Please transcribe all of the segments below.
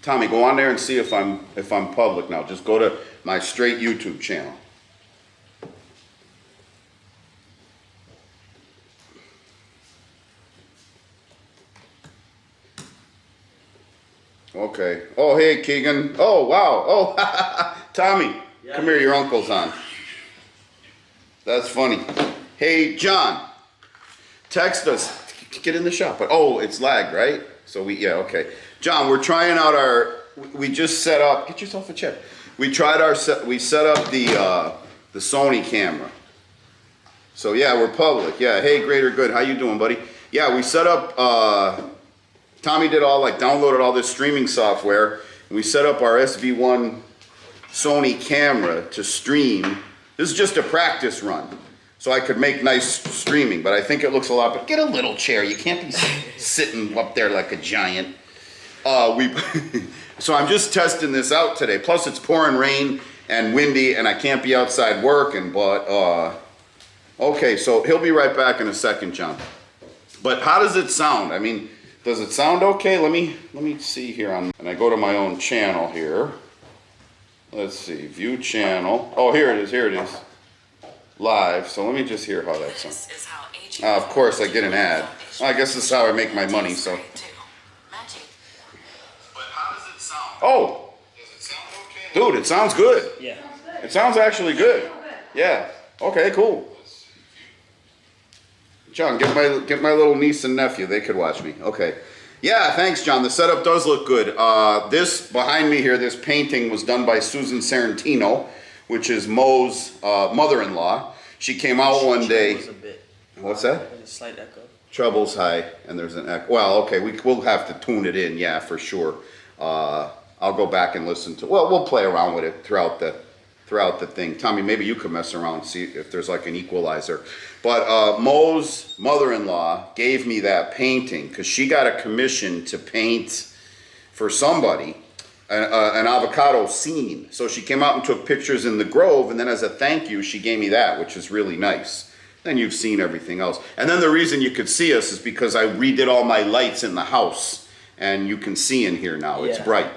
Tommy, go on there and see if I'm public now. Just go to my straight YouTube channel. Okay. Oh, hey, Keegan. Oh, wow. Oh, Tommy, yeah. Come here. Your uncle's on. That's funny. Hey, John, text us. Get in the shop. But oh, it's lagged, right? So yeah, okay. John, we're trying out we just set up. Get yourself a chair. We set up the Sony camera. So yeah, we're public. Yeah. Hey, Greater Good. How you doing, buddy? Yeah, we set up. Tommy did downloaded all this streaming software, and we set up our SV1 Sony camera to stream. This is just a practice run, so I could make nice streaming, but I think it looks a lot, but get a little chair. You can't be sitting up there like a giant. So I'm just testing this out today. Plus it's pouring rain and windy, and I can't be outside working, but, okay, so he'll be right back in a second, John. But how does it sound? I mean, does it sound okay? Let me see here and I go to my own channel here. Let's see, view channel. Oh, here it is. Live. So let me just hear how that sounds. Of course, I get an ad. Well, I guess this is how I make my money. So. But how does it sound? Oh, does it sound okay? Dude, it sounds good. Yeah. It sounds actually good. Yeah. Okay. Cool. John, get my little niece and nephew. They could watch me. Okay. Yeah, thanks, John. The setup does look good. This behind me here, this painting was done by Susan Sarantino, which is Mo's mother-in-law. She came out one day. A bit. What's that? There's a slight echo. Treble's high, and there's an echo. Well, okay, we'll have to tune it in, yeah, for sure. I'll go back and listen to. Well, we'll play around with it throughout the thing. Tommy, maybe you could mess around and see if there's like an equalizer. But Mo's mother-in-law gave me that painting because she got a commission to paint for somebody an avocado scene. So she came out and took pictures in the grove, and then as a thank you, she gave me that, which is really nice. Then you've seen everything else. And then the reason you could see us is because I redid all my lights in the house, and you can see in here now. It's bright.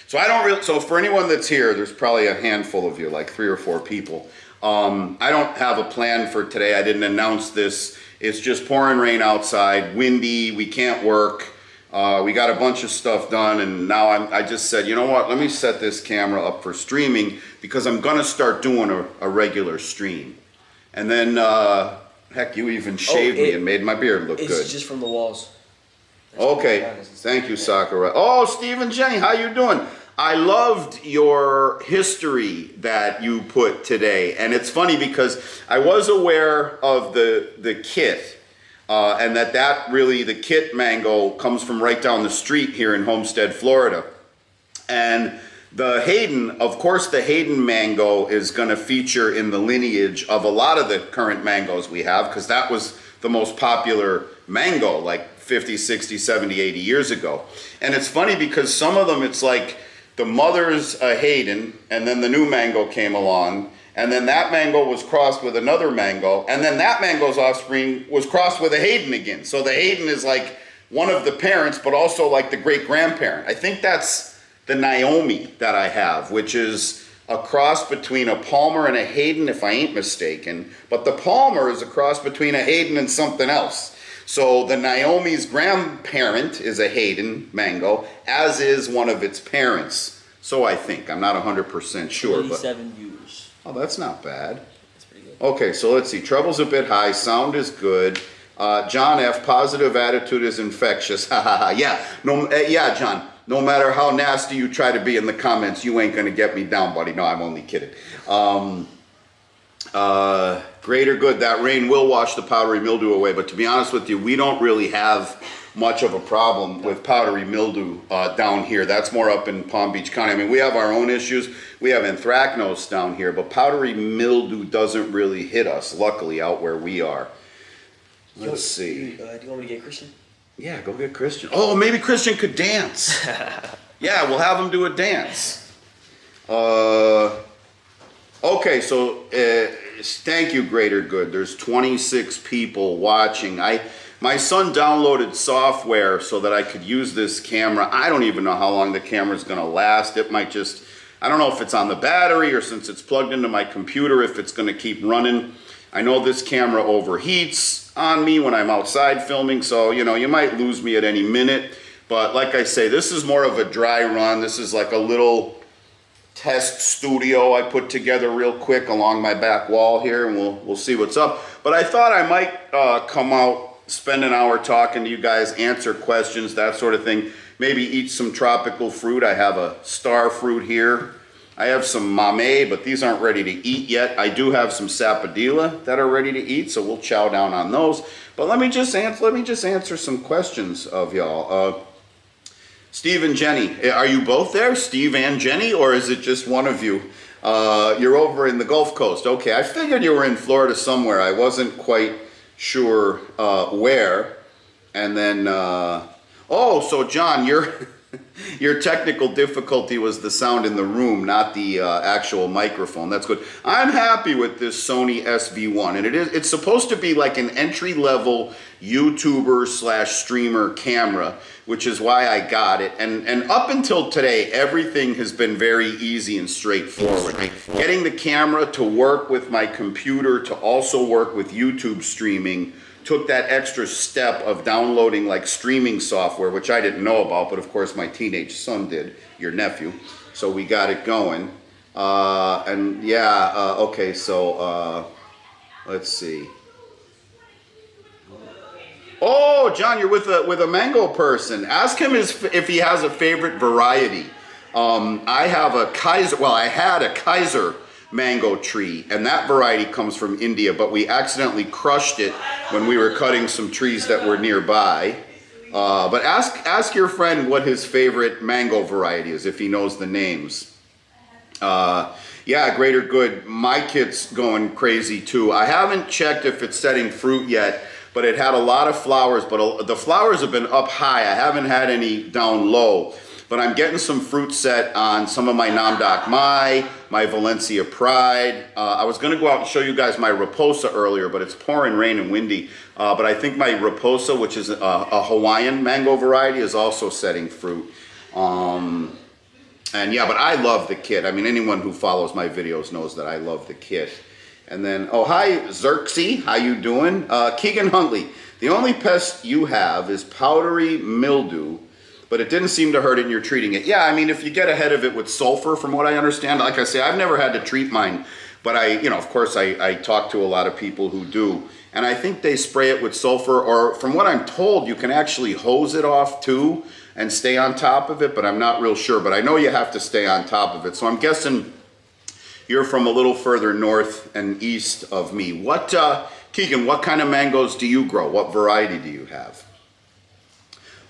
So so for anyone that's here, there's probably a handful of you, like 3 or 4 people. I don't have a plan for today. I didn't announce this. It's just pouring rain outside, windy, we can't work. We got a bunch of stuff done, and now I just said, you know what, let me set this camera up for streaming because I'm gonna start doing a regular stream. And then, heck, you even shaved me and made my beard look good. It's just from the walls. Okay, thank you, Sakura. Oh, Stephen Jenny, how you doing? I loved your history that you put today, and it's funny because I was aware of the kit, and the kit mango comes from right down the street here in Homestead, Florida. And the Hayden, of course, the Hayden mango is going to feature in the lineage of a lot of the current mangoes we have, because that was the most popular mango like 50, 60, 70, 80 years ago. And it's funny because some of them, it's like the mother's a Hayden, and then the new mango came along, and then that mango was crossed with another mango, and then that mango's offspring was crossed with a Hayden again. So the Hayden is like one of the parents, but also like the great-grandparent. I think that's the Naomi that I have, which is a cross between a Palmer and a Hayden, if I ain't mistaken. But the Palmer is a cross between a Hayden and something else. So the Naomi's grandparent is a Hayden mango, as is one of its parents. So I think. I'm not 100% sure. 87 years. Oh, that's not bad. That's pretty good. Okay, so let's see. Treble's a bit high. Sound is good. John F., positive attitude is infectious. Yeah, yeah, John. No matter how nasty you try to be in the comments, you ain't going to get me down, buddy. No, I'm only kidding. Greater Good, that rain will wash the powdery mildew away, but to be honest with you, we don't really have much of a problem with powdery mildew down here. That's more up in Palm Beach County. I mean, we have our own issues. We have anthracnose down here, but powdery mildew doesn't really hit us, luckily, out where we are. Let's see. Do you want me to get Christian? Yeah, go get Christian. Oh, maybe Christian could dance. Yeah, we'll have him do a dance. Okay, so thank you, Greater Good. There's 26 people watching. My son downloaded software so that I could use this camera. I don't even know how long the camera's gonna last. It might just, I don't know if it's on the battery or since it's plugged into my computer, if it's gonna keep running. I know this camera overheats on me when I'm outside filming, so you know, you might lose me at any minute. But like I say, this is more of a dry run. This is like a little test studio I put together real quick along my back wall here, and we'll see what's up. But I thought I might come out, spend an hour talking to you guys, answer questions, that sort of thing. Maybe eat some tropical fruit. I have a star fruit here. I have some mamey, but these aren't ready to eat yet. I do have some sapodilla that are ready to eat, so we'll chow down on those. But let me just answer some questions of y'all. Steve and Jenny, are you both there, Steve and Jenny, or is it just one of you? You're over in the Gulf Coast. Okay, I figured you were in Florida somewhere. I wasn't quite sure where. And then, oh, so John, your technical difficulty was the sound in the room, not the actual microphone. That's good. I'm happy with this Sony SV1, and it's supposed to be like an entry-level YouTuber / streamer camera, which is why I got it. And up until today, everything has been very easy and straightforward. Getting the camera to work with my computer to also work with YouTube streaming took that extra step of downloading like streaming software, which I didn't know about, but of course my teenage son did, your nephew. So we got it going. And yeah, okay, so let's see. Oh, John, you're with a mango person. Ask him if he has a favorite variety. I have a Kaiser, well, I had a Kaiser mango tree, and that variety comes from India, but we accidentally crushed it when we were cutting some trees that were nearby. But ask your friend what his favorite mango variety is, if he knows the names. Yeah, greater good. My kit's going crazy too. I haven't checked if it's setting fruit yet, but it had a lot of flowers, but the flowers have been up high. I haven't had any down low. But I'm getting some fruit set on some of my Nam Doc Mai, my Valencia Pride. I was gonna go out and show you guys my Raposa earlier, but it's pouring rain and windy. But I think my Raposa, which is a Hawaiian mango variety, is also setting fruit. And yeah, but I love the kit. I mean, anyone who follows my videos knows that I love the kit. And then, oh, hi, Xerxes, how you doing? Keegan Huntley, the only pest you have is powdery mildew, but it didn't seem to hurt it and you're treating it. Yeah, I mean, if you get ahead of it with sulfur, from what I understand, like I say, I've never had to treat mine, but of course, I talk to a lot of people who do. And I think they spray it with sulfur, or from what I'm told, you can actually hose it off too and stay on top of it, but I'm not real sure. But I know you have to stay on top of it. So I'm guessing you're from a little further north and east of me. What, Keegan, what kind of mangoes do you grow? What variety do you have?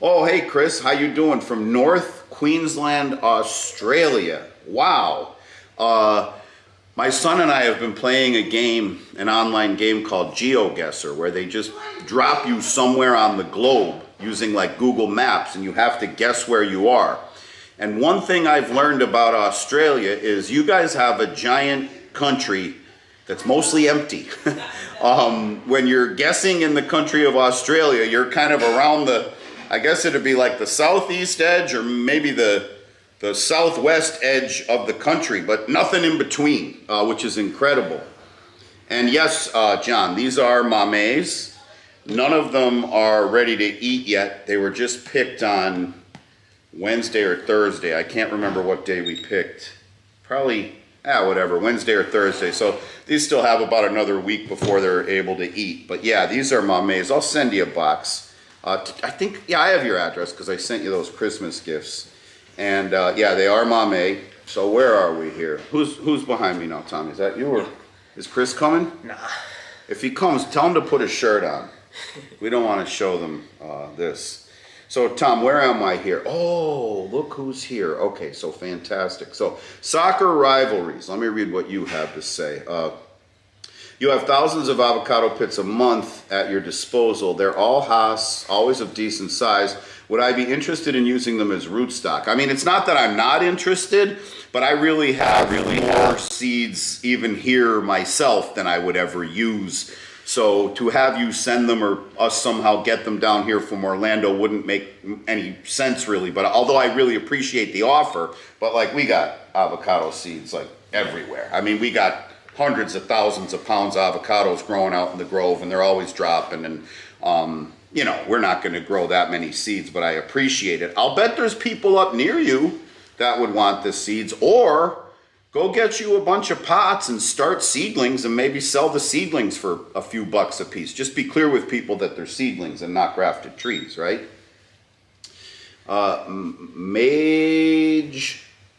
Oh, hey, Chris, how you doing? From North Queensland, Australia. Wow. My son and I have been playing a game, an online game called GeoGuessr, where they just drop you somewhere on the globe using like Google Maps, and you have to guess where you are. And one thing I've learned about Australia is you guys have a giant country that's mostly empty. When you're guessing in the country of Australia, you're kind of around I guess it'd be like the southeast edge or maybe the southwest edge of the country, but nothing in between, which is incredible. And yes, John, these are mameys. None of them are ready to eat yet. They were just picked on Wednesday or Thursday. I can't remember what day we picked. Probably, whatever, Wednesday or Thursday. So these still have about another week before they're able to eat. But yeah, these are mameys. I'll send you a box. I think, yeah, I have your address because I sent you those Christmas gifts. And yeah, they are mamey. So where are we here? Who's behind me now, Tommy? Is that you, or is Chris coming? Nah. If he comes, tell him to put a shirt on. We don't want to show them this. So Tom, where am I here? Oh, look who's here. Okay, so fantastic. So soccer rivalries. Let me read what you have to say. You have thousands of avocado pits a month at your disposal. They're all Haas, always of decent size. Would I be interested in using them as rootstock? I mean, it's not that I'm not interested, but I really have more seeds even here myself than I would ever use. So to have you send them or us somehow get them down here from Orlando wouldn't make any sense really. But although I really appreciate the offer, but like we got avocado seeds like everywhere. I mean, we got hundreds of thousands of pounds of avocados growing out in the grove, and they're always dropping. And you know, we're not going to grow that many seeds, but I appreciate it. I'll bet there's people up near you that would want the seeds, or go get you a bunch of pots and start seedlings and maybe sell the seedlings for a few bucks a piece. Just be clear with people that they're seedlings and not grafted trees, right? Mage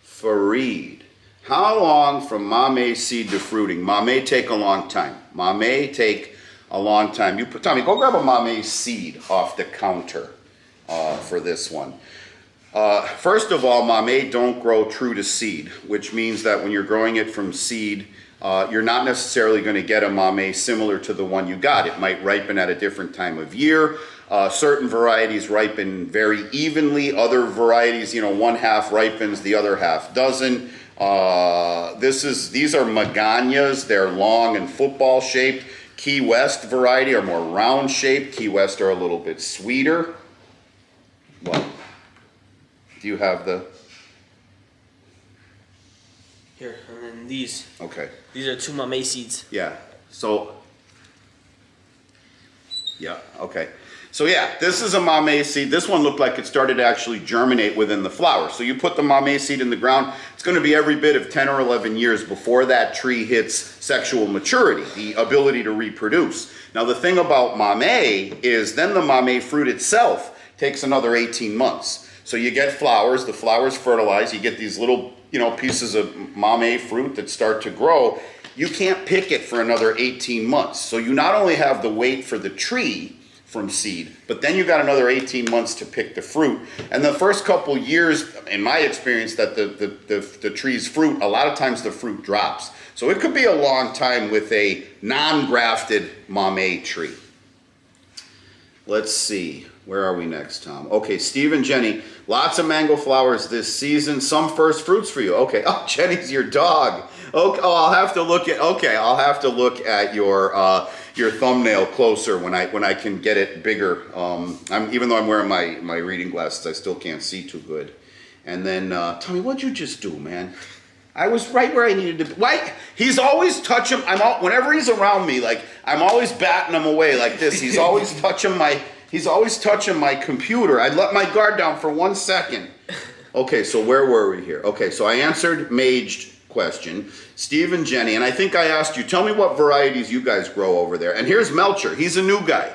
Fareed. How long from mame seed to fruiting? Mame take a long time. Mame take a long time. Tommy, go grab a mame seed off the counter for this one. First of all, mame don't grow true to seed, which means that when you're growing it from seed, you're not necessarily going to get a mame similar to the one you got. It might ripen at a different time of year. Certain varieties ripen very evenly. Other varieties, you know, one half ripens, the other half doesn't. These are Maganias. They're long and football shaped. Key West variety are more round shaped. Key West are a little bit sweeter. What? Do you have the? Here, and then these. Okay. These are 2 mame seeds. Yeah. So. Yeah. Okay. So yeah, this is a mame seed. This one looked like it started to actually germinate within the flower. So you put the mame seed in the ground. It's going to be every bit of 10 or 11 years before that tree hits sexual maturity, the ability to reproduce. Now the thing about mame is then the mame fruit itself takes another 18 months. So you get flowers, the flowers fertilize, you get these little, you know, pieces of mame fruit that start to grow. You can't pick it for another 18 months. So you not only have the wait for the tree from seed, but then you got another 18 months to pick the fruit. And the first couple years, in my experience, that the tree's fruit, a lot of times the fruit drops. So it could be a long time with a non-grafted mame tree. Let's see. Where are we next, Tom? Okay, Steve and Jenny, lots of mango flowers this season. Some first fruits for you. Okay. Oh, Jenny's your dog. Okay. Oh, I'll have to look at. Okay, I'll have to look at your thumbnail closer when I can get it bigger. Even though I'm wearing my reading glasses, I still can't see too good. And then, Tommy, what'd you just do, man? I was right where I needed to be. Why? He's always touching. Whenever he's around me, like I'm always batting him away like this. He's always touching my. He's always touching my computer. I let my guard down for 1 second. Okay, so where were we here? Okay, so I answered Maged question. Steve and Jenny, and I think I asked you, tell me what varieties you guys grow over there. And here's Melcher. He's a new guy.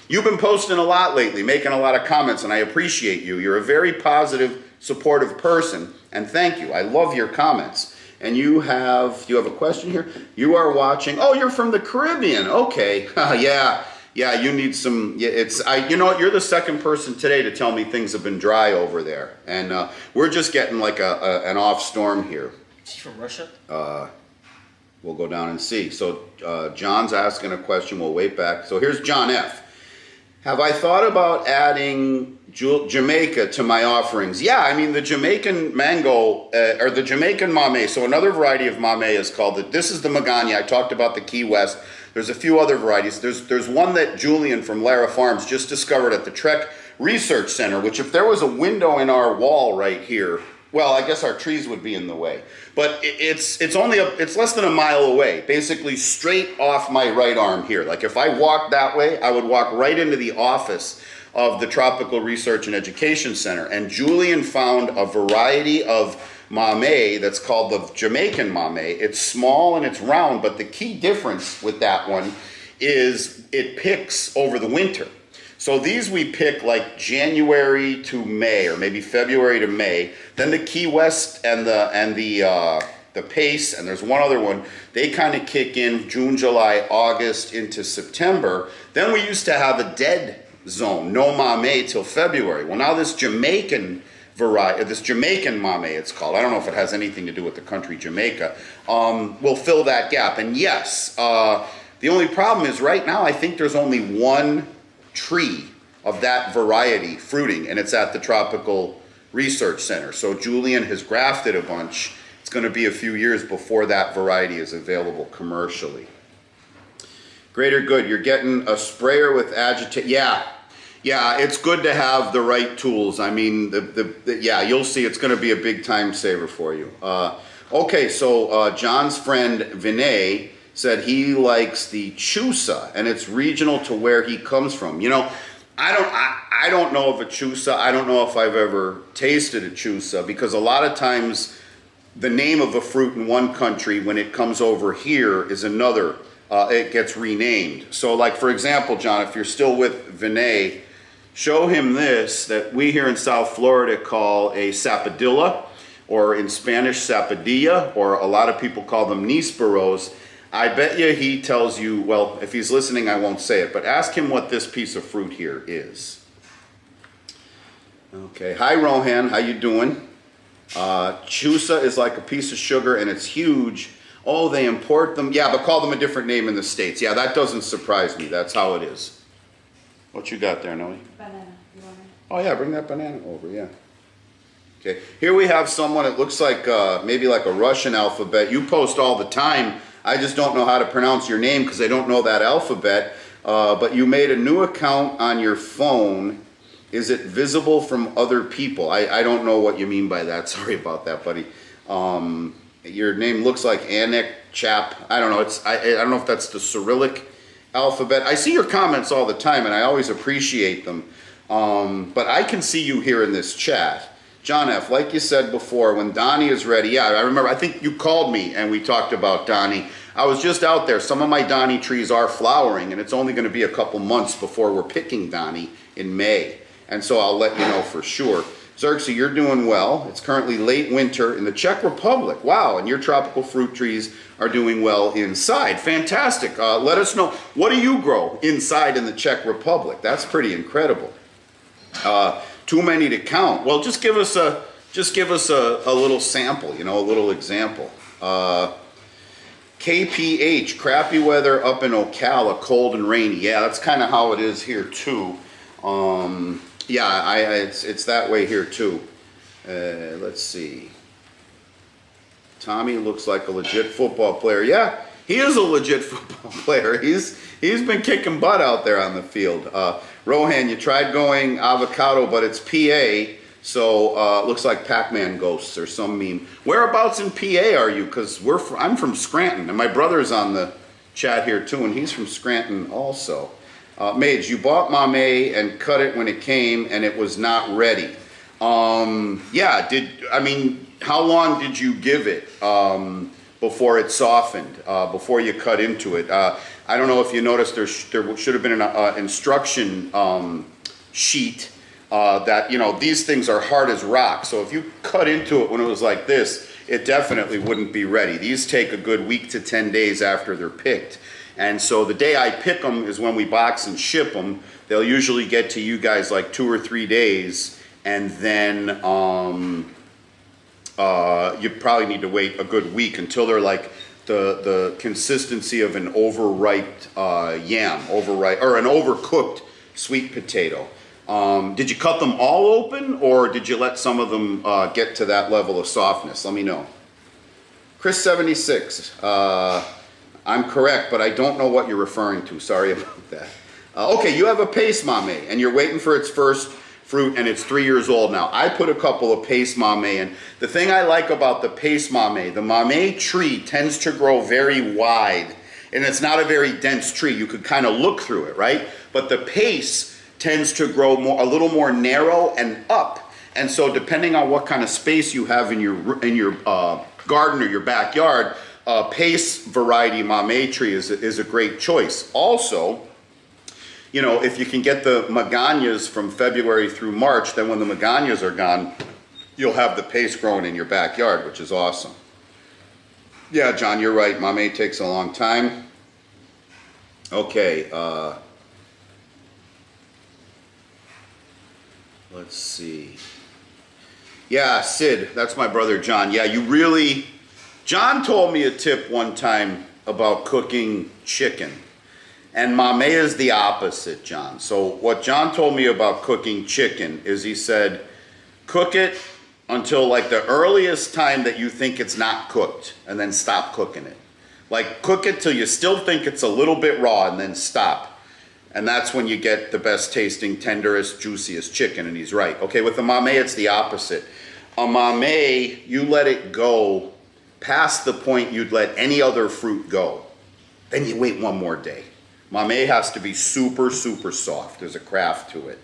You've been posting a lot lately, making a lot of comments, and I appreciate you. You're a very positive, supportive person, and thank you. I love your comments. And do you have a question here? You are watching, oh, you're from the Caribbean. Okay, yeah. Yeah, you need some. Yeah, you know what? You're the second person today to tell me things have been dry over there, and we're just getting like an off storm here. Is he from Russia? We'll go down and see. So John's asking a question. We'll wait back. So here's John F. Have I thought about adding Jamaica to my offerings? Yeah, I mean the Jamaican mango or the Jamaican mame. So another variety of mame is called this is the Magania. I talked about the Key West. There's a few other varieties. There's one that Julian from Lara Farms just discovered at the Trek Research Center, which if there was a window in our wall right here, well, I guess our trees would be in the way. But it's less than a mile away, basically straight off my right arm here. Like if I walked that way, I would walk right into the office of the Tropical Research and Education Center. And Julian found a variety of mame that's called the Jamaican mame. It's small and it's round, but the key difference with that one is it picks over the winter. So these we pick like January to May, or maybe February to May. Then the Key West and the Pace, and there's one other one, they kind of kick in June, July, August into September. Then we used to have a dead zone, no mame till February. Well, now this Jamaican variety, this Jamaican mame it's called, I don't know if it has anything to do with the country Jamaica, will fill that gap. And yes, the only problem is right now I think there's only one tree of that variety fruiting, and it's at the Tropical Research Center. So Julian has grafted a bunch. It's going to be a few years before that variety is available commercially. Greater good. You're getting a sprayer with agitate. Yeah. Yeah, it's good to have the right tools. I mean, yeah, you'll see it's going to be a big time saver for you. Okay, so John's friend Vinay said he likes the Chusa, and it's regional to where he comes from. You know, I don't know of a Chusa. I don't know if I've ever tasted a Chusa, because a lot of times the name of a fruit in one country, when it comes over here, is another. It gets renamed. So, like, for example, John, if you're still with Vinay, show him this that we here in South Florida call a sapodilla, or in Spanish sapadilla, or a lot of people call them nísperos. I bet you he tells you, well, if he's listening, I won't say it, but ask him what this piece of fruit here is. Okay, hi Rohan, how you doing? Chusa is like a piece of sugar and it's huge. Oh, they import them. Yeah, but call them a different name in the States. Yeah, that doesn't surprise me. That's how it is. What you got there, Noe? Banana. You want it? Oh yeah, bring that banana over, yeah. Okay, here we have someone, it looks like maybe like a Russian alphabet. You post all the time. I just don't know how to pronounce your name because I don't know that alphabet. But you made a new account on your phone. Is it visible from other people? I don't know what you mean by that. Sorry about that, buddy. Your name looks like Anik Chap. I don't know. I don't know if that's the Cyrillic alphabet. I see your comments all the time, and I always appreciate them. But I can see you here in this chat. John F., like you said before, when Donnie is ready, yeah, I remember, I think you called me and we talked about Donnie. I was just out there. Some of my Donnie trees are flowering, and it's only going to be a couple months before we're picking Donnie in May. And so I'll let you know for sure. Xerxes, you're doing well. It's currently late winter in the Czech Republic. Wow, and your tropical fruit trees are doing well inside. Fantastic. Let us know, what do you grow inside in the Czech Republic? That's pretty incredible. Too many to count. Well, just give us a little sample, you know, a little example. KPH, crappy weather up in Ocala, cold and rainy. Yeah, that's kind of how it is here too. Yeah, it's that way here too. Let's see. Tommy looks like a legit football player. Yeah, he is a legit football player. He's been kicking butt out there on the field. Rohan, you tried going avocado, but it's PA, so looks like Pac-Man ghosts or some meme. Whereabouts in PA are you? Because I'm from Scranton, and my brother's on the chat here too, and he's from Scranton also. Mage, you bought Mame and cut it when it came, and it was not ready. Yeah, how long did you give it before it softened, before you cut into it? I don't know if you noticed there should have been an instruction sheet that, you know, these things are hard as rock. So if you cut into it when it was like this, it definitely wouldn't be ready. These take a good week to 10 days after they're picked. And so the day I pick them is when we box and ship them. They'll usually get to you guys like 2 or 3 days, and then you probably need to wait a good week until they're like the consistency of an overripe yam, or an overcooked sweet potato. Did you cut them all open, or did you let some of them get to that level of softness? Let me know. Chris76, I'm correct, but I don't know what you're referring to. Sorry about that. Okay, you have a Pace Mame, and you're waiting for its first fruit, and it's 3 years old now. I put a couple of Pace Mame in. The thing I like about the Pace Mame, the Mame tree tends to grow very wide, and it's not a very dense tree. You could kind of look through it, right? But the Pace tends to grow a little more narrow and up. And so depending on what kind of space you have in your garden or your backyard, Pace variety Mame tree is a great choice. Also, you know, if you can get the Maganias from February through March, then when the Maganias are gone, you'll have the Pace growing in your backyard, which is awesome. Yeah, John, you're right. Mame takes a long time. Okay. Let's see. Yeah, Sid, that's my brother John. Yeah, John told me a tip one time about cooking chicken. And Mame is the opposite, John. So what John told me about cooking chicken is he said, cook it until like the earliest time that you think it's not cooked, and then stop cooking it. Like cook it till you still think it's a little bit raw and then stop. And that's when you get the best tasting, tenderest, juiciest chicken, and he's right. Okay, with the mamey, it's the opposite. A mamey, you let it go past the point you'd let any other fruit go. Then you wait one more day. Mamey has to be super, super soft. There's a craft to it.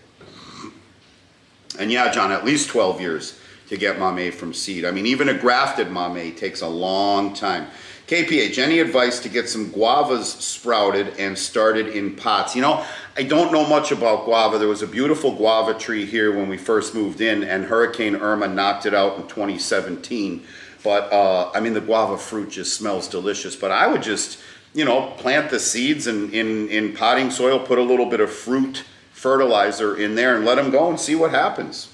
And yeah, John, at least 12 years to get mamey from seed. I mean, even a grafted mamey takes a long time. KPH, any advice to get some guavas sprouted and started in pots? You know, I don't know much about guava. There was a beautiful guava tree here when we first moved in, and Hurricane Irma knocked it out in 2017. But, I mean, the guava fruit just smells delicious. But I would just, you know, plant the seeds in potting soil, put a little bit of fruit fertilizer in there, and let them go and see what happens.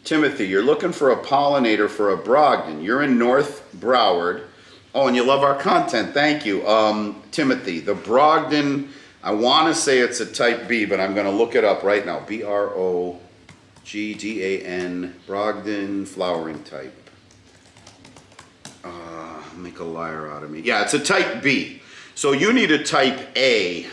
Timothy, you're looking for a pollinator for a Brogden. You're in North Broward. Oh, and you love our content. Thank you. Timothy, the Brogden, I want to say it's a type B, but I'm going to look it up right now. Brogdan, Brogden flowering type. Make a liar out of me. Yeah, it's a type B. So you need a type A.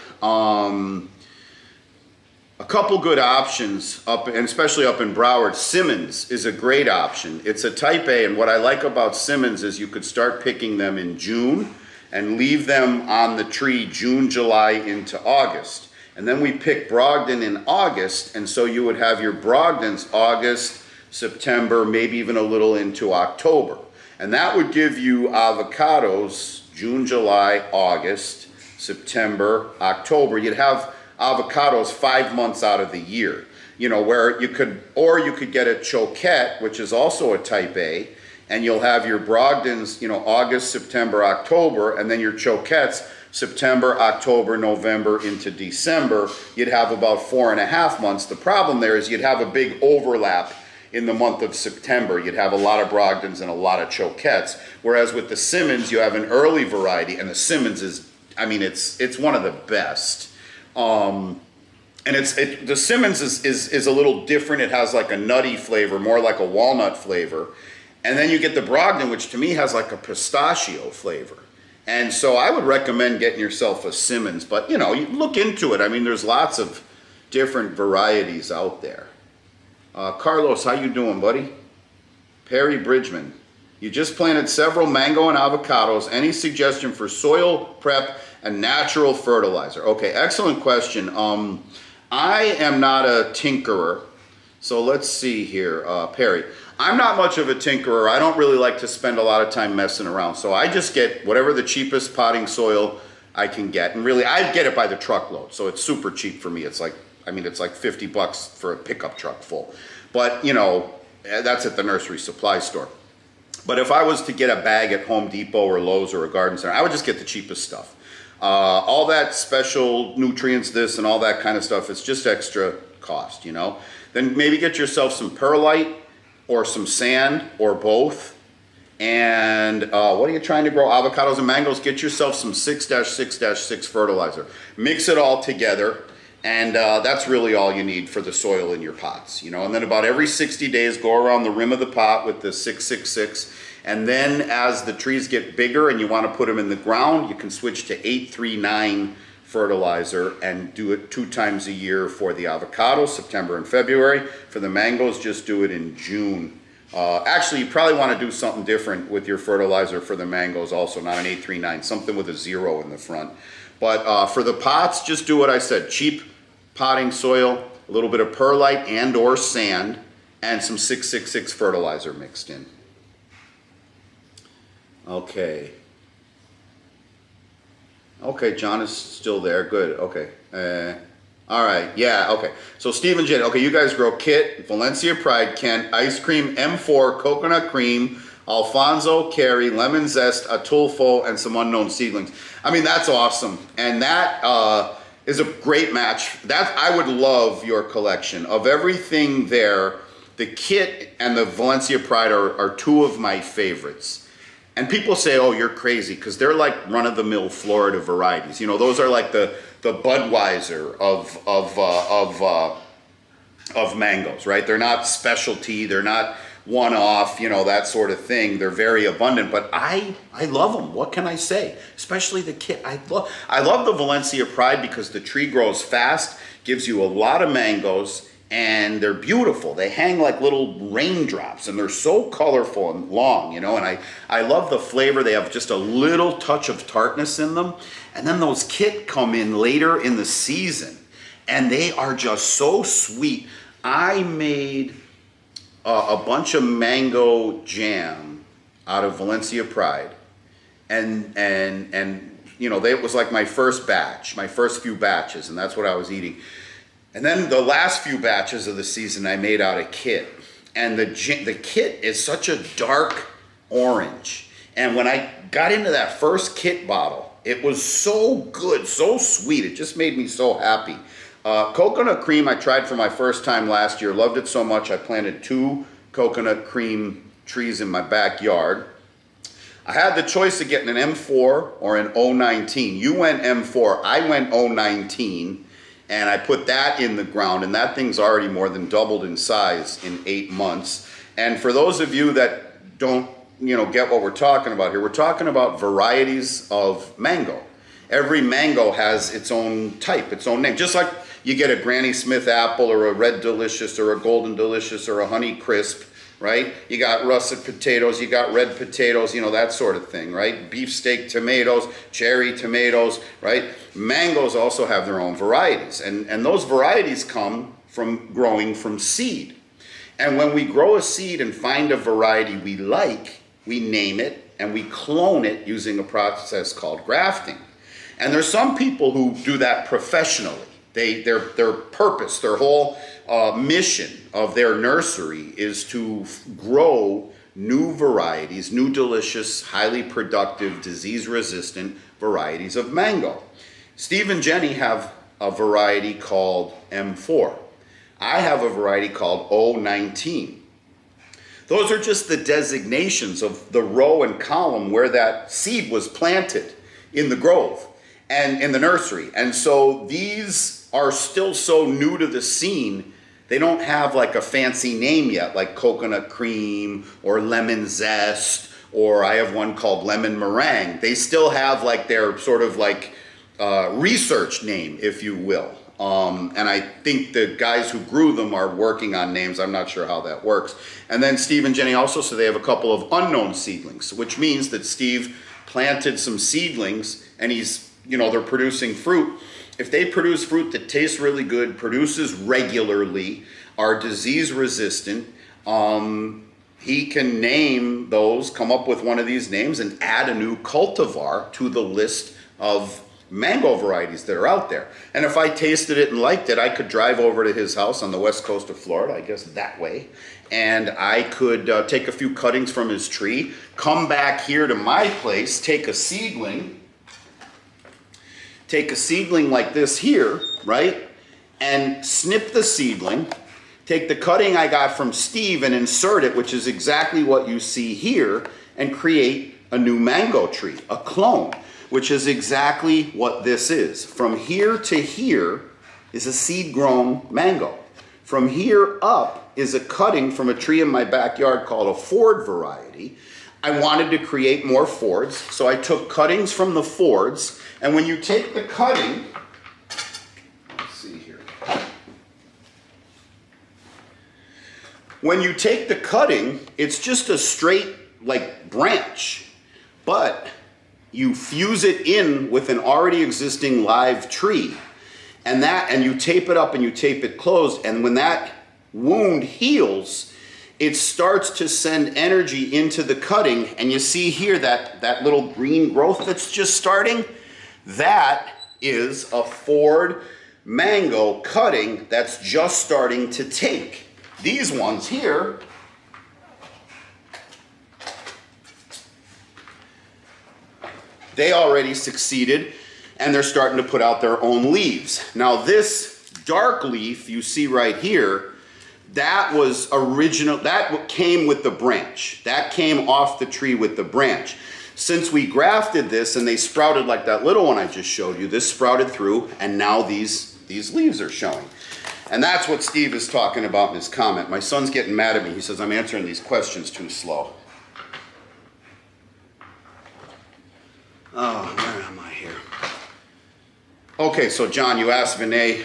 A couple good options up, and especially up in Broward. Simmons is a great option. It's a type A, and what I like about Simmons is you could start picking them in June and leave them on the tree June, July into August. And then we pick Brogden in August, and so you would have your Brogdens August, September, maybe even a little into October. And that would give you avocados June, July, August, September, October. You'd have avocados 5 months out of the year, you know, where you could, or you could get a choquette, which is also a type A, and you'll have your Brogdens, you know, August, September, October, and then your choquettes, September, October, November into December. You'd have about 4.5 months. The problem there is you'd have a big overlap in the month of September. You'd have a lot of Brogdens and a lot of choquettes, whereas with the Simmons, you have an early variety, and the Simmons is, I mean, it's one of the best. And the Simmons is a little different. It has like a nutty flavor, more like a walnut flavor. And then you get the Brogden, which to me has like a pistachio flavor. And so I would recommend getting yourself a Simmons, but you know, you look into it. I mean, there's lots of different varieties out there. Carlos, how you doing, buddy? Perry Bridgman, you just planted several mango and avocados. Any suggestion for soil prep and natural fertilizer? Okay, excellent question. I am not a tinkerer, so let's see here, Perry. I'm not much of a tinkerer. I don't really like to spend a lot of time messing around, so I just get whatever the cheapest potting soil I can get, and really, I get it by the truckload, so it's super cheap for me. It's like, I mean, it's like $50 for a pickup truck full, but you know, that's at the nursery supply store. But if I was to get a bag at Home Depot or Lowe's or a garden center, I would just get the cheapest stuff. All that special nutrients, this and all that kind of stuff, it's just extra cost, you know. Then maybe get yourself some perlite or some sand or both. And what are you trying to grow? Avocados and mangoes. Get yourself some 6-6-6 fertilizer. Mix it all together, and that's really all you need for the soil in your pots, you know. And then about every 60 days, go around the rim of the pot with the 6-6-6. And then as the trees get bigger and you want to put them in the ground, you can switch to 8-3-9 fertilizer and do it 2 times a year for the avocados, September and February. For the mangoes, just do it in June. Actually, you probably want to do something different with your fertilizer for the mangoes also, not an 8-3-9, something with a 0 in the front. But for the pots, just do what I said. Cheap potting soil, a little bit of perlite and or sand, and some 6-6-6 fertilizer mixed in. Okay. Okay, John is still there. Good. Okay. All right. Yeah. Okay. So Stephen J. Okay, you guys grow Kit, Valencia Pride, Kent, ice cream, M4, coconut cream, Alfonso, Carrie, lemon zest, Atulfo, and some unknown seedlings. I mean, that's awesome. And that is a great match. That I would love your collection of everything there. The Kit and the Valencia Pride are 2 of my favorites. And people say, oh, you're crazy, because they're like run-of-the-mill Florida varieties. You know, those are like the Budweiser of mangoes, right? They're not specialty. They're not one-off, you know, that sort of thing. They're very abundant, but I love them. What can I say? Especially the kit. I love the Valencia Pride because the tree grows fast, gives you a lot of mangoes, and they're beautiful. They hang like little raindrops, and they're so colorful and long, you know, and I love the flavor. They have just a little touch of tartness in them. And then those kit come in later in the season, and they are just so sweet. I made a bunch of mango jam out of Valencia Pride, and you know, it was like my first batch, my first few batches, and that's what I was eating. And then the last few batches of the season I made out of kit, and the kit is such a dark orange. And when I got into that first kit bottle, it was so good, so sweet. It just made me so happy. Coconut cream I tried for my first time last year. Loved it so much I planted 2 coconut cream trees in my backyard. I had the choice of getting an M4 or an 019. You went M4, I went 019, and I put that in the ground, and that thing's already more than doubled in size in 8 months. And for those of you that don't, you know, get what we're talking about here, we're talking about varieties of mango. Every mango has its own type, its own name. Just like you get a Granny Smith apple or a Red Delicious or a Golden Delicious or a Honey Crisp, right? You got russet potatoes, you got red potatoes, you know, that sort of thing, right? Beefsteak tomatoes, cherry tomatoes, right? Mangoes also have their own varieties, and those varieties come from growing from seed. And when we grow a seed and find a variety we like, we name it and we clone it using a process called grafting. And there's some people who do that professionally. Their purpose, their whole mission of their nursery is to grow new varieties, new delicious, highly productive, disease-resistant varieties of mango. Steve and Jenny have a variety called M4. I have a variety called 019. Those are just the designations of the row and column where that seed was planted in the grove and in the nursery. And so these are still so new to the scene, they don't have like a fancy name yet, like coconut cream or lemon zest, or I have one called lemon meringue. They still have like their sort of like research name, if you will. And I think the guys who grew them are working on names. I'm not sure how that works. And then Steve and Jenny also, so they have a couple of unknown seedlings, which means that Steve planted some seedlings and he's, you know, they're producing fruit. If they produce fruit that tastes really good, produces regularly, are disease resistant, he can name those, come up with one of these names and add a new cultivar to the list of mango varieties that are out there. And if I tasted it and liked it, I could drive over to his house on the west coast of Florida, I guess that way, and I could take a few cuttings from his tree, come back here to my place, take a seedling like this here, right, and snip the seedling, take the cutting I got from Steve and insert it, which is exactly what you see here, and create a new mango tree, a clone, which is exactly what this is. From here to here is a seed-grown mango. From here up is a cutting from a tree in my backyard called a Ford variety. I wanted to create more Fords, so I took cuttings from the Fords, and when you take the cutting, let's see here. When you take the cutting, it's just a straight, like, branch, but you fuse it in with an already existing live tree, and you tape it up and you tape it closed, and when that wound heals, it starts to send energy into the cutting, and you see here that little green growth that's just starting, that is a Ford mango cutting that's just starting to take. These ones here, they already succeeded and they're starting to put out their own leaves. Now this dark leaf you see right here, that was original, that came with the branch. That came off the tree with the branch. Since we grafted this and they sprouted like that little one I just showed you, this sprouted through and now these leaves are showing. And that's what Steve is talking about in his comment. My son's getting mad at me. He says I'm answering these questions too slow. Oh, where am I here? Okay, so John, you asked Vinay.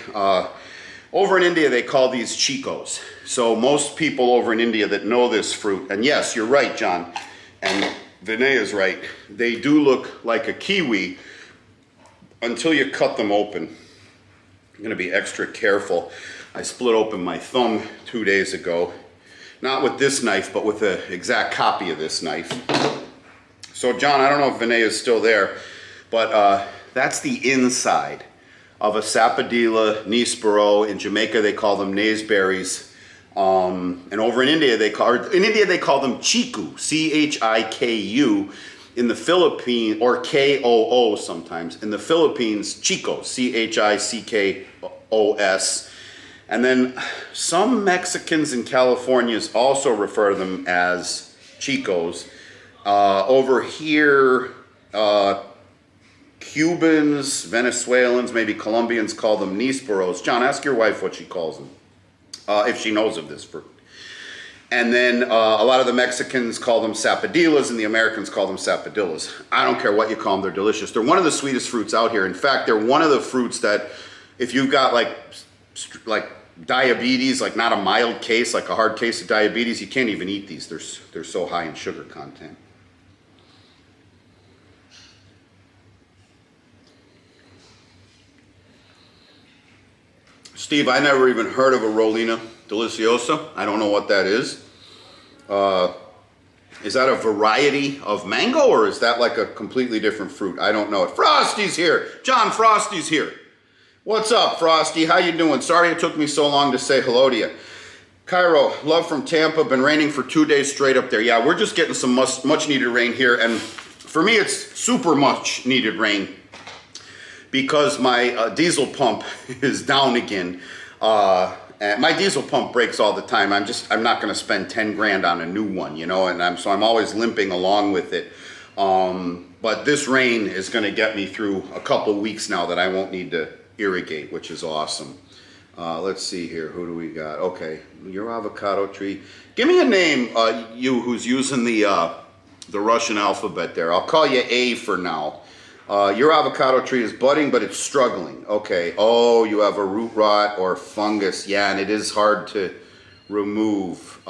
Over in India, they call these chicos. So most people over in India that know this fruit, and yes, you're right, John, and Vinay is right, they do look like a kiwi until you cut them open. I'm going to be extra careful. I split open my thumb 2 days ago. Not with this knife, but with an exact copy of this knife. So John, I don't know if Vinay is still there, but that's the inside of a sapodilla nispero. In Jamaica, they call them naseberries. And over in India, they call them chiku, C-H-I-K-U. In the Philippines, or K-O-O sometimes. In the Philippines, chicos, C-H-I-C-K-O-S. And then some Mexicans in California also refer to them as chicos. Over here, Cubans, Venezuelans, maybe Colombians call them nisperos. John, ask your wife what she calls them, if she knows of this fruit. And then a lot of the Mexicans call them sapodillas, and the Americans call them sapodillas. I don't care what you call them, they're delicious. They're one of the sweetest fruits out here. In fact, they're one of the fruits that if you've got like diabetes, like not a mild case, like a hard case of diabetes, you can't even eat these. They're so high in sugar content. Steve, I never even heard of a Rollina deliciosa. I don't know what that is. Is that a variety of mango, or is that like a completely different fruit? I don't know it. Frosty's here. John, Frosty's here. What's up, Frosty? How you doing? Sorry it took me so long to say hello to you. Cairo, love from Tampa. Been raining for 2 days straight up there. Yeah, we're just getting some much needed rain here, and for me it's super much needed rain because my diesel pump is down again. And my diesel pump breaks all the time. I'm not going to spend 10 grand on a new one, you know, and so I'm always limping along with it. But this rain is going to get me through a couple weeks now that I won't need to irrigate, which is awesome. Let's see here. Who do we got? Okay, your avocado tree. Give me a name, you who's using the Russian alphabet there. I'll call you A for now. Your avocado tree is budding, but it's struggling. Okay. Oh, you have a root rot or fungus. Yeah, and it is hard to remove.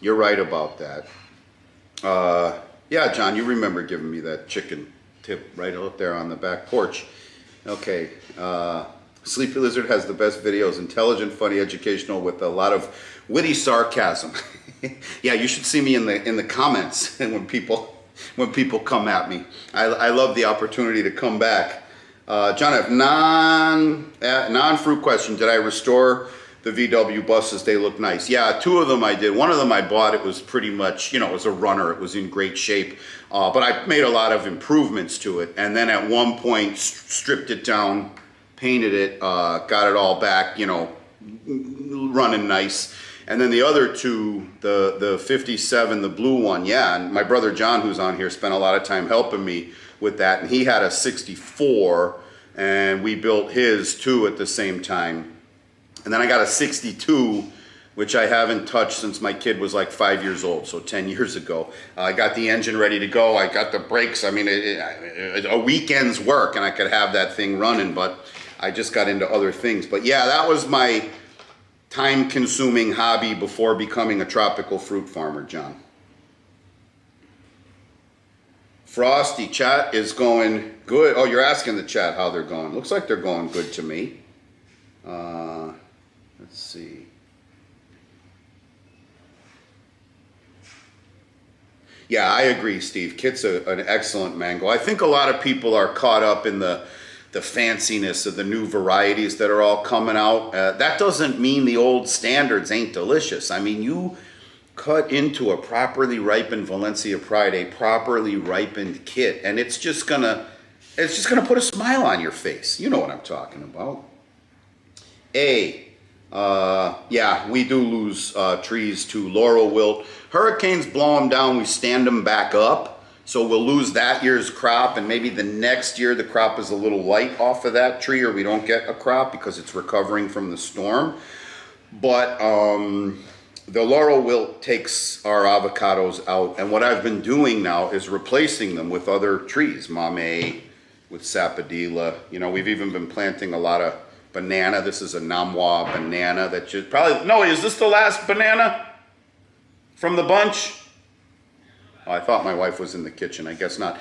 You're right about that. Yeah, John, you remember giving me that chicken tip right out there on the back porch. Okay. Sleepy Lizard has the best videos. Intelligent, funny, educational, with a lot of witty sarcasm. Yeah, you should see me in the comments when people come at me. I love the opportunity to come back. John, I have non-fruit question. Did I restore the VW buses? They look nice. Yeah, 2 of them I did. One of them I bought. It was pretty much, it was a runner. It was in great shape. But I made a lot of improvements to it. And then at one point, stripped it down, painted it, got it all back, running nice. And then the other 2, the 57, the blue one, yeah, and my brother John, who's on here, spent a lot of time helping me with that, and he had a 64, and we built his too at the same time. And then I got a 62, which I haven't touched since my kid was like 5 years old, so 10 years ago. I got the engine ready to go, I got the brakes, I mean, a weekend's work, and I could have that thing running, but I just got into other things. But yeah, that was my time-consuming hobby before becoming a tropical fruit farmer, John. Frosty, chat is going good. Oh, you're asking the chat how they're going. Looks like they're going good to me. Let's see. Yeah, I agree, Steve. Kit's an excellent mango. I think a lot of people are caught up in the fanciness of the new varieties that are all coming out. That doesn't mean the old standards ain't delicious. I mean, you cut into a properly ripened Valencia Pride, a properly ripened Kit, and it's just gonna put a smile on your face. You know what I'm talking about. Yeah, we do lose trees to laurel wilt. Hurricanes blow them down, we stand them back up. So we'll lose that year's crop, and maybe the next year the crop is a little light off of that tree, or we don't get a crop because it's recovering from the storm. But the laurel wilt takes our avocados out, and what I've been doing now is replacing them with other trees, mamey, with sapodilla. You know, we've even been planting a lot of banana. This is a Namwa banana that should probably, no, is this the last banana from the bunch? Oh, I thought my wife was in the kitchen. I guess not.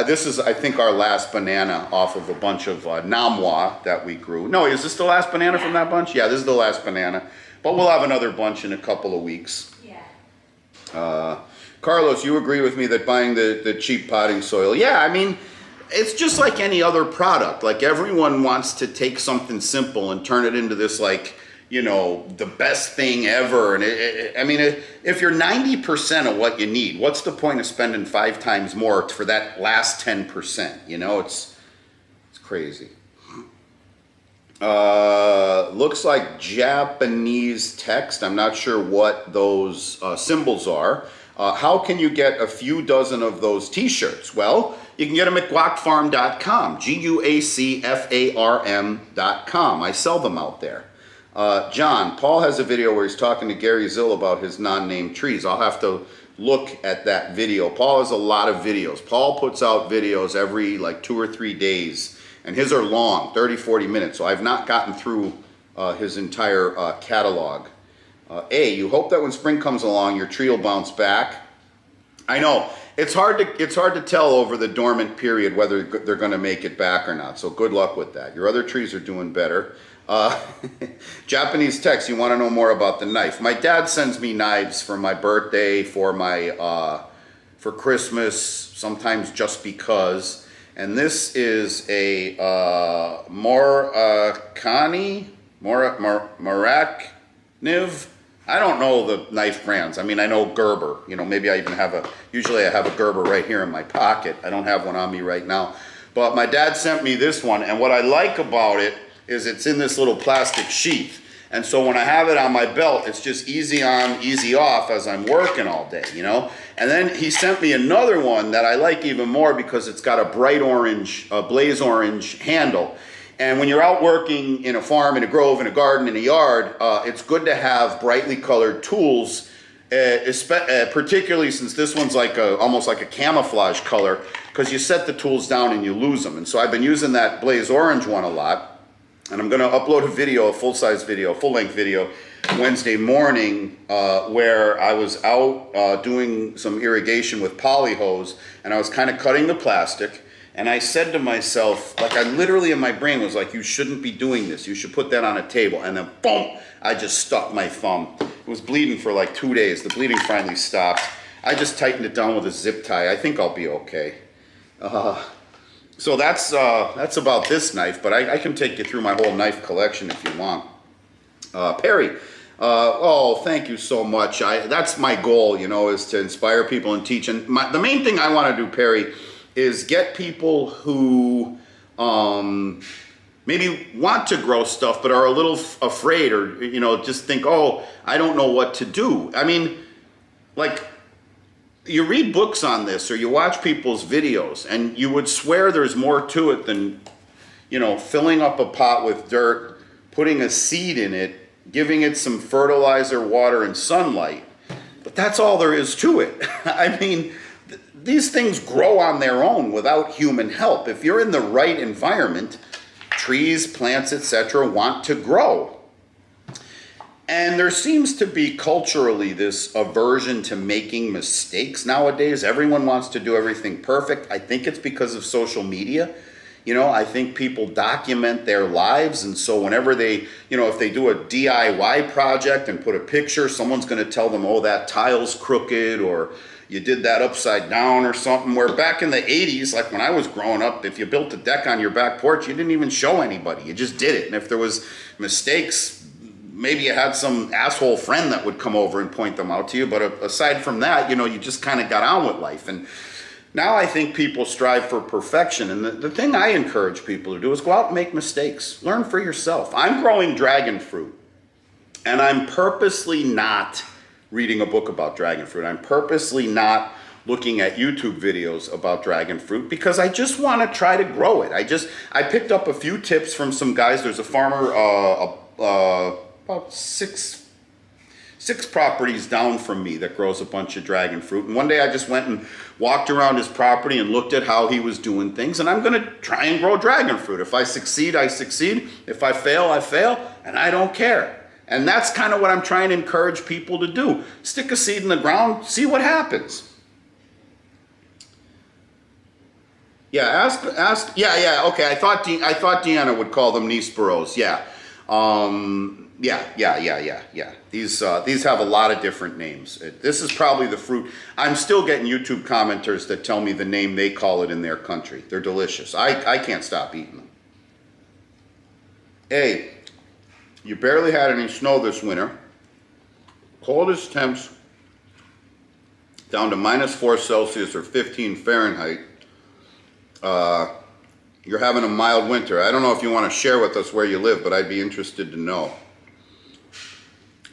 This is, I think, our last banana off of a bunch of Namwa that we grew. No, is this the last banana from that bunch? Yeah, this is the last banana. But we'll have another bunch in a couple of weeks. Yeah. Carlos, you agree with me that buying the cheap potting soil? Yeah, I mean, it's just like any other product. Like, everyone wants to take something simple and turn it into this, like, you know, the best thing ever. And I mean, if you're 90% of what you need, what's the point of spending 5 times more for that last 10%? You know, it's crazy. Looks like Japanese text. I'm not sure what those symbols are. How can you get a few dozen of those t-shirts? Well, you can get them at guacfarm.com, guacfarm.com. I sell them out there. John, Paul has a video where he's talking to Gary Zill about his non-named trees. I'll have to look at that video. Paul has a lot of videos. Paul puts out videos every like 2 or 3 days, and his are long, 30, 40 minutes. So I've not gotten through his entire catalog. You hope that when spring comes along, your tree will bounce back. I know. It's hard to tell over the dormant period whether they're going to make it back or not. So good luck with that. Your other trees are doing better. Japanese text, you want to know more about the knife. My dad sends me knives for my birthday, for Christmas, sometimes just because. And this is a Murakami, Murakniv. I don't know the knife brands. I mean, I know Gerber. You know, maybe I even have usually I have a Gerber right here in my pocket. I don't have one on me right now. But my dad sent me this one, and what I like about it is it's in this little plastic sheath. And so when I have it on my belt, it's just easy on, easy off as I'm working all day, you know? And then he sent me another one that I like even more because it's got a bright orange, blaze orange handle. And when you're out working in a farm, in a grove, in a garden, in a yard, it's good to have brightly colored tools, particularly since this one's like almost like a camouflage color, because you set the tools down and you lose them. And so I've been using that blaze orange one a lot. And I'm going to upload a video, a full-size video, full-length video, Wednesday morning where I was out doing some irrigation with poly hose, and I was kind of cutting the plastic. And I said to myself, like I literally in my brain was like, you shouldn't be doing this. You should put that on a table. And then boom, I just stuck my thumb. It was bleeding for like 2 days. The bleeding finally stopped. I just tightened it down with a zip tie. I think I'll be okay. So that's about this knife, but I can take you through my whole knife collection if you want. Perry, oh, thank you so much. That's my goal, you know, is to inspire people and teach. And the main thing I want to do, Perry, is get people who maybe want to grow stuff but are a little afraid, or, you know, just think, oh, I don't know what to do. I mean, like, you read books on this or you watch people's videos and you would swear there's more to it than, you know, filling up a pot with dirt, putting a seed in it, giving it some fertilizer, water, and sunlight. But that's all there is to it. I mean, these things grow on their own without human help. If you're in the right environment, trees, plants, etc., want to grow. And there seems to be culturally this aversion to making mistakes nowadays. Everyone wants to do everything perfect. I think it's because of social media. You know, I think people document their lives, and so whenever they, you know, if they do a DIY project and put a picture, someone's going to tell them, oh, that tile's crooked, or you did that upside down or something. Where back in the 80s, like when I was growing up, if you built a deck on your back porch, you didn't even show anybody. You just did it. And if there was mistakes, maybe you had some asshole friend that would come over and point them out to you. But aside from that, you know, you just kind of got on with life. And now I think people strive for perfection. And the thing I encourage people to do is go out and make mistakes. Learn for yourself. I'm growing dragon fruit, and I'm purposely not reading a book about dragon fruit. I'm purposely not looking at YouTube videos about dragon fruit because I just want to try to grow it. I picked up a few tips from some guys. There's a farmer about six properties down from me that grows a bunch of dragon fruit. And one day I just went and walked around his property and looked at how he was doing things. And I'm going to try and grow dragon fruit. If I succeed, I succeed. If I fail, I fail. And I don't care. And that's kind of what I'm trying to encourage people to do. Stick a seed in the ground, see what happens. Yeah, yeah, okay. I thought Deanna would call them Nisperos. Yeah. Yeah. These have a lot of different names. This is probably the fruit. I'm still getting YouTube commenters that tell me the name they call it in their country. They're delicious. I can't stop eating them. Hey, you barely had any snow this winter. Coldest temps down to -4 Celsius or 15 Fahrenheit. You're having a mild winter. I don't know if you want to share with us where you live, but I'd be interested to know.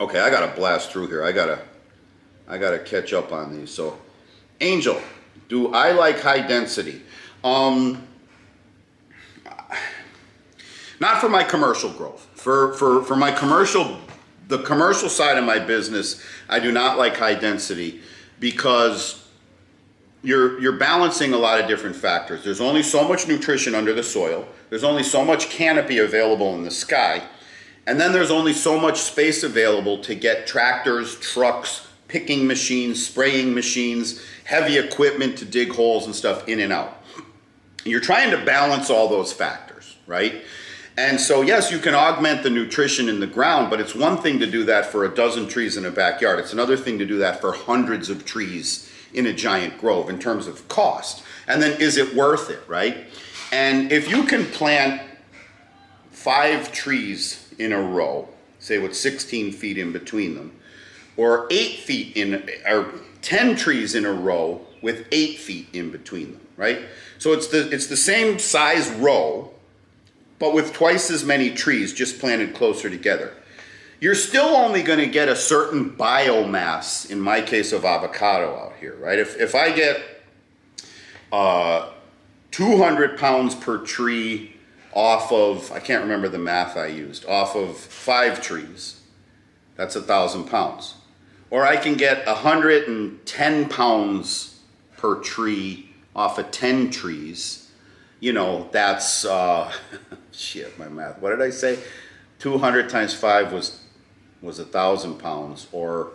Okay, I gotta blast through here. I gotta catch up on these. So, Angel, do I like high density? Not for my commercial growth. For my commercial, the commercial side of my business, I do not like high density because you're balancing a lot of different factors. There's only so much nutrition under the soil. There's only so much canopy available in the sky. And then there's only so much space available to get tractors, trucks, picking machines, spraying machines, heavy equipment to dig holes and stuff in and out. You're trying to balance all those factors, right? And so, yes, you can augment the nutrition in the ground, but it's one thing to do that for a dozen trees in a backyard. It's another thing to do that for hundreds of trees in a giant grove in terms of cost. And then is it worth it, right? And if you can plant 5 trees in a row, say with 16 feet in between them, or 8 feet in, or 10 trees in a row with 8 feet in between them, right? So it's the same size row, but with twice as many trees just planted closer together. You're still only going to get a certain biomass, in my case of avocado out here, right? If I get 200 pounds per tree off of, I can't remember the math I used, off of 5 trees, that's 1,000 pounds. Or I can get 110 pounds per tree off of 10 trees. You know, that's, shit, my math. What did I say? 200 times 5 was 1,000 pounds, or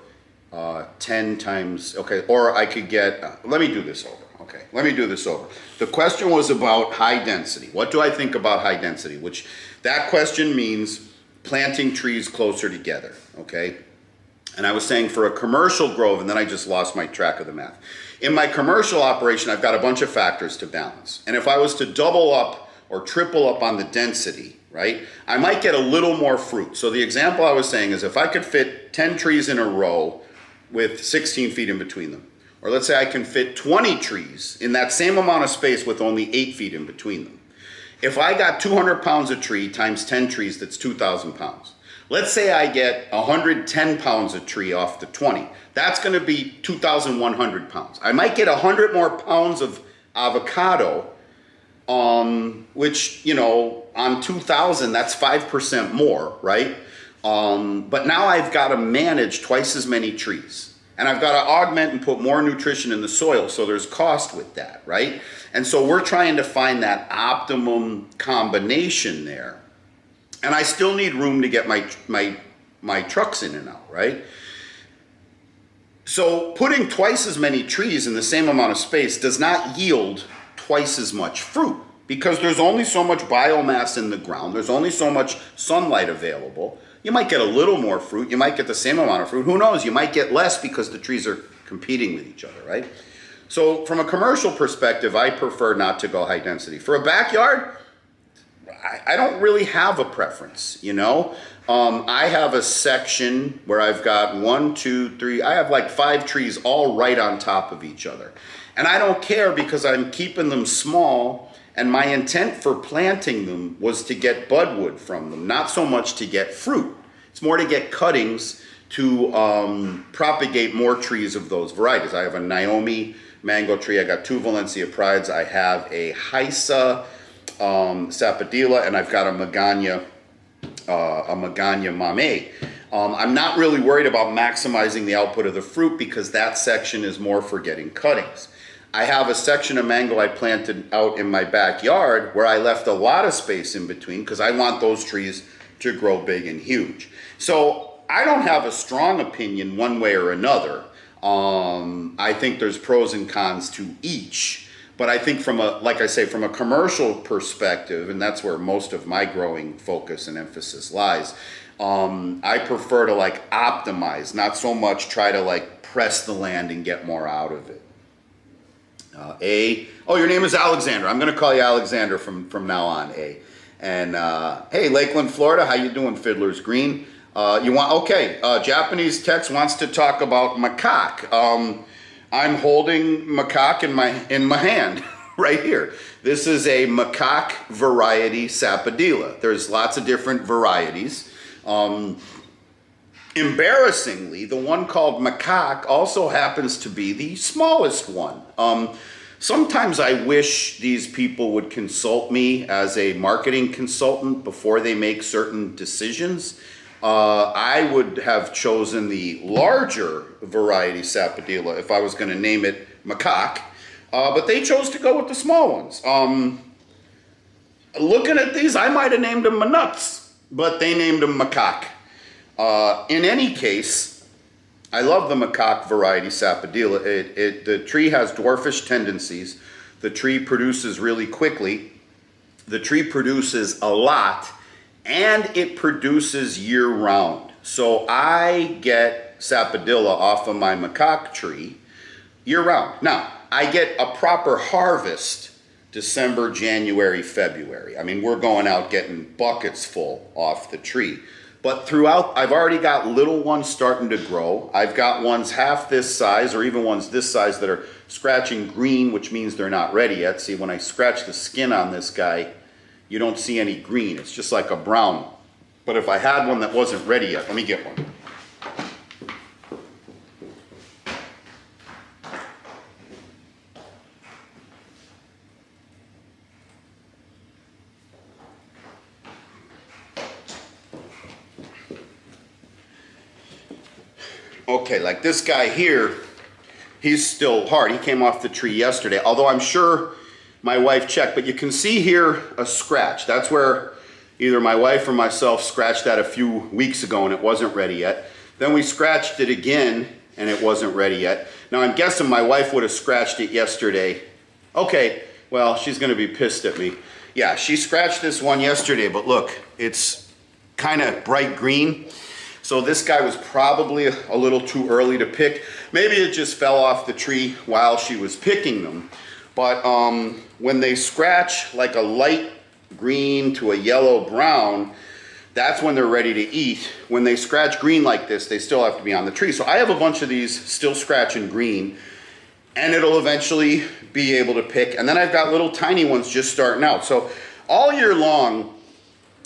10 times, okay, or I could get, let me do this over. Okay, let me do this over. The question was about high density. What do I think about high density? Which, that question means planting trees closer together, okay? And I was saying for a commercial grove, and then I just lost my track of the math. In my commercial operation, I've got a bunch of factors to balance. And if I was to double up or triple up on the density, right, I might get a little more fruit. So the example I was saying is if I could fit 10 trees in a row with 16 feet in between them, or let's say I can fit 20 trees in that same amount of space with only 8 feet in between them. If I got 200 pounds a tree times 10 trees, that's 2,000 pounds. Let's say I get 110 pounds a tree off the 20. That's going to be 2,100 pounds. I might get 100 more pounds of avocado, which, you know, on 2,000, that's 5% more, right? But now I've got to manage twice as many trees. And I've got to augment and put more nutrition in the soil, so there's cost with that, right? And so we're trying to find that optimum combination there. And I still need room to get my trucks in and out, right? So putting twice as many trees in the same amount of space does not yield twice as much fruit because there's only so much biomass in the ground. There's only so much sunlight available. You might get a little more fruit. You might get the same amount of fruit. Who knows? You might get less because the trees are competing with each other, right? So from a commercial perspective, I prefer not to go high density. For a backyard, I don't really have a preference, you know? I have a section where I've got 1, 2, 3, I have like 5 trees all right on top of each other. And I don't care because I'm keeping them small. And my intent for planting them was to get budwood from them, not so much to get fruit. It's more to get cuttings to propagate more trees of those varieties. I have a Naomi mango tree. I got 2 Valencia Prides. I have a Haisa Sapodilla, and I've got a Magana Mame. I'm not really worried about maximizing the output of the fruit because that section is more for getting cuttings. I have a section of mango I planted out in my backyard where I left a lot of space in between because I want those trees to grow big and huge. So I don't have a strong opinion one way or another. I think there's pros and cons to each. But I think from a, like I say, from a commercial perspective, and that's where most of my growing focus and emphasis lies, I prefer to like optimize, not so much try to like press the land and get more out of it. Oh, your name is Alexander. I'm going to call you Alexander from now on, A. And hey, Lakeland, Florida, how you doing, Fiddler's Green? Japanese text wants to talk about macaque. I'm holding macaque in my hand right here. This is a macaque variety Sapodilla. There's lots of different varieties. Embarrassingly, the one called macaque also happens to be the smallest one. Sometimes I wish these people would consult me as a marketing consultant before they make certain decisions. I would have chosen the larger variety Sapodilla if I was going to name it macaque, but they chose to go with the small ones. Looking at these, I might have named them Manuts, but they named them macaque. In any case, I love the macaque variety Sapodilla. The tree has dwarfish tendencies. The tree produces really quickly. The tree produces a lot, and it produces year-round. So I get Sapodilla off of my macaque tree year-round. Now, I get a proper harvest December, January, February. I mean, we're going out getting buckets full off the tree. But throughout, I've already got little ones starting to grow. I've got ones half this size, or even ones this size that are scratching green, which means they're not ready yet. See, when I scratch the skin on this guy, you don't see any green. It's just like a brown. But if I had one that wasn't ready yet, let me get one. Okay, like this guy here, he's still hard. He came off the tree yesterday, although I'm sure my wife checked, but you can see here a scratch. That's where either my wife or myself scratched that a few weeks ago and it wasn't ready yet. Then we scratched it again and it wasn't ready yet. Now I'm guessing my wife would have scratched it yesterday. Okay, well, she's gonna be pissed at me. Yeah, she scratched this one yesterday, but look, it's kind of bright green. So this guy was probably a little too early to pick. Maybe it just fell off the tree while she was picking them. But when they scratch like a light green to a yellow brown, that's when they're ready to eat. When they scratch green like this, they still have to be on the tree. So I have a bunch of these still scratching green, and it'll eventually be able to pick. And then I've got little tiny ones just starting out. So all year long,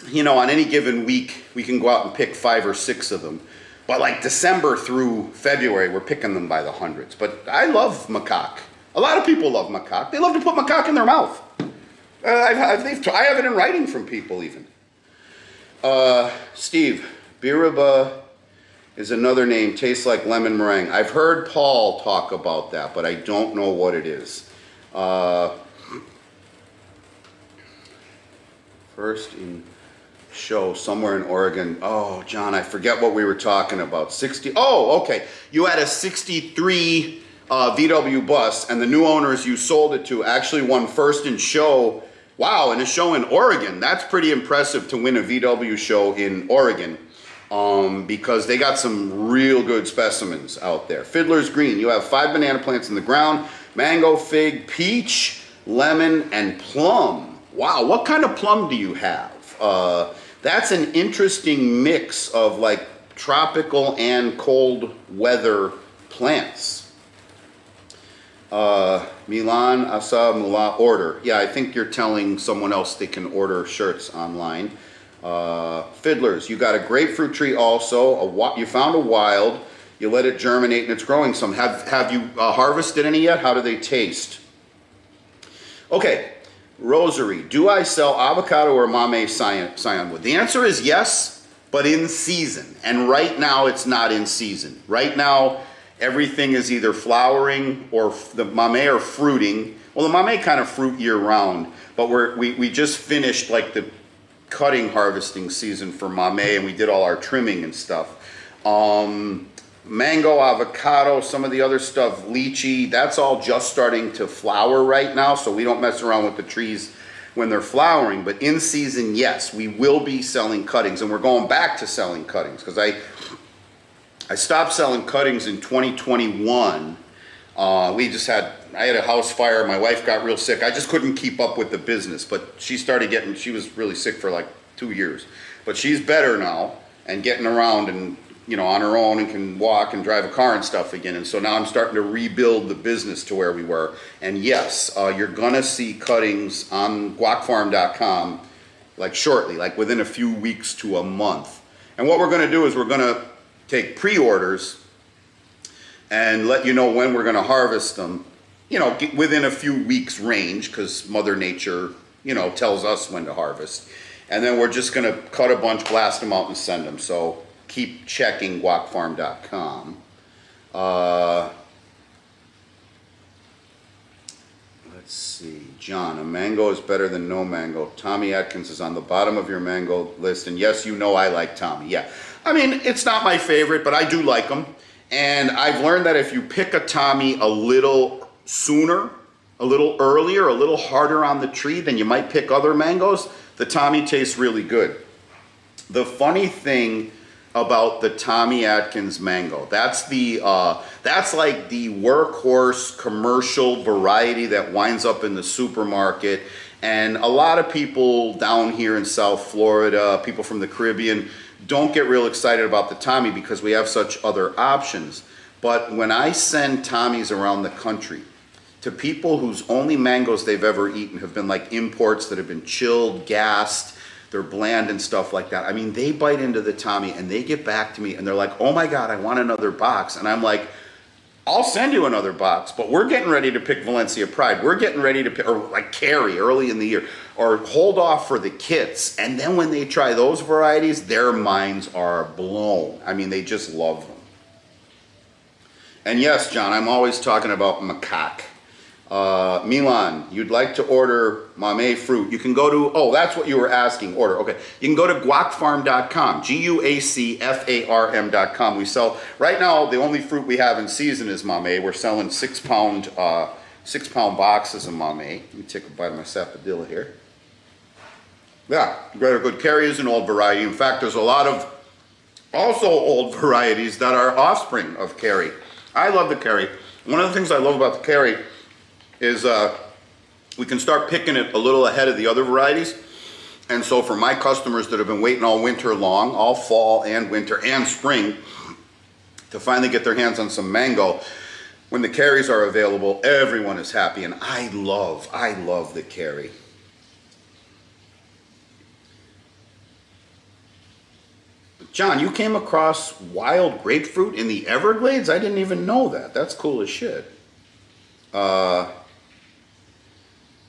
you know, on any given week, we can go out and pick 5 or 6 of them. But like December through February, we're picking them by the hundreds. But I love macaque. A lot of people love macaque. They love to put macaque in their mouth. I have it in writing from people even. Steve, Biraba is another name, tastes like lemon meringue. I've heard Paul talk about that, but I don't know what it is. First in show somewhere in Oregon. Oh, John, I forget what we were talking about. 60. Oh, okay. You had a 63 VW bus, and the new owners you sold it to actually won first in show. Wow, in a show in Oregon. That's pretty impressive to win a VW show in Oregon, because they got some real good specimens out there. Fiddler's Green. You have 5 banana plants in the ground: mango, fig, peach, lemon, and plum. Wow, what kind of plum do you have? That's an interesting mix of like tropical and cold weather plants. Milan Asa Mula order. Yeah, I think you're telling someone else they can order shirts online. Fiddlers, you got a grapefruit tree also. You found a wild. You let it germinate and it's growing some. Have you harvested any yet? How do they taste? Okay, Rosary, do I sell avocado or Mame Scionwood? The answer is yes, but in season. And right now it's not in season. Right now everything is either flowering or the Mame are fruiting. Well, the Mame kind of fruit year round, but we just finished like the cutting harvesting season for Mame and we did all our trimming and stuff. Mango, avocado, some of the other stuff, lychee, that's all just starting to flower right now, so we don't mess around with the trees when they're flowering. But in season, yes, we will be selling cuttings, and we're going back to selling cuttings because I stopped selling cuttings in 2021. I had a house fire, my wife got real sick. I just couldn't keep up with the business, but she was really sick for like 2 years. But she's better now and getting around and on her own and can walk and drive a car and stuff again. And so now I'm starting to rebuild the business to where we were. And yes, you're gonna see cuttings on guacfarm.com like shortly, like within a few weeks to a month. And what we're gonna do is we're gonna take pre-orders and let you know when we're gonna harvest them, within a few weeks range, because Mother Nature, tells us when to harvest. And then we're just gonna cut a bunch, blast them out and send them. So keep checking guacfarm.com. Let's see. John, a mango is better than no mango. Tommy Atkins is on the bottom of your mango list. And yes, I like Tommy. Yeah. I mean, it's not my favorite, but I do like them. And I've learned that if you pick a Tommy a little sooner, a little earlier, a little harder on the tree than you might pick other mangoes, the Tommy tastes really good. The funny thing about the Tommy Atkins mango, that's like the workhorse commercial variety that winds up in the supermarket. And a lot of people down here in South Florida, people from the Caribbean, don't get real excited about the Tommy because we have such other options. But when I send Tommies around the country to people whose only mangoes they've ever eaten have been like imports that have been chilled, gassed, they're bland and stuff like that. I mean, they bite into the Tommy and they get back to me and they're like, oh my God, I want another box. And I'm like, I'll send you another box, but we're getting ready to pick Valencia Pride. We're getting ready to pick, or like Carrie early in the year, or hold off for the kits. And then when they try those varieties, their minds are blown. I mean, they just love them. And yes, John, I'm always talking about macaque. Milan, you'd like to order Mame fruit. You can go to, that's what you were asking, order. Okay. You can go to guacfarm.com, guacfarm.com. We sell, right now, the only fruit we have in season is Mame. We're selling 6 pound boxes of Mame. Let me take a bite of my sapodilla here. Yeah, very good. Carrie is an old variety. In fact, there's a lot of also old varieties that are offspring of Carrie. I love the Carrie. One of the things I love about the Carrie is we can start picking it a little ahead of the other varieties. And so for my customers that have been waiting all winter long, all fall and winter and spring, to finally get their hands on some mango, when the Carries are available, everyone is happy. And I love the Carrie. John, you came across wild grapefruit in the Everglades? I didn't even know that. That's cool as shit.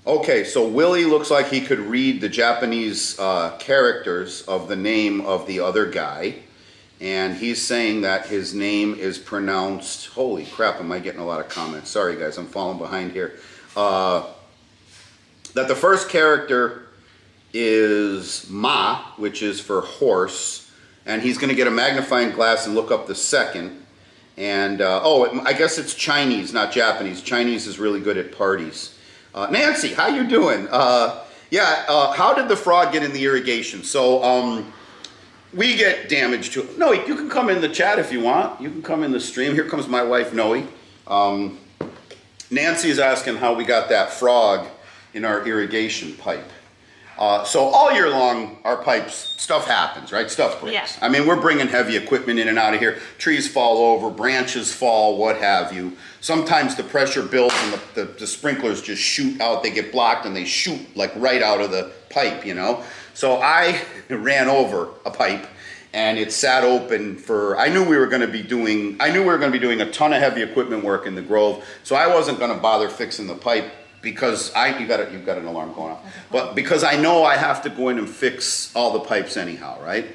Okay, so Willie looks like he could read the Japanese characters of the name of the other guy. And he's saying that his name is pronounced, holy crap, am I getting a lot of comments? Sorry guys, I'm falling behind here. That the first character is Ma, which is for horse. And he's going to get a magnifying glass and look up the second. And, I guess it's Chinese, not Japanese. Chinese is really good at parties. Nancy, how you doing? How did the frog get in the irrigation? So, we get damage to it. No, you can come in the chat if you want. You can come in the stream. Here comes my wife, Noe. Nancy is asking how we got that frog in our irrigation pipe. So all year long, our pipes, stuff happens, right? Stuff breaks. Yeah. I mean, we're bringing heavy equipment in and out of here. Trees fall over, branches fall, what have you. Sometimes the pressure builds and the sprinklers just shoot out. They get blocked and they shoot like right out of the pipe, you know? So I ran over a pipe and it sat open for, I knew we were gonna be doing a ton of heavy equipment work in the Grove. So I wasn't gonna bother fixing the pipe because you've got an alarm going off. But because I know I have to go in and fix all the pipes anyhow, right?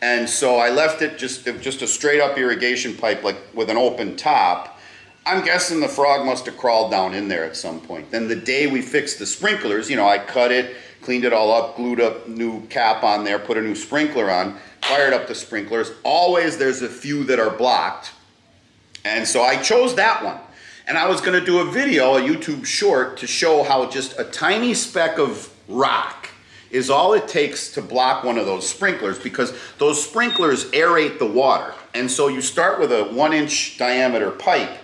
And so I left it just a straight up irrigation pipe, like with an open top. I'm guessing the frog must have crawled down in there at some point. Then the day we fixed the sprinklers, you know, I cut it, cleaned it all up, glued up new cap on there, put a new sprinkler on, fired up the sprinklers. Always there's a few that are blocked. And so I chose that one. And I was gonna do a video, a YouTube short, to show how just a tiny speck of rock is all it takes to block one of those sprinklers, because those sprinklers aerate the water. And so you start with a 1-inch diameter pipe,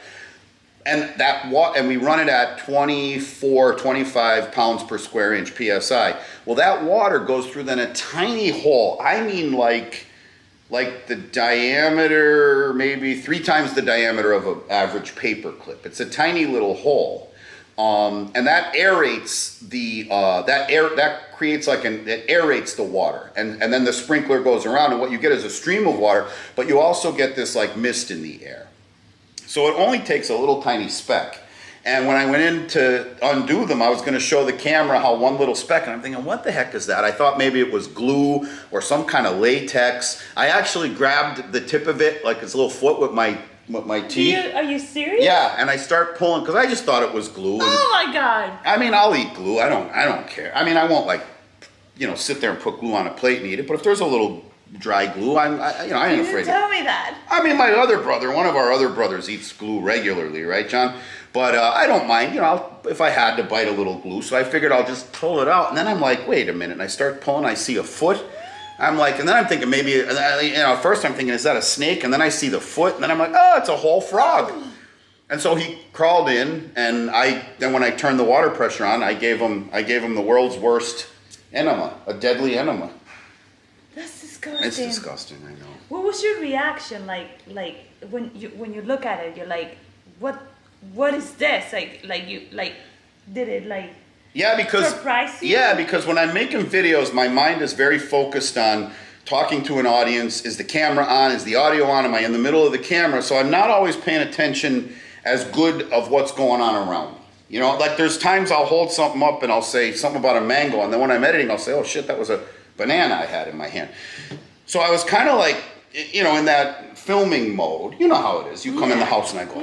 and we run it at 24, 25 pounds per square inch PSI. Well, that water goes through then a tiny hole. I mean, like the diameter, maybe 3 times the diameter of an average paper clip. It's a tiny little hole, and that aerates it aerates the water, and then the sprinkler goes around, and what you get is a stream of water, but you also get this like mist in the air. So it only takes a little tiny speck. And when I went in to undo them, I was going to show the camera how one little speck, and I'm thinking, what the heck is that? I thought maybe it was glue or some kind of latex. I actually grabbed the tip of it, like its little foot, with my teeth. Are you serious? Yeah, and I start pulling, because I just thought it was glue. And, Oh my God. I mean, I'll eat glue. I don't care. I mean, I won't sit there and put glue on a plate and eat it. But if there's a little dry glue, I ain't afraid. Tell me that. I mean, my other brother, one of our other brothers, eats glue regularly, right, John? But I don't mind, if I had to bite a little glue. So I figured I'll just pull it out. And then I'm like, wait a minute. And I start pulling, I see a foot. I'm like, and then I'm thinking maybe, first I'm thinking, is that a snake? And then I see the foot, and then I'm like, oh, it's a whole frog. And so he crawled in, and then when I turned the water pressure on, I gave him the world's worst enema, a deadly enema. That's disgusting. It's disgusting, I know. What was your reaction like when you look at it? You're like, what is this? Did it Yeah, because surprise you? Yeah, because when I'm making videos, my mind is very focused on talking to an audience. Is the camera on? Is the audio on? Am I in the middle of the camera? So I'm not always paying attention as good of what's going on around me. Like there's times I'll hold something up and I'll say something about a mango, and then when I'm editing, I'll say, oh shit, that was a banana I had in my hand. So I was kind of like, in that filming mode. You know how it is. You come in the house and I go,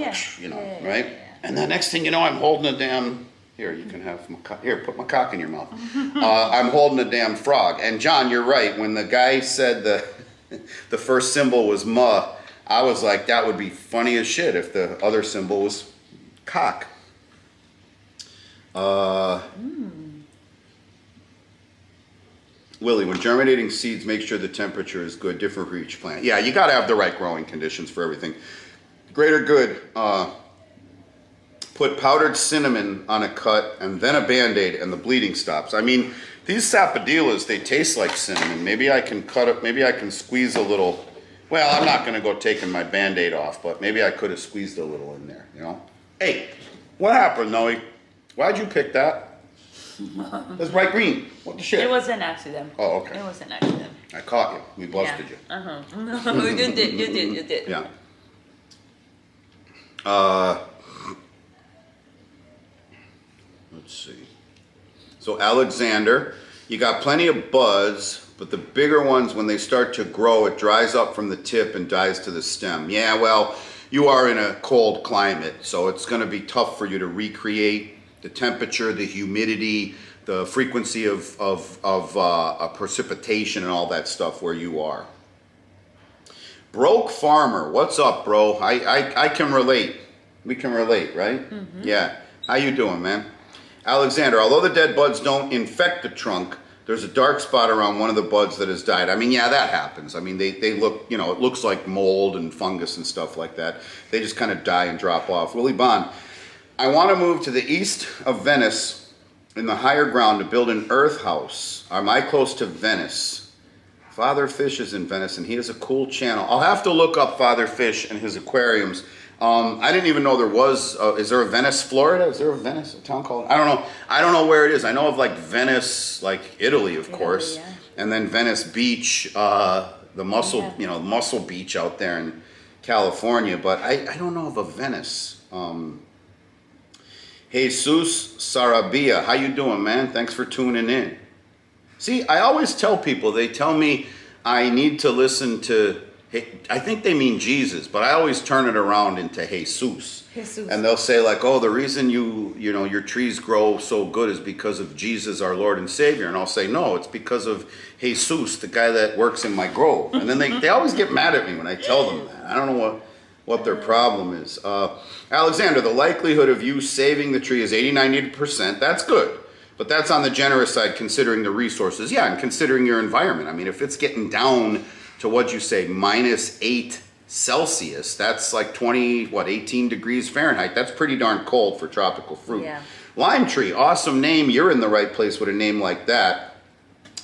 right? And the next thing you know, I'm holding a damn, here, you can have put my cock in your mouth. I'm holding a damn frog. And John, you're right. When the guy said the first symbol was muh, I was like, that would be funny as shit if the other symbol was cock. Willie, when germinating seeds, make sure the temperature is good, different for each plant. Yeah, you got to have the right growing conditions for everything. Greater Good, put powdered cinnamon on a cut and then a Band-Aid and the bleeding stops. I mean, these sapodillas, they taste like cinnamon. Maybe I can cut it, maybe I can squeeze a little. Well, I'm not going to go taking my Band-Aid off, but maybe I could have squeezed a little in there, Hey, what happened, Noe? Why'd you pick that? It's bright green. What the shit? It was an accident. Oh, okay. It was an accident. I caught you. We busted you. No, you did. Yeah. Let's see. So Alexander, you got plenty of buds, but the bigger ones, when they start to grow, it dries up from the tip and dies to the stem. Yeah, well, you are in a cold climate, so it's going to be tough for you to recreate the temperature, the humidity, the frequency of precipitation and all that stuff where you are. Broke Farmer, what's up, bro? I can relate. We can relate, right? Mm-hmm. Yeah. How you doing, man? Alexander, although the dead buds don't infect the trunk, there's a dark spot around one of the buds that has died. I mean, yeah, that happens. I mean, they look, it looks like mold and fungus and stuff like that. They just kind of die and drop off. Willie Bond, I want to move to the east of Venice in the higher ground to build an earth house. Am I close to Venice? Father Fish is in Venice, and he has a cool channel. I'll have to look up Father Fish and his aquariums. I didn't even know there was. Is there a Venice, Florida? Is there a Venice, a town called? I don't know. I don't know where it is. I know of like Venice, like Italy, of course, yeah. and then Venice Beach, the Muscle, Yeah. Muscle Beach out there in California. But I don't know of a Venice. Jesus Sarabia, how you doing, man? Thanks for tuning in. See, I always tell people, they tell me I need to listen to, I think they mean Jesus, but I always turn it around into Jesus. Jesus. And they'll say like, oh, the reason your trees grow so good is because of Jesus, our Lord and Savior. And I'll say, no, it's because of Jesus, the guy that works in my grove. And then they always get mad at me when I tell them that. I don't know what their problem is. Alexander, the likelihood of you saving the tree is 80-90%. That's good. But that's on the generous side, considering the resources. Yeah, and considering your environment. I mean, if it's getting down to, what'd you say, -8 Celsius, that's like 18 degrees Fahrenheit. That's pretty darn cold for tropical fruit. Yeah. Lime tree, awesome name. You're in the right place with a name like that.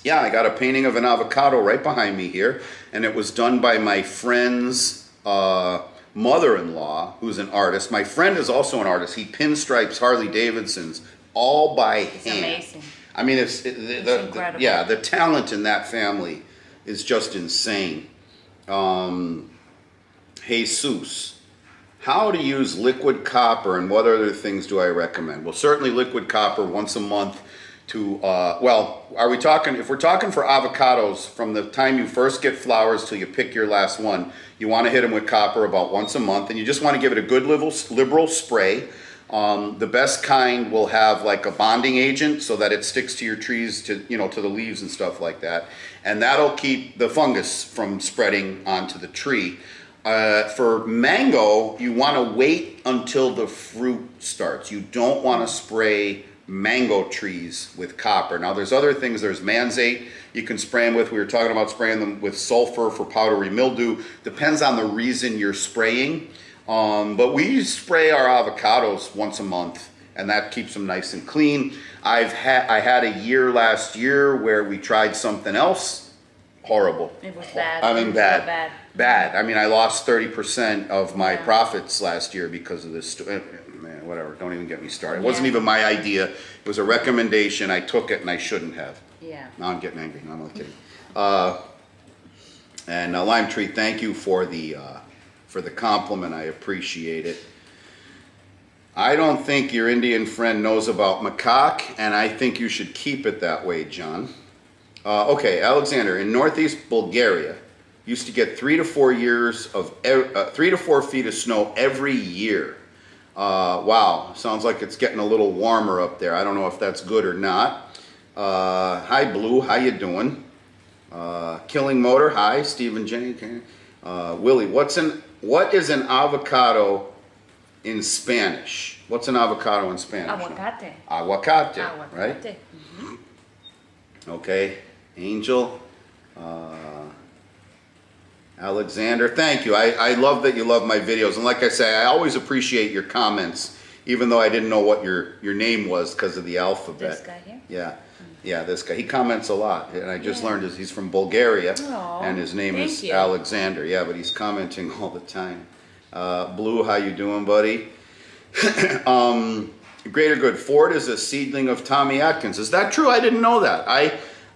Yeah, I got a painting of an avocado right behind me here. And it was done by my friend's mother-in-law, who's an artist. My friend is also an artist. He pinstripes Harley Davidsons all by It's hand. amazing. I mean, it's incredible. the talent in that family is just insane. Jesus, how to use liquid copper and what other things do I recommend? Well, certainly liquid copper once a month to, if we're talking for avocados, from the time you first get flowers till you pick your last one, you want to hit them with copper about once a month, and you just want to give it a good liberal spray. The best kind will have like a bonding agent so that it sticks to your trees, to the leaves and stuff like that. And that'll keep the fungus from spreading onto the tree. For mango, you want to wait until the fruit starts. You don't want to spray mango trees with copper. Now there's other things. There's manzate you can spray them with. We were talking about spraying them with sulfur for powdery mildew. Depends on the reason you're spraying. But we spray our avocados once a month, and that keeps them nice and clean. I had a year last year where we tried something else. Horrible. It was bad. I mean, It was bad. so bad. Bad. I mean, I lost 30% of my Yeah. profits last year because of this. Man, whatever. Don't even get me started. It wasn't Yeah. even my idea. It was a recommendation. I took it, and I shouldn't have. Yeah. Now I'm getting angry. No, I'm not kidding. And Lime Tree, thank you for the compliment. I appreciate it. I don't think your Indian friend knows about macaque, and I think you should keep it that way, John. Okay, Alexander, in northeast Bulgaria, used to get 3 to 4 feet of snow every year. Wow, sounds like it's getting a little warmer up there. I don't know if that's good or not. Hi, Blue, how you doing? Killing Motor, hi, Stephen J. Willie, what is an avocado in Spanish? What's an avocado in Spanish? Aguacate. Aguacate, right? Aguacate. Okay, Angel, Alexander, thank you. I love that you love my videos, and like I say, I always appreciate your comments, even though I didn't know what your name was because of the alphabet. This guy here? Yeah, this guy. He comments a lot, and I just Yeah. learned he's from Bulgaria, Aw, and his name thank is you. Alexander. Yeah, but he's commenting all the time. Blue, how you doing, buddy? Greater Good. Ford is a seedling of Tommy Atkins. Is that true? I didn't know that.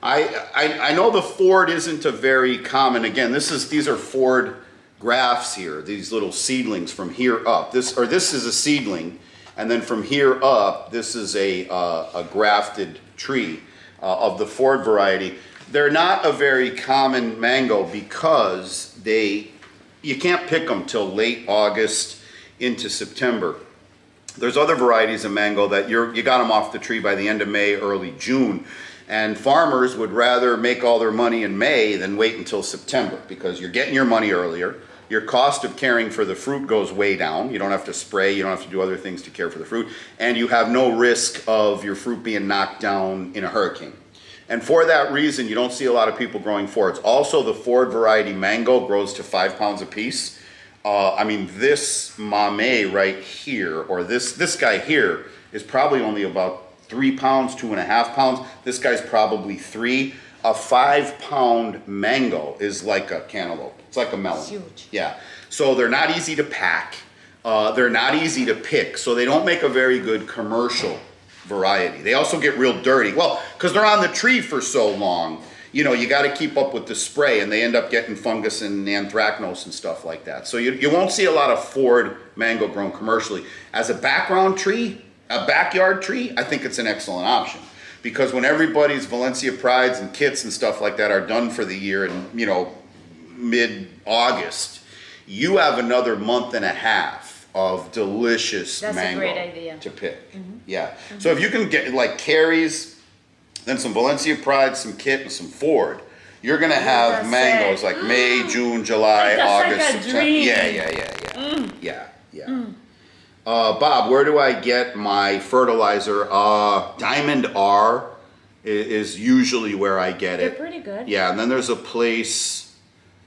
I know the Ford isn't a very common. Again, these are Ford grafts here. These little seedlings from here up. This is a seedling, and then from here up, this is a grafted tree of the Ford variety. They're not a very common mango because you can't pick them till late August into September. There's other varieties of mango that you got them off the tree by the end of May, early June. And farmers would rather make all their money in May than wait until September because you're getting your money earlier. Your cost of caring for the fruit goes way down. You don't have to spray, you don't have to do other things to care for the fruit. And you have no risk of your fruit being knocked down in a hurricane. And for that reason, you don't see a lot of people growing Fords. Also, the Ford variety mango grows to 5 pounds a piece. This mame right here, or this guy here, is probably only about 3 pounds, 2.5 pounds. This guy's probably 3. A 5-pound mango is like a cantaloupe. It's like a melon. It's huge. Yeah. So they're not easy to pack. They're not easy to pick. So they don't make a very good commercial variety. They also get real dirty. Well, because they're on the tree for so long, you know, you got to keep up with the spray, and they end up getting fungus and anthracnose and stuff like that. So you won't see a lot of Ford mango grown commercially. As a background tree, a backyard tree, I think it's an excellent option. Because when everybody's Valencia Prides and kits and stuff like that are done for the year in, you know, mid-August, you have another month and a half of delicious That's a mango great idea. to pick. Yeah. So if you can get like Carrie's, then some Valencia Pride, some Kit, and some Ford, you're gonna have That's mangoes it. like May, June, July, That's like August, a September. dream. Yeah. Bob, where do I get my fertilizer? Diamond R is usually where I get They're it. pretty good. Yeah, and then there's a place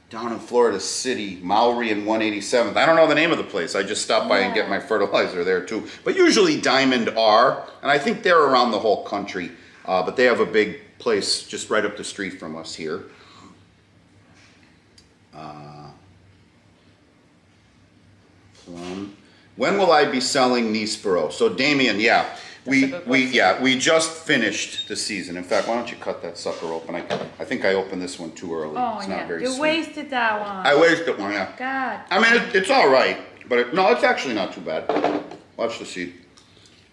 down in Florida City, Maury and 187th. I don't know the name of the place. I just stop by and get Yeah. my fertilizer there too. But usually Diamond R, and I think they're around the whole country. But they have a big place just right up the street from us here. Plum. When will I be selling Nispero? So Damien, yeah, a good question. we just finished the season. In fact, why don't you cut that sucker open? I think I opened this one too early. Oh It's yeah, not very you sweet. wasted that one. I wasted one, yeah. God. I mean, it's all right, but no, it's actually not too bad. Watch the seed.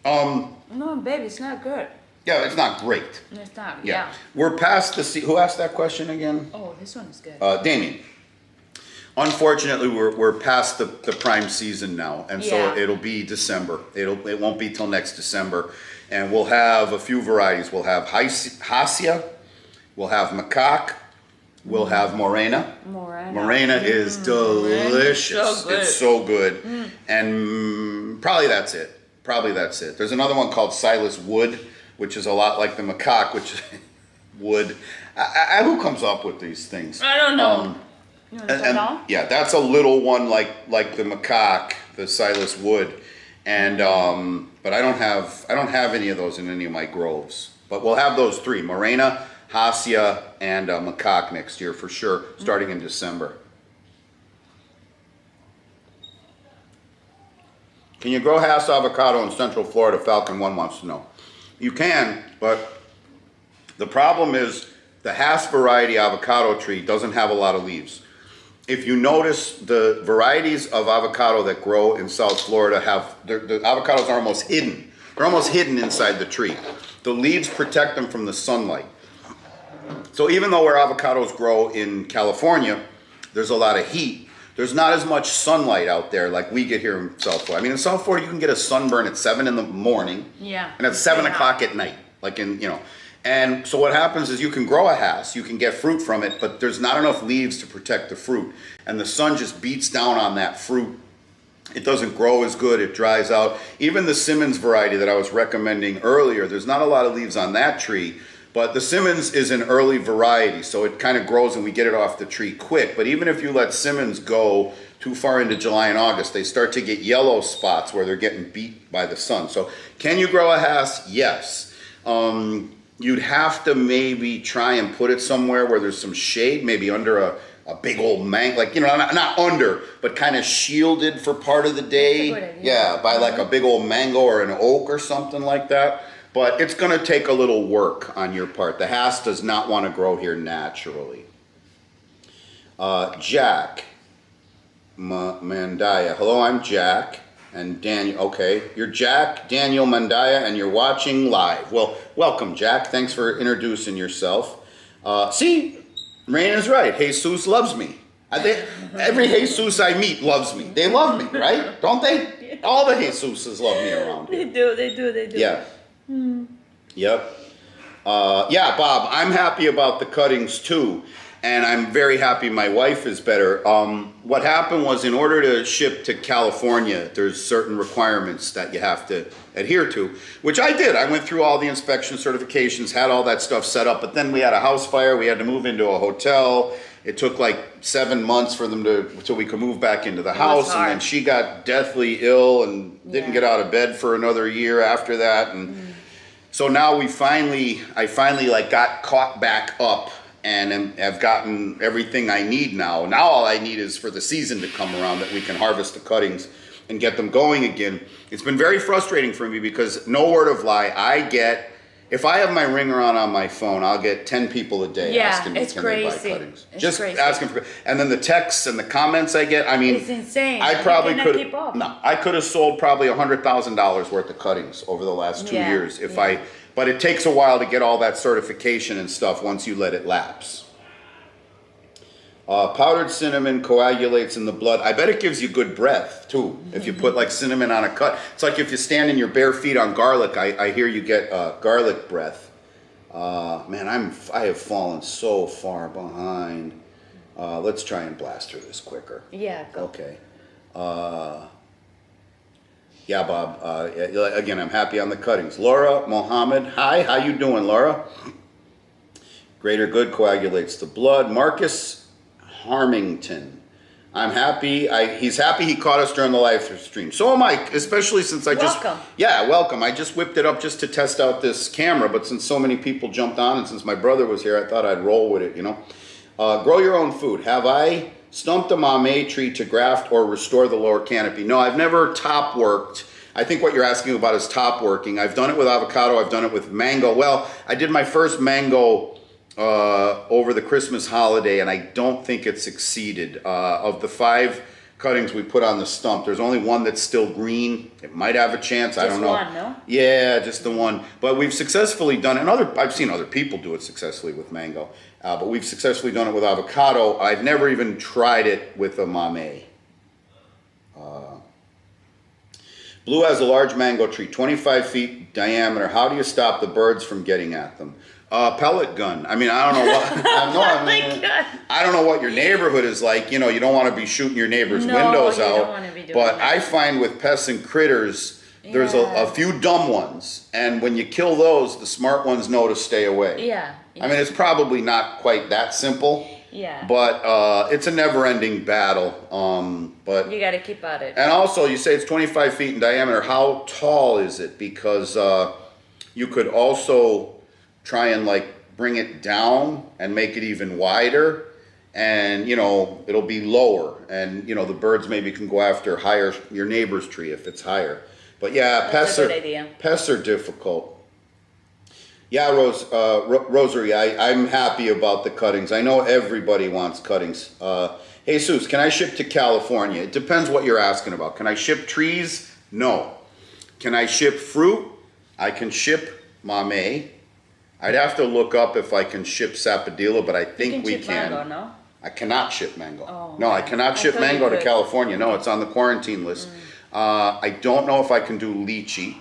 No, baby, it's not good. Yeah, it's not great. It's not. Yeah, Yeah. we're past the seed. Who asked that question again? Oh, this one is good. Damien. Unfortunately, we're past the prime season now, and so Yeah. it'll be December. It won't be till next December, and we'll have a few varieties. We'll have Hacia, we'll have Macaque, we'll have Morena. Morena. Morena is delicious. So good. It's so good, and probably that's it. There's another one called Silas Wood, which is a lot like the Macaque, which wood. Who comes up with these things? I don't know. You want to And, know? yeah, that's a little one like the Macaque, the Silas Wood, and but I don't have any of those in any of my groves. But we'll have those 3: Morena, Hacia, and Macaque next year for sure, starting in December. Can you grow Hass avocado in Central Florida? Falcon 1 wants to know. You can, but the problem is the Hass variety avocado tree doesn't have a lot of leaves. If you notice, the varieties of avocado that grow in South Florida the avocados are almost hidden. They're almost hidden inside the tree. The leaves protect them from the sunlight. So even though where avocados grow in California, there's a lot of heat, there's not as much sunlight out there like we get here in South Florida. I mean, in South Florida, you can get a sunburn at 7 in the morning. Yeah. And at 7 Yeah. o'clock at night, like in, you know. And so what happens is you can grow a Hass, you can get fruit from it, but there's not enough leaves to protect the fruit. And the sun just beats down on that fruit. It doesn't grow as good, it dries out. Even the Simmons variety that I was recommending earlier, there's not a lot of leaves on that tree, but the Simmons is an early variety, so it kind of grows and we get it off the tree quick. But even if you let Simmons go too far into July and August, they start to get yellow spots where they're getting beat by the sun. So can you grow a Hass? Yes. You'd have to maybe try and put it somewhere where there's some shade, maybe under a big old mango, like, you know, not under, but kind of shielded for part of the day. That's a good idea. Yeah, by like a big old mango or an oak or something like that. But it's going to take a little work on your part. The Hass does not want to grow here naturally. Jack Mandaya. Hello, I'm Jack. And Daniel, okay, you're Jack, Daniel Mandaya, and you're watching live. Well, welcome, Jack. Thanks for introducing yourself. See, Rain is right. Jesus loves me. Every Jesus I meet loves me. They love me, right? Don't they? All the Jesuses love me around here. They do. Yeah. Yep. Yeah, Bob, I'm happy about the cuttings too. And I'm very happy my wife is better. What happened was, in order to ship to California, there's certain requirements that you have to adhere to, which I did. I went through all the inspection certifications, had all that stuff set up, but then we had a house fire. We had to move into a hotel. It took like 7 months for them till we could move back into the house. And then she got deathly ill and didn't get out of bed for another year after that. And So now I finally like got caught back up and have gotten everything I need now. Now all I need is for the season to come around that we can harvest the cuttings and get them going again. It's been very frustrating for me because, no word of lie, if I have my ringer on my phone, I'll get 10 people a day asking me, it's can crazy. they buy cuttings? It's Just crazy. asking for, and then the texts and the comments I get, I mean, It's insane. I You probably cannot could keep up. no, I could have sold probably $100,000 worth of cuttings over the last 2 Yeah, years if yeah. but it takes a while to get all that certification and stuff once you let it lapse. Powdered cinnamon coagulates in the blood. I bet it gives you good breath too. If you put like cinnamon on a cut, it's like if you stand in your bare feet on garlic. I hear you get garlic breath. Man, I have fallen so far behind. Let's try and blast through this quicker. Yeah, go. Okay. Yeah, Bob. Again, I'm happy on the cuttings. Laura Mohammed. Hi, how you doing, Laura? Greater good coagulates the blood. Marcus Harmington. I'm happy. He's happy he caught us during the live stream. So am I, especially since I just... Welcome. Yeah, welcome. I just whipped it up just to test out this camera, but since so many people jumped on and since my brother was here, I thought I'd roll with it, you know. Grow your own food. Have I stumped a mamey tree to graft or restore the lower canopy? No, I've never top worked. I think what you're asking about is top working. I've done it with avocado. I've done it with mango. Well, I did my first mango over the Christmas holiday, and I don't think it succeeded. Of the 5 cuttings we put on the stump, there's only one that's still green. It might have a chance. I don't know. Just one, no? Yeah, just the one. But we've successfully done it. I've seen other people do it successfully with mango, but we've successfully done it with avocado. I've never even tried it with a mamey. Blue has a large mango tree, 25 feet diameter. How do you stop the birds from getting at them? Pellet gun. I mean, I don't know what. I don't know what your neighborhood is like. You know, you don't want to be shooting your neighbor's windows you out. don't want to be doing But that. I find with pests and critters, there's a Yeah. few dumb ones, and when you kill those, the smart ones know to stay away. Yeah. I mean, it's probably not quite that simple. Yeah. But it's a never-ending battle. But You got to keep at it. and also, you say it's 25 feet in diameter. How tall is it? Because you could also try and like bring it down and make it even wider, and you know it'll be lower, and you know the birds maybe can go after your neighbor's tree if it's higher. But yeah, That's a good idea. pests are difficult. Yeah, Rosary, I'm happy about the cuttings. I know everybody wants cuttings. Jesus, can I ship to California? It depends what you're asking about. Can I ship trees? No. Can I ship fruit? I can ship mamey. I'd have to look up if I can ship sapodilla, but I think we ship can. mango, no? I cannot ship mango. Oh, No, I okay. cannot I ship thought you mango to could. California. No, it's on the quarantine list. I don't know if I can do lychee.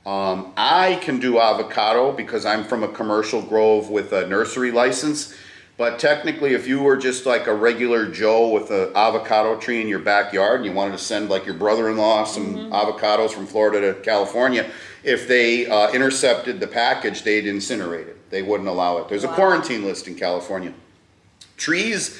I can do avocado because I'm from a commercial grove with a nursery license. But technically, if you were just like a regular Joe with an avocado tree in your backyard and you wanted to send like your brother-in-law some avocados from Florida to California, if they intercepted the package, they'd incinerate it. They wouldn't allow it. There's a quarantine list in California. Trees,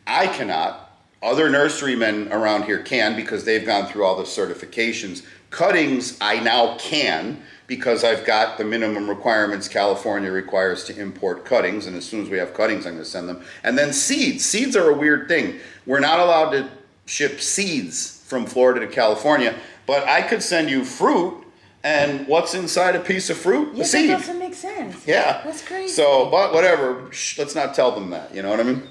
I cannot. Other nurserymen around here can because they've gone through all the certifications. Cuttings, I now can because I've got the minimum requirements California requires to import cuttings, and as soon as we have cuttings, I'm going to send them. And then seeds. Seeds are a weird thing. We're not allowed to ship seeds from Florida to California, but I could send you fruit, and what's inside a piece of fruit? Yeah, a seed. that doesn't make sense. Yeah. That's crazy. So, but whatever. Shh, let's not tell them that. You know what I mean?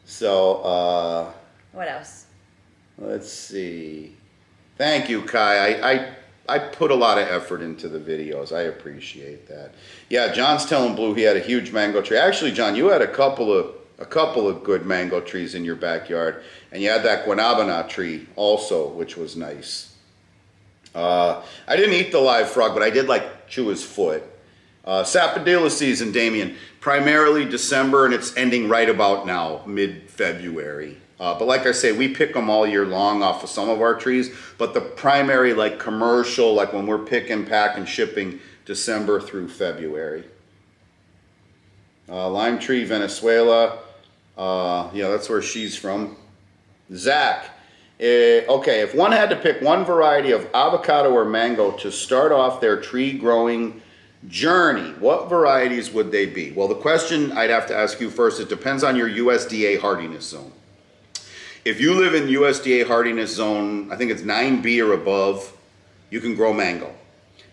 So, What else? let's see. Thank you, Kai. I put a lot of effort into the videos. I appreciate that. Yeah, John's telling Blue he had a huge mango tree. Actually, John, you had a couple of good mango trees in your backyard, and you had that guanabana tree also, which was nice. I didn't eat the live frog, but I did like chew his foot. Sapodilla season, Damien, primarily December, and it's ending right about now, mid-February. But like I say, we pick them all year long off of some of our trees, but the primary, like commercial, like when we're picking, packing, shipping, December through February. Lime tree, Venezuela. Yeah, that's where she's from. Zach. Okay, if one had to pick one variety of avocado or mango to start off their tree growing Journey, what varieties would they be? Well, the question I'd have to ask you first, it depends on your USDA hardiness zone. If you live in USDA hardiness zone, I think it's 9B or above, you can grow mango.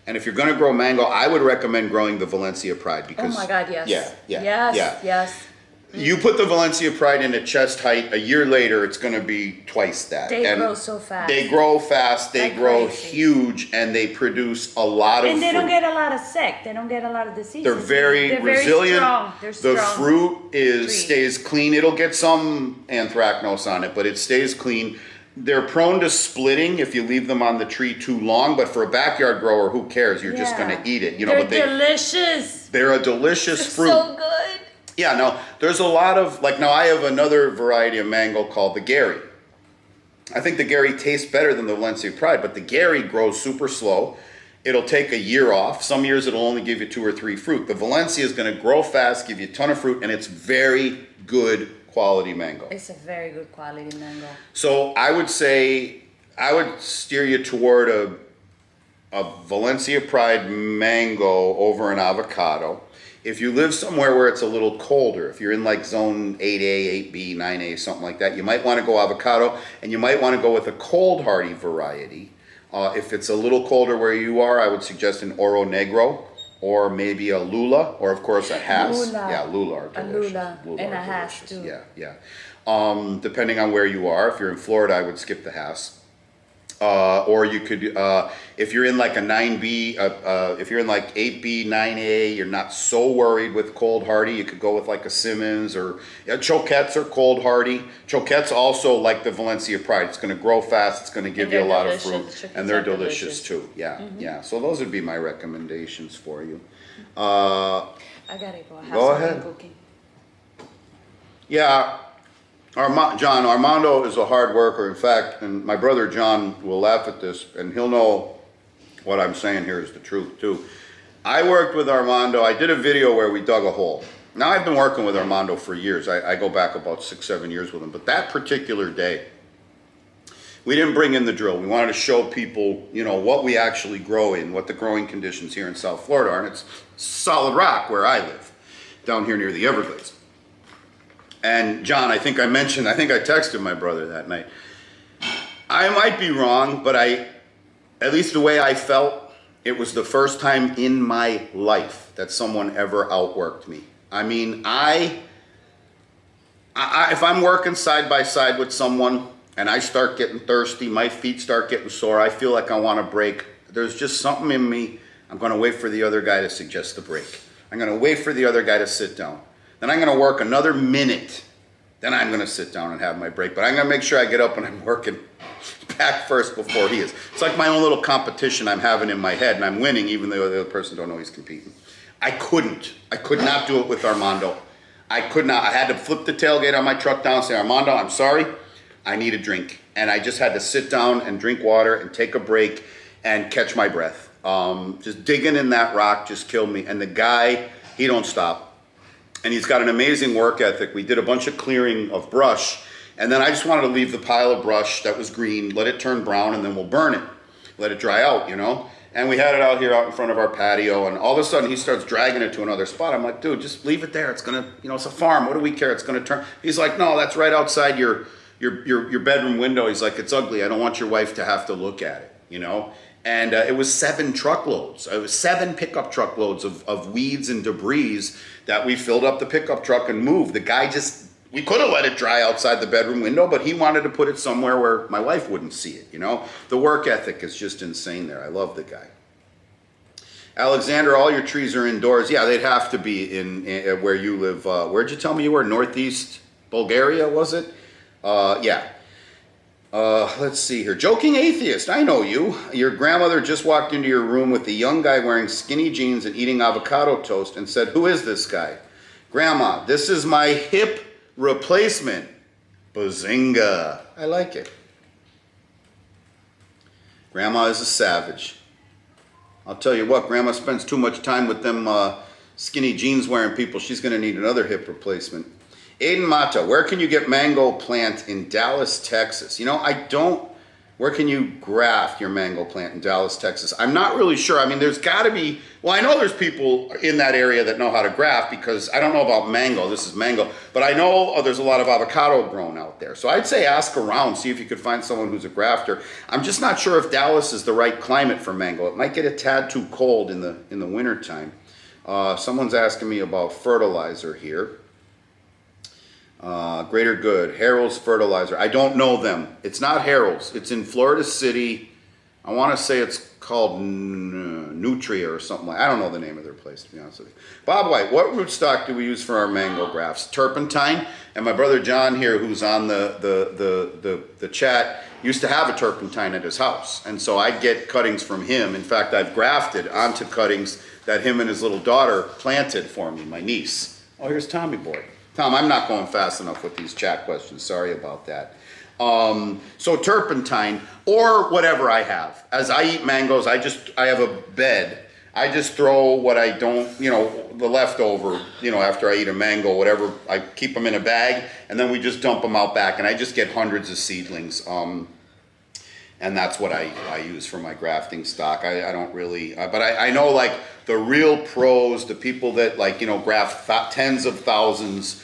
And if you're going to grow mango, I would recommend growing the Valencia Pride because Oh my God, yes. yeah. Yes. You put the Valencia Pride in at chest height, a year later, it's going to be twice that. They And grow so fast. They grow fast, they Like grow crazy. huge, and they produce a lot of And they don't fruit. get a lot of sick. They don't get a lot of diseases. They're very resilient. Strong. They're The strong. fruit tree. stays clean. It'll get some anthracnose on it, but it stays clean. They're prone to splitting if you leave them on the tree too long, but for a backyard grower, who cares? You're just Yeah. going to eat it. You know, They're but delicious. they're a delicious It's fruit. so good. Yeah, no, there's a lot of, like, now I have another variety of mango called the Gary. I think the Gary tastes better than the Valencia Pride, but the Gary grows super slow. It'll take a year off. Some years it'll only give you 2 or 3 fruit. The Valencia is going to grow fast, give you a ton of fruit, and it's very good quality mango. It's a very good quality mango. So I would say, I would steer you toward a Valencia Pride mango over an avocado. If you live somewhere where it's a little colder, if you're in like zone 8A, 8B, 9A, something like that, you might want to go avocado, and you might want to go with a cold hardy variety. If it's a little colder where you are, I would suggest an Oro Negro, or maybe a Lula, or of course a Hass. Lula. Yeah, Lula are A delicious. Lula and are a Hass, delicious. too. Yeah. Depending on where you are, if you're in Florida, I would skip the Hass. Or you could, if you're in like a 9B, if you're in like 8B, 9A, you're not so worried with cold hardy, you could go with like a Simmons or Choquettes are cold hardy. Choquettes also like the Valencia Pride. It's going to grow fast. It's going to give And you a they're lot of delicious. fruit. Choquettes And they're are delicious delicious. too. Yeah. So those would be my recommendations for you. I gotta go. I have Go something ahead. cooking. Yeah, John, Armando is a hard worker. In fact, and my brother John will laugh at this, and he'll know what I'm saying here is the truth too. I worked with Armando. I did a video where we dug a hole. Now I've been working with Armando for years. I go back about 6, 7 years with him. But that particular day, we didn't bring in the drill. We wanted to show people, you know, what we actually grow in, what the growing conditions here in South Florida are. And it's solid rock where I live, down here near the Everglades. And John, I think I texted my brother that night. I might be wrong, but at least the way I felt, it was the first time in my life that someone ever outworked me. I mean, if I'm working side by side with someone and I start getting thirsty, my feet start getting sore, I feel like I want to break. There's just something in me. I'm going to wait for the other guy to suggest the break. I'm going to wait for the other guy to sit down. Then I'm going to work another minute. Then I'm going to sit down and have my break. But I'm going to make sure I get up and I'm working back first before he is. It's like my own little competition I'm having in my head, and I'm winning even though the other person don't know he's competing. I could not do it with Armando. I could not. I had to flip the tailgate on my truck down and say, Armando, I'm sorry. I need a drink. And I just had to sit down and drink water and take a break and catch my breath. Just digging in that rock just killed me. And the guy, he don't stop. And he's got an amazing work ethic. We did a bunch of clearing of brush, and then I just wanted to leave the pile of brush that was green, let it turn brown, and then we'll burn it. Let it dry out, you know? And we had it out here out in front of our patio, and all of a sudden he starts dragging it to another spot. I'm like, dude, just leave it there. It's gonna, you know, it's a farm. What do we care? It's gonna turn. He's like, no, that's right outside your bedroom window. He's like, it's ugly. I don't want your wife to have to look at it, you know? And it was 7 truckloads. It was 7 pickup truckloads of weeds and debris that we filled up the pickup truck and moved. The guy just, we could have let it dry outside the bedroom window, but he wanted to put it somewhere where my wife wouldn't see it, you know? The work ethic is just insane there. I love the guy. Alexander, all your trees are indoors. Yeah, they'd have to be in where you live. Where'd you tell me you were? Northeast Bulgaria, was it? Yeah. Let's see here. Joking atheist, I know you. Your grandmother just walked into your room with a young guy wearing skinny jeans and eating avocado toast and said, who is this guy? Grandma, this is my hip replacement. Bazinga. I like it. Grandma is a savage. I'll tell you what, Grandma spends too much time with them skinny jeans wearing people. She's going to need another hip replacement. Aiden Mata, where can you get mango plant in Dallas, Texas? You know, Where can you graft your mango plant in Dallas, Texas? I'm not really sure. I mean, there's got to be, well, I know there's people in that area that know how to graft because I don't know about mango. This is mango. But I know there's a lot of avocado grown out there. So I'd say ask around, see if you could find someone who's a grafter. I'm just not sure if Dallas is the right climate for mango. It might get a tad too cold in the wintertime. Someone's asking me about fertilizer here. Greater Good, Harold's Fertilizer. I don't know them. It's not Harold's. It's in Florida City. I want to say it's called Nutria or something like. I don't know the name of their place, to be honest with you. Bob White, what rootstock do we use for our mango grafts? Turpentine. And my brother John here, who's on the chat, used to have a turpentine at his house, and so I'd get cuttings from him. In fact, I've grafted onto cuttings that him and his little daughter planted for me, my niece. Oh, here's Tommy Boy. Tom, I'm not going fast enough with these chat questions. Sorry about that. So turpentine or whatever I have. As I eat mangoes, I have a bed. I just throw what I don't, the leftover, after I eat a mango, whatever. I keep them in a bag, and then we just dump them out back, and I just get hundreds of seedlings. And that's what I use for my grafting stock. I don't really, but I know like the real pros, the people that graft tens of thousands,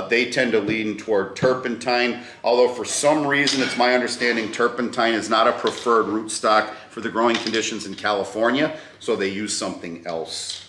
they tend to lean toward turpentine. Although for some reason, it's my understanding turpentine is not a preferred rootstock for the growing conditions in California, so they use something else.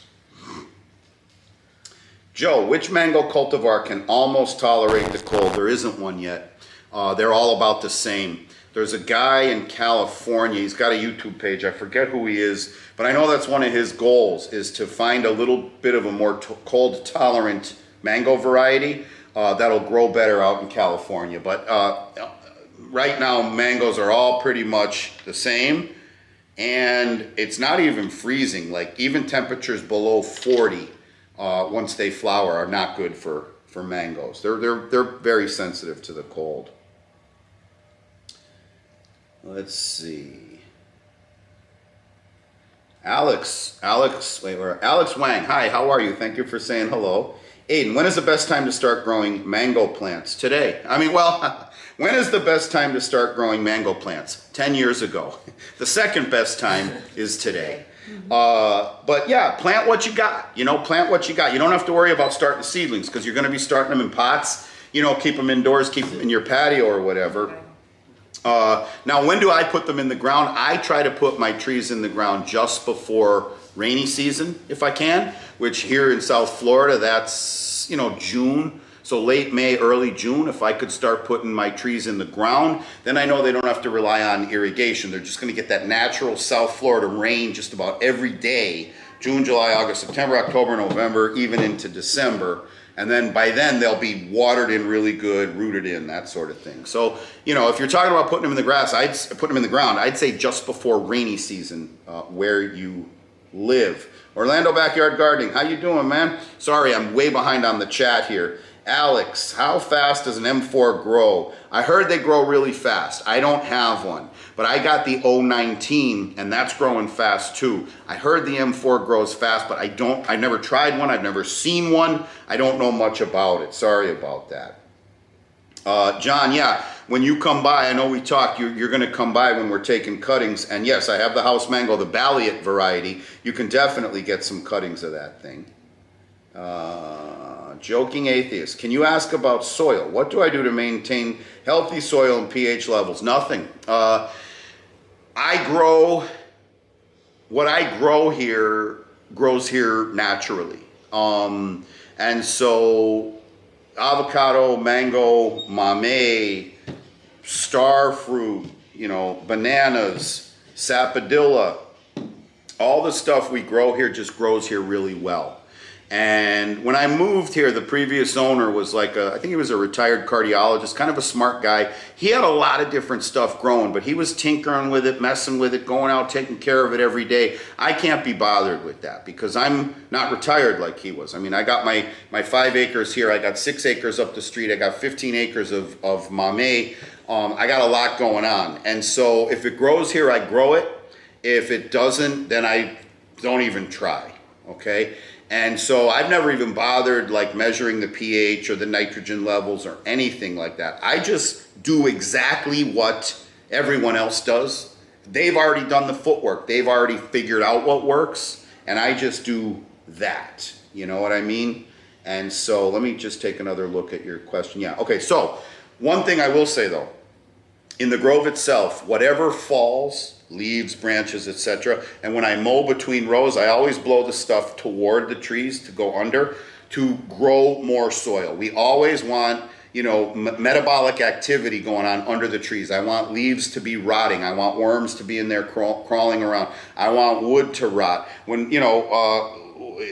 Joe, which mango cultivar can almost tolerate the cold? There isn't one yet. They're all about the same. There's a guy in California, he's got a YouTube page, I forget who he is, but I know that's one of his goals, is to find a little bit of a more cold tolerant mango variety that'll grow better out in California. But right now, mangoes are all pretty much the same, and it's not even freezing. Like even temperatures below 40 once they flower are not good for mangoes. They're very sensitive to the cold. Let's see. Alex Wang, hi, how are you? Thank you for saying hello. Aiden, when is the best time to start growing mango plants? Today. When is the best time to start growing mango plants? 10 years ago. The second best time is today. But yeah, plant what you got. Plant what you got. You don't have to worry about starting seedlings because you're going to be starting them in pots. Keep them indoors, keep them in your patio or whatever. Now, when do I put them in the ground? I try to put my trees in the ground just before rainy season, if I can, which here in South Florida, that's, June. So late May, early June, if I could start putting my trees in the ground, then I know they don't have to rely on irrigation. They're just going to get that natural South Florida rain just about every day, June, July, August, September, October, November, even into December. And then by then they'll be watered in really good, rooted in, that sort of thing. So, if you're talking about putting them in the grass, I'd put them in the ground. I'd say just before rainy season where you live. Orlando Backyard Gardening, how you doing, man? Sorry, I'm way behind on the chat here. Alex, how fast does an M4 grow? I heard they grow really fast. I don't have one, but I got the 019 and that's growing fast too. I heard the M4 grows fast, but I've never tried one. I've never seen one. I don't know much about it. Sorry about that. John, yeah, when you come by, I know we talked, you're going to come by when we're taking cuttings. And yes, I have the house mango, the Balliet variety. You can definitely get some cuttings of that thing. Joking Atheist, can you ask about soil? What do I do to maintain healthy soil and pH levels? Nothing. What I grow here grows here naturally. And so avocado, mango, mamey, star fruit, bananas, sapodilla, all the stuff we grow here just grows here really well. And when I moved here, the previous owner was I think he was a retired cardiologist, kind of a smart guy. He had a lot of different stuff growing, but he was tinkering with it, messing with it, going out, taking care of it every day. I can't be bothered with that because I'm not retired like he was. I got my 5 acres here. I got 6 acres up the street. I got 15 acres of mamey. I got a lot going on. And so if it grows here, I grow it. If it doesn't, then I don't even try, okay? And so I've never even bothered measuring the pH or the nitrogen levels or anything like that. I just do exactly what everyone else does. They've already done the footwork. They've already figured out what works, and I just do that. You know what I mean? And so let me just take another look at your question. Yeah, okay, so one thing I will say though, in the grove itself, whatever falls, leaves, branches, etc., and when I mow between rows, I always blow the stuff toward the trees to go under to grow more soil. We always want, you know, metabolic activity going on under the trees. I want leaves to be rotting. I want worms to be in there crawling around. I want wood to rot. When, you know,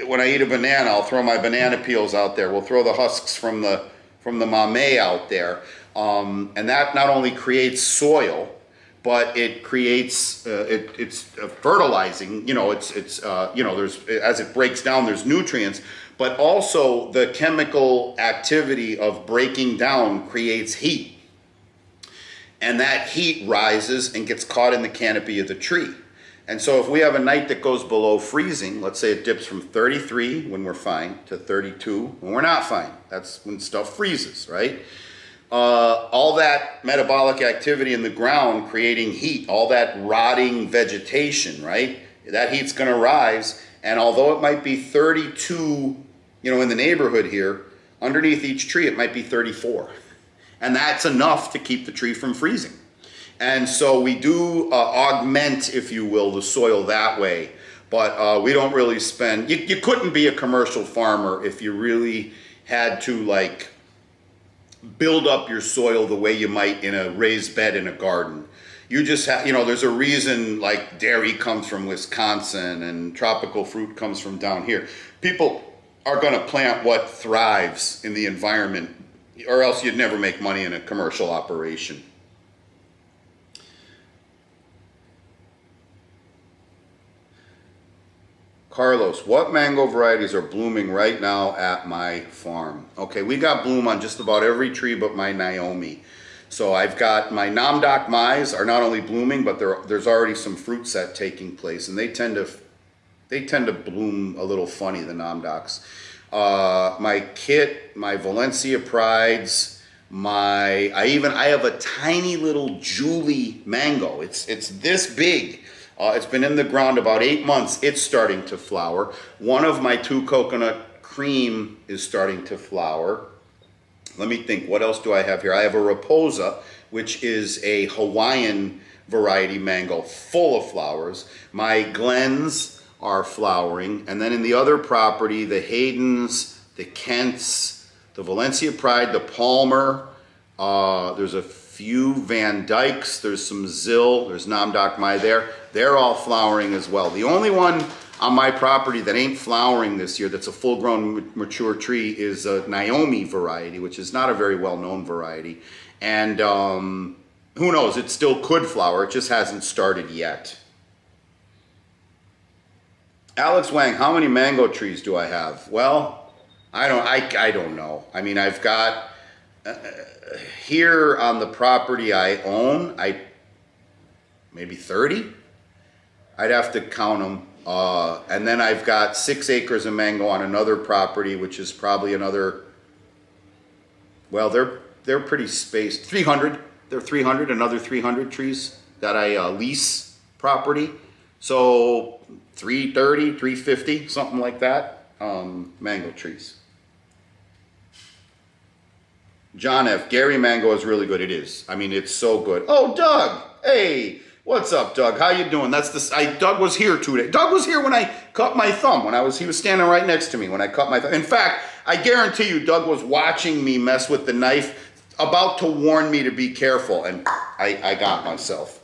when I eat a banana, I'll throw my banana peels out there. We'll throw the husks from the mamey out there. And that not only creates soil, but it creates it's fertilizing. You know, it's you know, there's, as it breaks down, there's nutrients, but also the chemical activity of breaking down creates heat, and that heat rises and gets caught in the canopy of the tree. And so if we have a night that goes below freezing, let's say it dips from 33 when we're fine to 32 when we're not fine. That's when stuff freezes, right? All that metabolic activity in the ground creating heat, all that rotting vegetation, right? That heat's gonna rise, and although it might be 32, you know, in the neighborhood here, underneath each tree it might be 34. And that's enough to keep the tree from freezing. And so we do augment, if you will, the soil that way. But we don't really spend, you couldn't be a commercial farmer if you really had to like build up your soil the way you might in a raised bed in a garden. You just have, you know, there's a reason like dairy comes from Wisconsin and tropical fruit comes from down here. People are going to plant what thrives in the environment, or else you'd never make money in a commercial operation. Carlos, what mango varieties are blooming right now at my farm? Okay, we got bloom on just about every tree but my Naomi. So I've got my Namdok Mais are not only blooming, but there's already some fruit set taking place, and they tend to bloom a little funny, the Namdoks. My Kit, my Valencia Prides, I have a tiny little Julie mango. It's this big. It's been in the ground about 8 months. It's starting to flower. One of my 2 coconut cream is starting to flower. Let me think, what else do I have here? I have a Raposa, which is a Hawaiian variety mango full of flowers. My Glens are flowering. And then in the other property, the Haydens, the Kents, the Valencia Pride, the Palmer, there's a few Van Dykes, there's some Zill, there's Namdok Mai there. They're all flowering as well. The only one on my property that ain't flowering this year that's a full-grown mature tree is a Naomi variety, which is not a very well-known variety. And who knows, it still could flower, it just hasn't started yet. Alex Wang, how many mango trees do I have? Well, I don't know. I mean, I've got here on the property I own, maybe 30. I'd have to count them. And then I've got 6 acres of mango on another property, which is probably another, well, they're pretty spaced. 300. There are 300, another 300 trees that I lease property. So 330, 350, something like that, mango trees. John F. Gary mango is really good. It is. I mean, it's so good. Oh, Doug. Hey, what's up, Doug? How you doing? Doug was here today. Doug was here when I cut my thumb. He was standing right next to me when I cut my thumb. In fact, I guarantee you, Doug was watching me mess with the knife, about to warn me to be careful, and I got myself.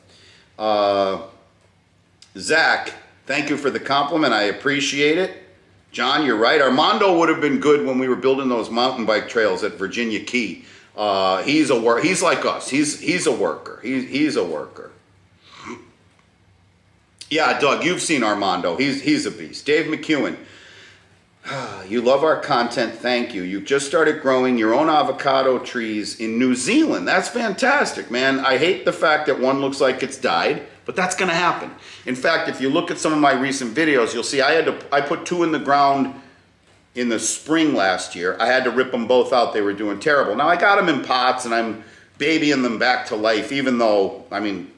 Zach, thank you for the compliment. I appreciate it. John, you're right. Armando would have been good when we were building those mountain bike trails at Virginia Key. He's like us. He's a worker. He's a worker. Yeah, Doug, you've seen Armando. He's a beast. Dave McEwen, you love our content. Thank you. You've just started growing your own avocado trees in New Zealand. That's fantastic, man. I hate the fact that one looks like it's died, but that's going to happen. In fact, if you look at some of my recent videos, you'll see I put 2 in the ground in the spring last year. I had to rip them both out. They were doing terrible. Now I got them in pots and I'm babying them back to life, even though, I mean,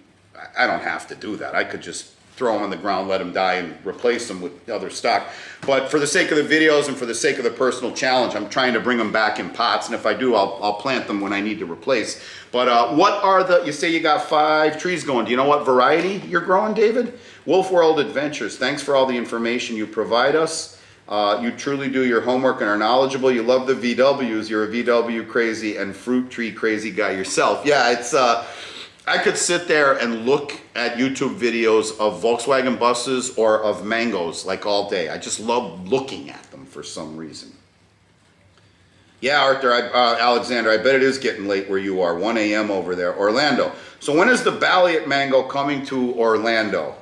I don't have to do that. I could just throw them on the ground, let them die, and replace them with other stock. But for the sake of the videos and for the sake of the personal challenge, I'm trying to bring them back in pots, and if I do, I'll plant them when I need to replace. But what are the, you say you got 5 trees going. Do you know what variety you're growing, David? Wolf World Adventures, thanks for all the information you provide us. You truly do your homework and are knowledgeable. You love the VWs. You're a VW crazy and fruit tree crazy guy yourself. Yeah, it's, I could sit there and look at YouTube videos of Volkswagen buses or of mangoes like all day. I just love looking at them for some reason. Yeah, Arthur, Alexander, I bet it is getting late where you are. 1 a.m. over there. Orlando. So when is the Balliet mango coming to Orlando?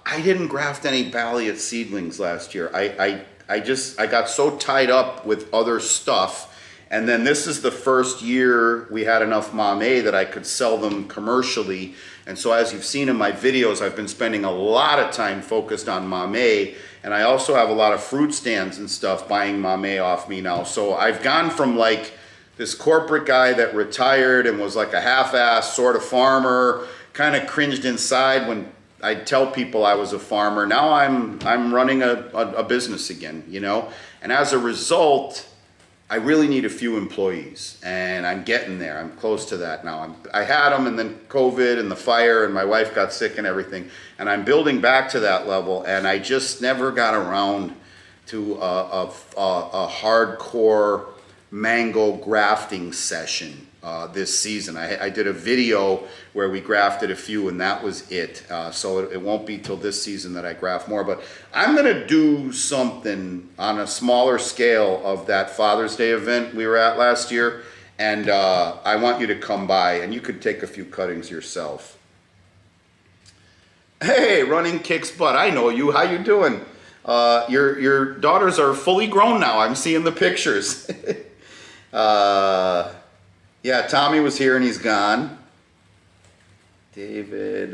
I didn't graft any Balliet seedlings last year. I got so tied up with other stuff. And then this is the first year we had enough Mamey that I could sell them commercially. And so as you've seen in my videos, I've been spending a lot of time focused on Mamey. And I also have a lot of fruit stands and stuff buying Mamey off me now. So I've gone from like this corporate guy that retired and was like a half-assed sort of farmer, kind of cringed inside when I'd tell people I was a farmer. Now I'm running a business again, you know? And as a result, I really need a few employees, and I'm getting there. I'm close to that now. I had them, and then COVID and the fire, and my wife got sick and everything, and I'm building back to that level, and I just never got around to a hardcore mango grafting session this season. I did a video where we grafted a few, and that was it. So it won't be till this season that I graft more, but I'm gonna do something on a smaller scale of that Father's Day event we were at last year, and I want you to come by, and you could take a few cuttings yourself. Hey, Running Kicks Butt, I know you. How you doing? Your daughters are fully grown now. I'm seeing the pictures. Yeah, Tommy was here and he's gone. David,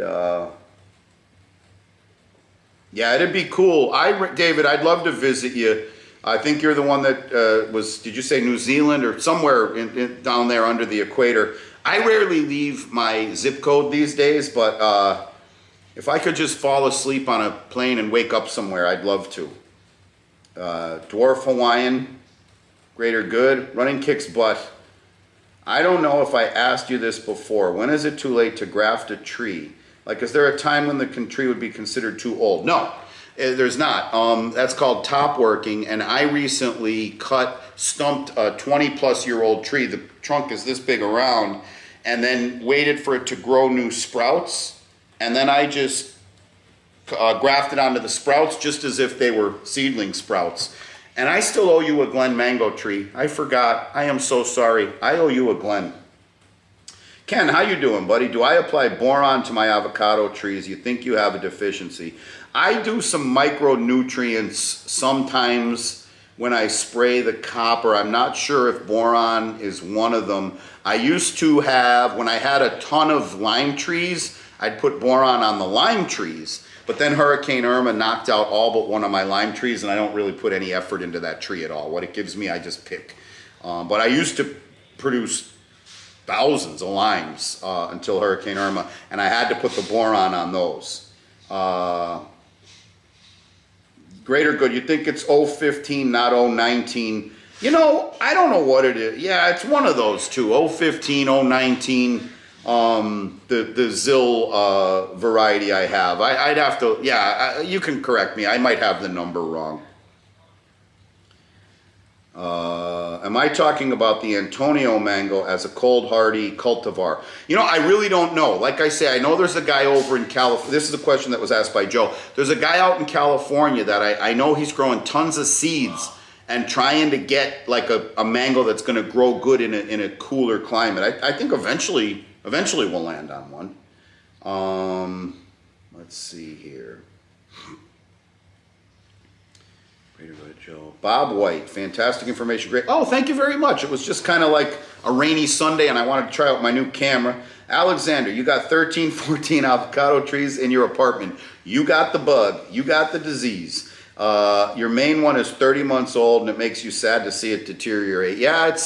yeah, it'd be cool. David, I'd love to visit you. I think you're the one that did you say New Zealand or somewhere down there under the equator? I rarely leave my zip code these days, but if I could just fall asleep on a plane and wake up somewhere, I'd love to. Dwarf Hawaiian, greater good, Running Kicks Butt. I don't know if I asked you this before. When is it too late to graft a tree? Like, is there a time when the tree would be considered too old? No, there's not. That's called top working, and I recently stumped a 20-plus-year-old tree. The trunk is this big around, and then waited for it to grow new sprouts, and then I just grafted onto the sprouts just as if they were seedling sprouts. And I still owe you a Glen mango tree. I forgot. I am so sorry. I owe you a Glen. Ken, how you doing, buddy? Do I apply boron to my avocado trees? You think you have a deficiency? I do some micronutrients sometimes when I spray the copper. I'm not sure if boron is one of them. I used to have, when I had a ton of lime trees, I'd put boron on the lime trees. But then Hurricane Irma knocked out all but one of my lime trees, and I don't really put any effort into that tree at all. What it gives me, I just pick. But I used to produce thousands of limes until Hurricane Irma, and I had to put the boron on those. Greater good, you think it's 015, not 019. You know, I don't know what it is. Yeah, it's one of those two, 015, 019. The ZIL variety I have. I'd have to, yeah, you can correct me. I might have the number wrong. Am I talking about the Antonio mango as a cold hardy cultivar? You know, I really don't know. Like I say, I know there's a guy over in California. This is a question that was asked by Joe. There's a guy out in California that I know he's growing tons of seeds and trying to get like a mango that's going to grow good in a cooler climate. I think eventually we'll land on one. Let's see here. Greater good, Joe. Bob White, fantastic information. Great. Oh, thank you very much. It was just kind of like a rainy Sunday and I wanted to try out my new camera. Alexander, you got 13, 14 avocado trees in your apartment. You got the bug. You got the disease. Your main one is 30 months old, and it makes you sad to see it deteriorate. Yeah,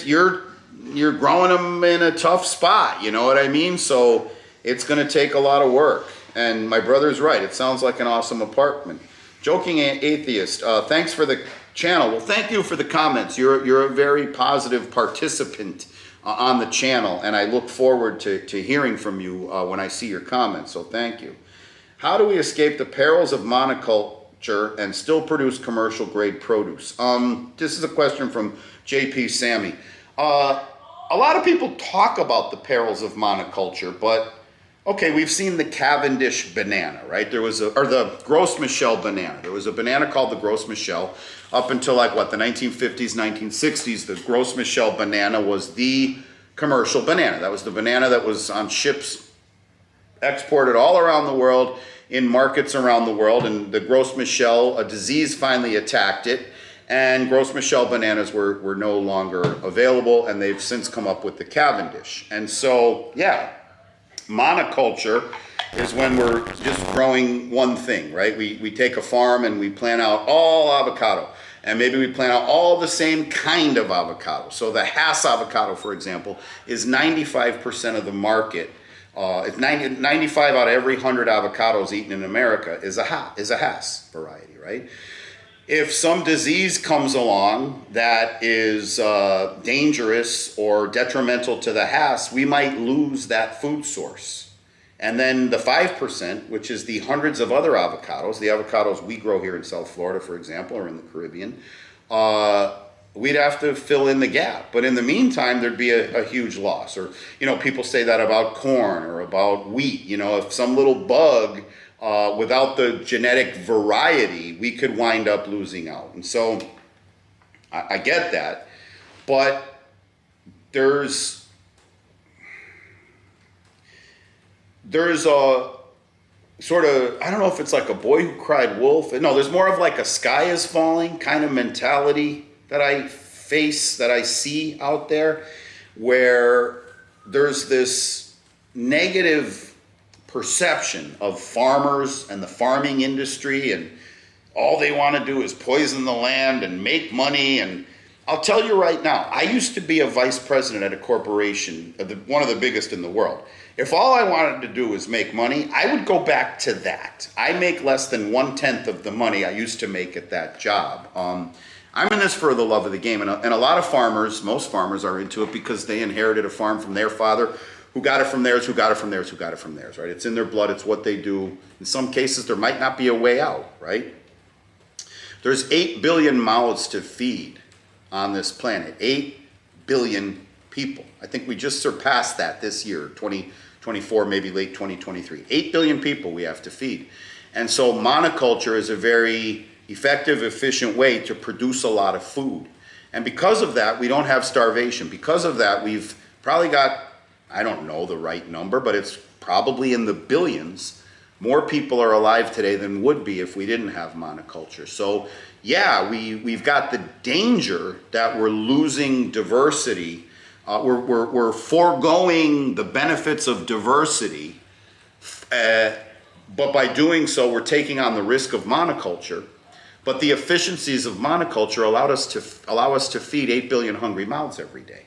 you're growing them in a tough spot, you know what I mean? So it's going to take a lot of work. And my brother's right. It sounds like an awesome apartment. Joking Atheist, thanks for the channel. Well, thank you for the comments. You're a very positive participant on the channel, and I look forward to hearing from you when I see your comments, so thank you. How do we escape the perils of monoculture and still produce commercial grade produce? This is a question from JP Sammy. A lot of people talk about the perils of monoculture, but okay, we've seen the Cavendish banana, right? Or the Gros Michel banana. There was a banana called the Gros Michel up until like what, the 1950s, 1960s. The Gros Michel banana was the commercial banana. That was the banana that was on ships exported all around the world in markets around the world. And the Gros Michel, a disease finally attacked it. And Gros Michel bananas were no longer available, and they've since come up with the Cavendish. And so, yeah, monoculture is when we're just growing one thing, right? We take a farm and we plant out all avocado, and maybe we plant out all the same kind of avocado. So the Hass avocado, for example, is 95% of the market. It's 95 out of every 100 avocados eaten in America is a Hass variety, right? If some disease comes along that is dangerous or detrimental to the Hass, we might lose that food source. And then the 5%, which is the hundreds of other avocados, the avocados we grow here in South Florida, for example, or in the Caribbean, we'd have to fill in the gap. But in the meantime, there'd be a huge loss. Or, people say that about corn or about wheat. If some little bug without the genetic variety, we could wind up losing out. And so I get that, but there's a sort of, I don't know if it's like a boy who cried wolf. No, there's more of like a sky is falling kind of mentality that I see out there, where there's this negative perception of farmers and the farming industry, and all they want to do is poison the land and make money. And I'll tell you right now, I used to be a vice president at a corporation, one of the biggest in the world. If all I wanted to do was make money, I would go back to that. I make less than 1/10 of the money I used to make at that job. I'm in this for the love of the game, and a lot of farmers, most farmers are into it because they inherited a farm from their father, who got it from theirs, who got it from theirs, who got it from theirs, right? It's in their blood, it's what they do. In some cases, there might not be a way out, right? There's 8 billion mouths to feed on this planet, 8 billion people. I think we just surpassed that this year, 2024, maybe late 2023. 8 billion people we have to feed. And so monoculture is a very effective, efficient way to produce a lot of food. And because of that, we don't have starvation. Because of that, we've probably got, I don't know the right number, but it's probably in the billions. More people are alive today than would be if we didn't have monoculture. So yeah, we've got the danger that we're losing diversity. We're foregoing the benefits of diversity, but by doing so, we're taking on the risk of monoculture. But the efficiencies of monoculture allow us to feed 8 billion hungry mouths every day.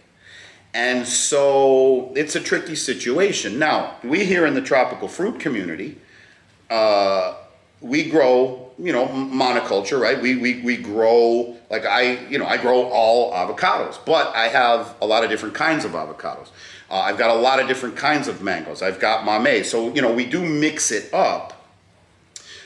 And so it's a tricky situation. Now, we here in the tropical fruit community, we grow, monoculture, right? We grow, like I grow all avocados, but I have a lot of different kinds of avocados. I've got a lot of different kinds of mangoes. I've got mamey. So, we do mix it up,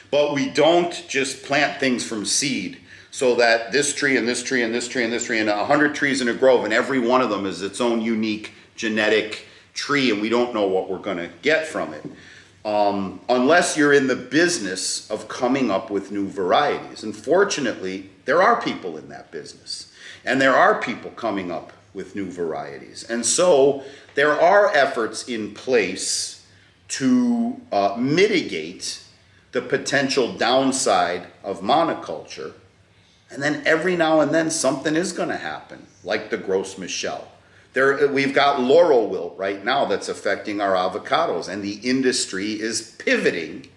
but we don't just plant things from seed. So that this tree and this tree and this tree and this tree and 100 trees in a grove, and every one of them is its own unique genetic tree, and we don't know what we're going to get from it. Unless you're in the business of coming up with new varieties. And fortunately, there are people in that business. And there are people coming up with new varieties. And so there are efforts in place to mitigate the potential downside of monoculture. And then every now and then something is going to happen, like the Gros Michel. We've got laurel wilt right now that's affecting our avocados, and the industry is pivoting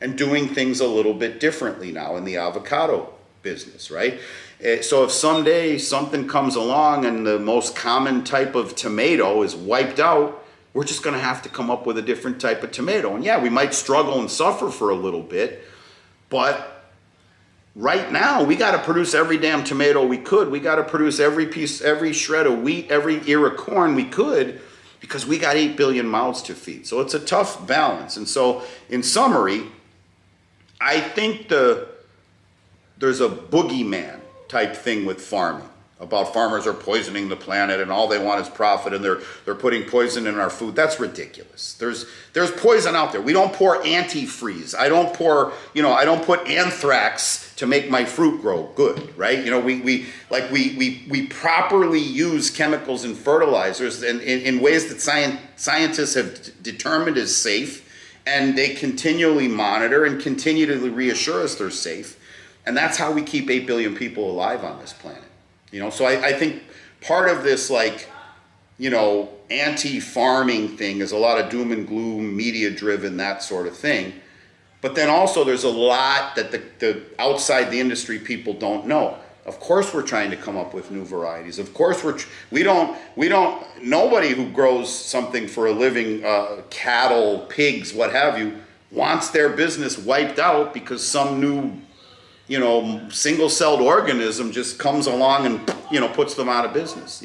and doing things a little bit differently now in the avocado business, right? So if someday something comes along and the most common type of tomato is wiped out, we're just going to have to come up with a different type of tomato. And yeah, we might struggle and suffer for a little bit, but right now we got to produce every damn tomato we could. We got to produce every piece, every shred of wheat, every ear of corn we could, because we got 8 billion mouths to feed. So it's a tough balance. And so in summary, I think there's a boogeyman type thing with farming, about farmers are poisoning the planet and all they want is profit and they're putting poison in our food. That's ridiculous. There's poison out there. We don't pour antifreeze. I don't put anthrax to make my fruit grow good, right? We properly use chemicals and fertilizers in ways that scientists have determined is safe, and they continually monitor and continue to reassure us they're safe. And that's how we keep 8 billion people alive on this planet. So I think part of this, anti-farming thing is a lot of doom and gloom, media-driven, that sort of thing. But then also there's a lot that the outside the industry people don't know. Of course we're trying to come up with new varieties. Of course nobody who grows something for a living, cattle, pigs, what have you, wants their business wiped out because some new single-celled organism just comes along and, puts them out of business,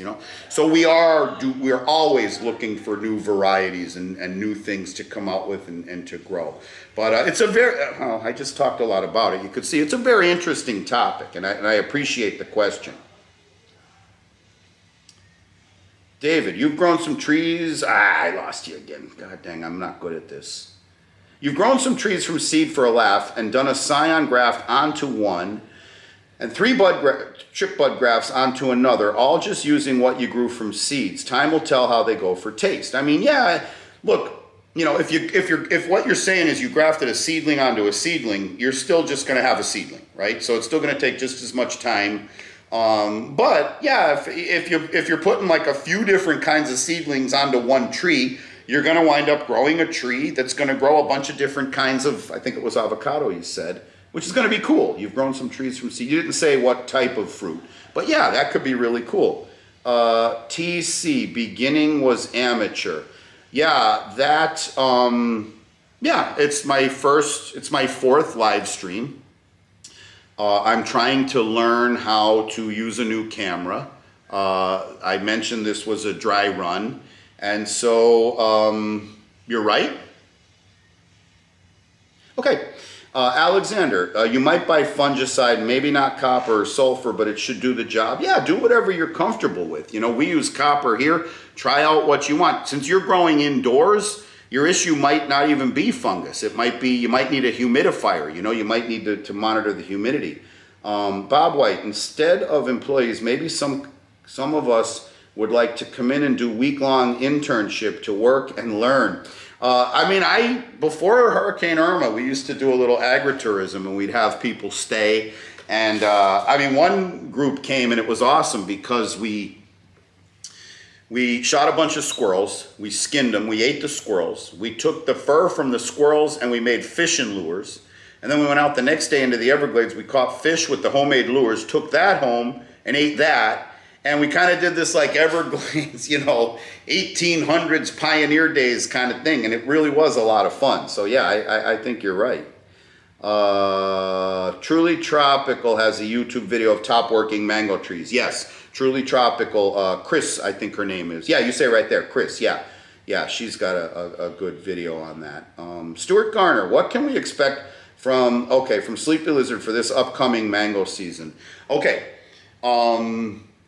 So we're always looking for new varieties and new things to come out with and to grow. But it's I just talked a lot about it. You could see it's a very interesting topic, and I appreciate the question. David, you've grown some trees. I lost you again. God dang, I'm not good at this. You've grown some trees from seed for a laugh and done a scion graft onto one and 3 trip bud grafts onto another, all just using what you grew from seeds. Time will tell how they go for taste. I mean, yeah, look, if what you're saying is you grafted a seedling onto a seedling, you're still just going to have a seedling, right? So it's still going to take just as much time. But yeah, if you're putting like a few different kinds of seedlings onto one tree, you're going to wind up growing a tree that's going to grow a bunch of different kinds of, I think it was avocado you said, which is going to be cool. You've grown some trees from seed. You didn't say what type of fruit, but yeah, that could be really cool. TC, beginning was amateur. Yeah, that, it's my 4th live stream. I'm trying to learn how to use a new camera. I mentioned this was a dry run. And so, you're right. Okay, Alexander, you might buy fungicide, maybe not copper or sulfur, but it should do the job. Yeah, do whatever you're comfortable with. We use copper here. Try out what you want. Since you're growing indoors, your issue might not even be fungus. It might be, you might need a humidifier. You might need to monitor the humidity. Bob White, instead of employees, maybe some of us would like to come in and do week-long internship to work and learn. Before Hurricane Irma, we used to do a little agritourism and we'd have people stay. And one group came and it was awesome because we shot a bunch of squirrels, we skinned them, we ate the squirrels, we took the fur from the squirrels and we made fishing lures. And then we went out the next day into the Everglades, we caught fish with the homemade lures, took that home and ate that. And we kind of did this like Everglades, 1800s pioneer days kind of thing. And it really was a lot of fun. So yeah, I think you're right. Truly Tropical has a YouTube video of top working mango trees. Yes, Truly Tropical. Chris, I think her name is. Yeah, you say right there, Chris. Yeah, she's got a good video on that. Stuart Garner, what can we expect from Sleepy Lizard for this upcoming mango season? Okay.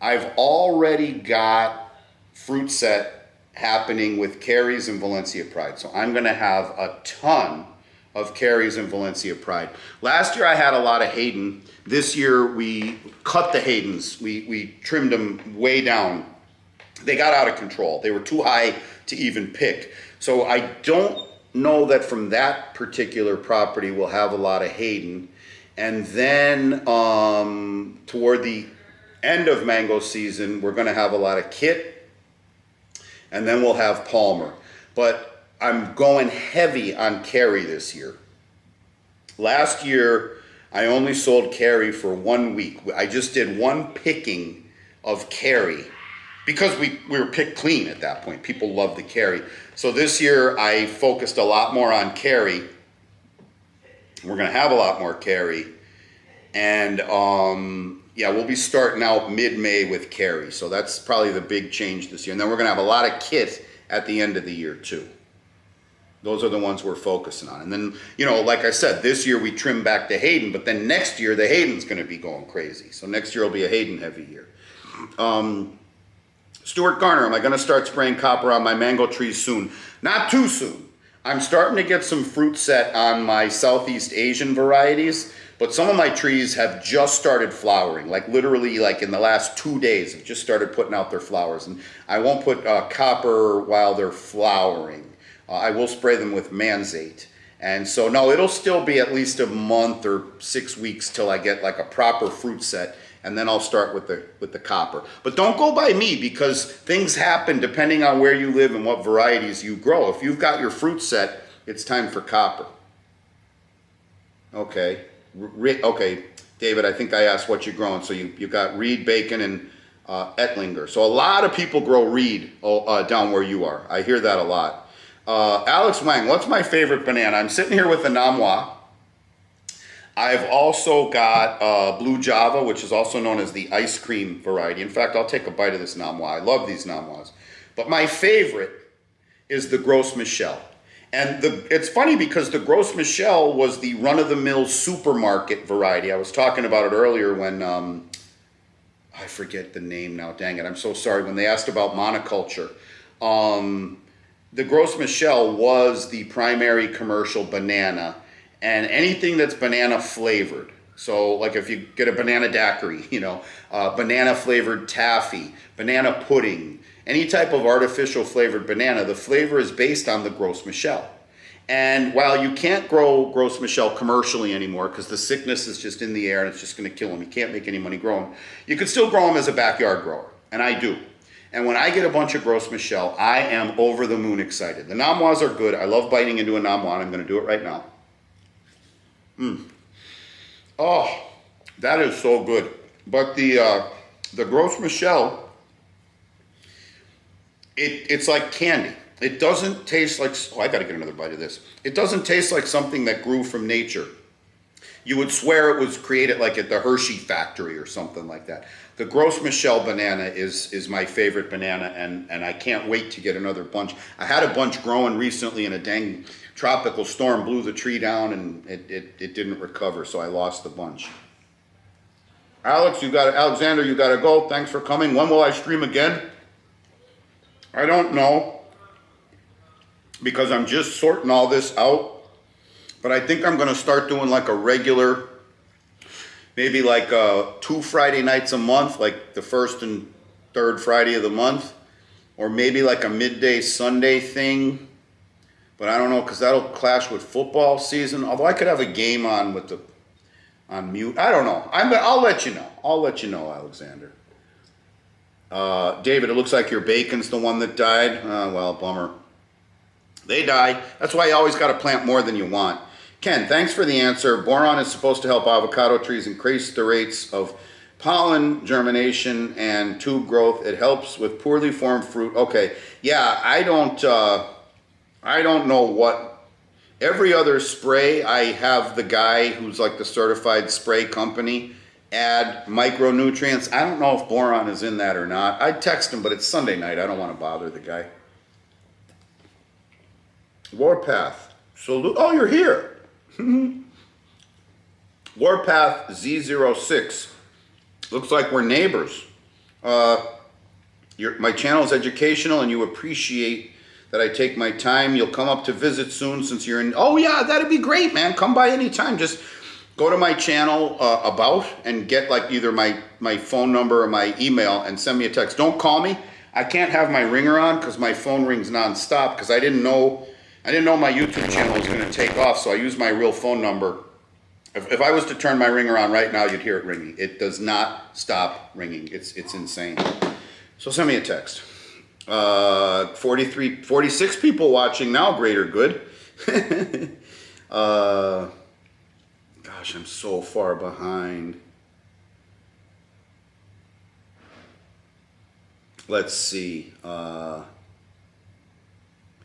I've already got fruit set happening with Carries and Valencia Pride. So I'm going to have a ton of Carries and Valencia Pride. Last year I had a lot of Hayden. This year we cut the Haydens. We trimmed them way down. They got out of control. They were too high to even pick. So I don't know that from that particular property we'll have a lot of Hayden. And then toward the end of mango season, we're going to have a lot of Kit, and then we'll have Palmer. But I'm going heavy on Carry this year. Last year, I only sold Cary for 1 week. I just did one picking of Cary because we were picked clean at that point. People love the Cary. So this year, I focused a lot more on Cary. We're going to have a lot more Cary. And yeah, we'll be starting out mid-May with Cary. So that's probably the big change this year. And then we're going to have a lot of kit at the end of the year too. Those are the ones we're focusing on. And then, you know, like I said, this year we trim back the Hayden, but then next year the Hayden's going to be going crazy. So next year will be a Hayden heavy year. Stuart Garner, am I going to start spraying copper on my mango trees soon? Not too soon. I'm starting to get some fruit set on my Southeast Asian varieties, but some of my trees have just started flowering, like literally like in the last 2 days, have just started putting out their flowers. And I won't put copper while they're flowering. I will spray them with Manzate. And so, no, it'll still be at least a month or 6 weeks till I get like a proper fruit set, and then I'll start with the copper. But don't go by me, because things happen depending on where you live and what varieties you grow. If you've got your fruit set, it's time for copper. Okay. Okay, David, I think I asked what you're growing. So you got Reed, Bacon, and Ettlinger. So a lot of people grow Reed down where you are. I hear that a lot. Alex Wang, what's my favorite banana? I'm sitting here with the Namwa. I've also got Blue Java, which is also known as the ice cream variety. In fact, I'll take a bite of this Namwa. I love these Namwas. But my favorite is the Gros Michel. And it's funny because the Gros Michel was the run-of-the-mill supermarket variety. I was talking about it earlier when, I forget the name now, dang it, I'm so sorry, when they asked about monoculture. The Gros Michel was the primary commercial banana, and anything that's banana flavored. So like if you get a banana daiquiri, you know, banana flavored taffy, banana pudding, any type of artificial flavored banana, the flavor is based on the Gros Michel. And while you can't grow Gros Michel commercially anymore because the sickness is just in the air and it's just going to kill them, you can't make any money growing, you can still grow them as a backyard grower, and I do. And when I get a bunch of Gros Michel, I am over the moon excited. The Namwas are good. I love biting into a Namwa, and I'm going to do it right now. Oh, that is so good. But the Gros Michel, it's like candy. It doesn't taste like, oh, I got to get another bite of this. It doesn't taste like something that grew from nature. You would swear it was created like at the Hershey factory or something like that. The Gros Michel banana is my favorite banana, and I can't wait to get another bunch. I had a bunch growing recently, and a dang tropical storm blew the tree down, and it didn't recover, so I lost the bunch. Alexander, you got to go. Thanks for coming. When will I stream again? I don't know, because I'm just sorting all this out. But I think I'm going to start doing like a regular, maybe like 2 Friday nights a month, like the first and third Friday of the month, or maybe like a midday Sunday thing. But I don't know, because that'll clash with football season. Although I could have a game on mute. I don't know. I'll let you know. I'll let you know, Alexander. David, it looks like your bacon's the one that died. Well, bummer. They die. That's why you always got to plant more than you want. Ken, thanks for the answer. Boron is supposed to help avocado trees increase the rates of pollen germination and tube growth. It helps with poorly formed fruit. Okay, yeah, I don't know what. Every other spray, I have the guy who's like the certified spray company add micronutrients. I don't know if boron is in that or not. I'd text him, but it's Sunday night. I don't want to bother the guy. Warpath. Salute. Oh, you're here. Warpath Z06. Looks like we're neighbors. My channel is educational, and you appreciate that I take my time. You'll come up to visit soon since you're in. Oh, yeah, that'd be great, man. Come by anytime. Just go to my channel and get like either my phone number or my email and send me a text. Don't call me. I can't have my ringer on because my phone rings nonstop because I didn't know my YouTube channel was going to take off, so I use my real phone number. If I was to turn my ringer on right now, you'd hear it ringing. It does not stop ringing. It's insane. So send me a text. 46 people watching now. Greater good. Gosh, I'm so far behind. Let's see.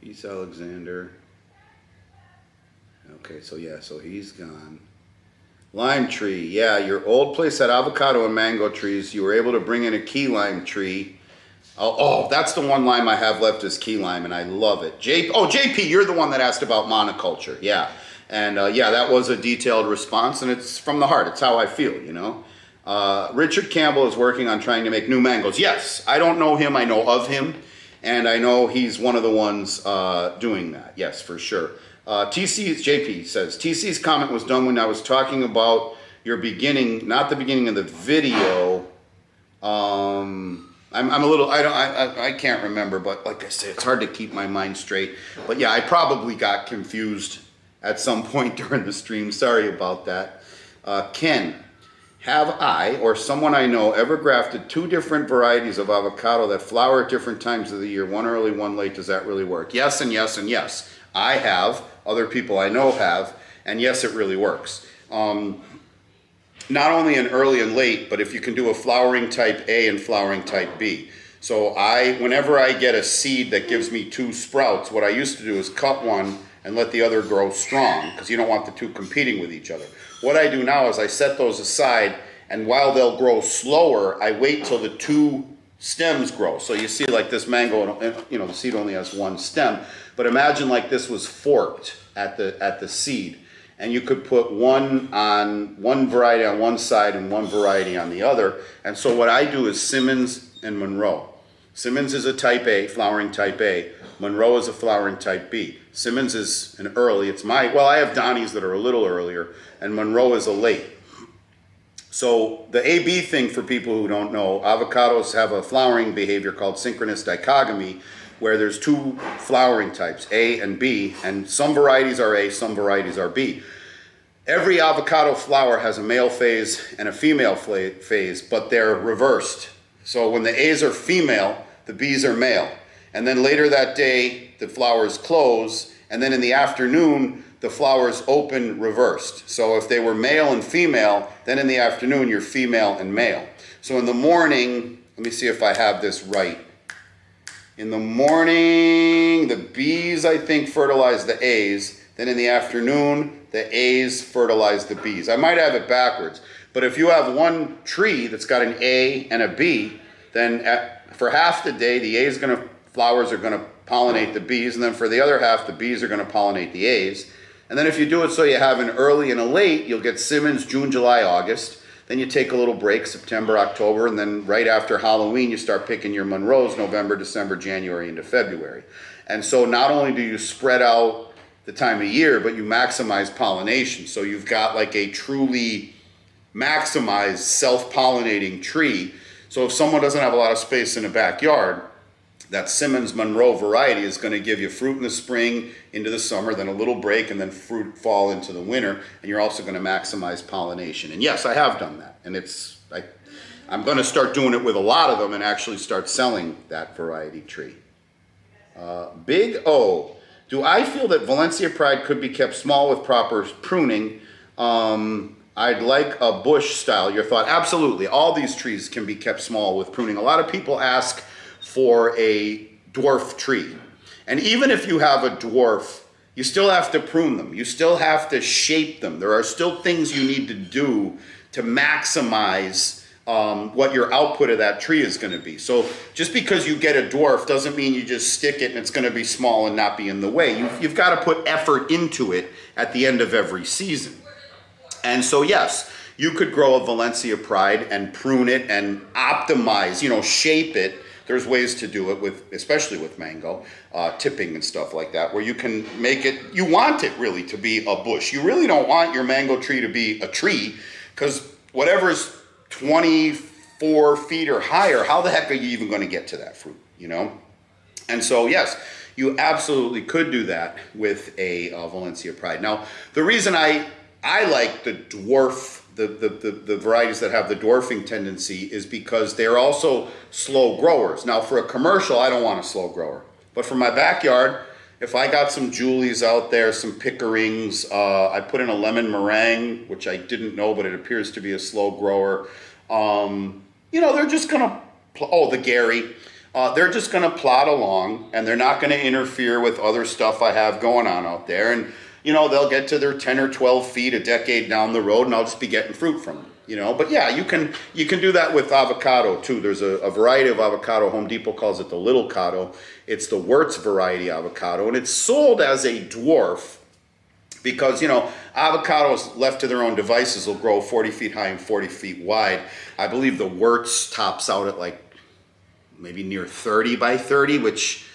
Peace Alexander. Okay, so yeah, so he's gone. Lime tree, yeah, your old place had avocado and mango trees. You were able to bring in a key lime tree. Oh, that's the one lime I have left is key lime, and I love it. JP, you're the one that asked about monoculture, yeah. And yeah, that was a detailed response, and it's from the heart. It's how I feel, you know. Richard Campbell is working on trying to make new mangoes. Yes, I don't know him, I know of him, and I know he's one of the ones doing that. Yes, for sure. JP says, TC's comment was done when I was talking about your beginning, not the beginning of the video. I'm a little, I can't remember, but like I said, it's hard to keep my mind straight. But yeah, I probably got confused at some point during the stream. Sorry about that. Ken, have I or someone I know ever grafted two different varieties of avocado that flower at different times of the year, one early, one late? Does that really work? Yes, and yes, and yes. I have, other people I know have, and yes, it really works. Not only in early and late, but if you can do a flowering type A and flowering type B. So whenever I get a seed that gives me two sprouts, what I used to do is cut one and let the other grow strong, because you don't want the two competing with each other. What I do now is I set those aside, and while they'll grow slower, I wait till the two stems grow. So you see like this mango, you know, the seed only has one stem, but imagine like this was forked at the seed. And you could put one variety on one side and one variety on the other. And so what I do is Simmons and Monroe. Simmons is a type A, flowering type A. Monroe is a flowering type B. Simmons is an early, I have Donnie's that are a little earlier, and Monroe is a late. So the AB thing, for people who don't know, avocados have a flowering behavior called synchronous dichogamy, where there's two flowering types, A and B, and some varieties are A, some varieties are B. Every avocado flower has a male phase and a female phase, but they're reversed. So when the A's are female, the B's are male. And then later that day, the flowers close, and then in the afternoon, the flowers open reversed. So if they were male and female, then in the afternoon, you're female and male. So in the morning, let me see if I have this right. In the morning, the B's, I think, fertilize the A's. Then in the afternoon, the A's fertilize the B's. I might have it backwards. But if you have one tree that's got an A and a B, then for half the day, the flowers are going to pollinate the B's. And then for the other half, the B's are going to pollinate the A's. And then if you do it so you have an early and a late, you'll get Simmons June, July, August. Then you take a little break, September, October, and then right after Halloween, you start picking your Monroes, November, December, January, into February. And so not only do you spread out the time of year, but you maximize pollination. So you've got like a truly maximized self-pollinating tree. So if someone doesn't have a lot of space in a backyard, that Simmons Monroe variety is going to give you fruit in the spring into the summer, then a little break, and then fruit fall into the winter. And you're also going to maximize pollination. And yes, I have done that. And I'm going to start doing it with a lot of them and actually start selling that variety tree. Big O. Do I feel that Valencia Pride could be kept small with proper pruning? I'd like a bush style. Your thought? Absolutely. All these trees can be kept small with pruning. A lot of people ask for a dwarf tree. And even if you have a dwarf, you still have to prune them. You still have to shape them. There are still things you need to do to maximize what your output of that tree is going to be. So just because you get a dwarf doesn't mean you just stick it and it's going to be small and not be in the way. You've got to put effort into it at the end of every season. And so yes, you could grow a Valencia Pride and prune it and optimize, shape it. There's ways to do it especially with mango, tipping and stuff like that, where you can make it, you want it really to be a bush. You really don't want your mango tree to be a tree, because whatever's 24 feet or higher, how the heck are you even going to get to that fruit, And so, yes, you absolutely could do that with a Valencia Pride. Now, the reason I like the dwarf, the varieties that have the dwarfing tendency, is because they're also slow growers. Now, for a commercial, I don't want a slow grower. But for my backyard, if I got some Julies out there, some Pickerings, I put in a lemon meringue, which I didn't know, but it appears to be a slow grower. They're just gonna, the Gary. They're just gonna plod along, and they're not gonna interfere with other stuff I have going on out there. And, they'll get to their 10 or 12 feet a decade down the road, and I'll just be getting fruit from them. But yeah, you can do that with avocado too. There's a variety of avocado. Home Depot calls it the Little Cado. It's the Wirtz variety avocado, and it's sold as a dwarf because, avocados left to their own devices will grow 40 feet high and 40 feet wide. I believe the Wirtz tops out at like maybe near 30 by 30, which,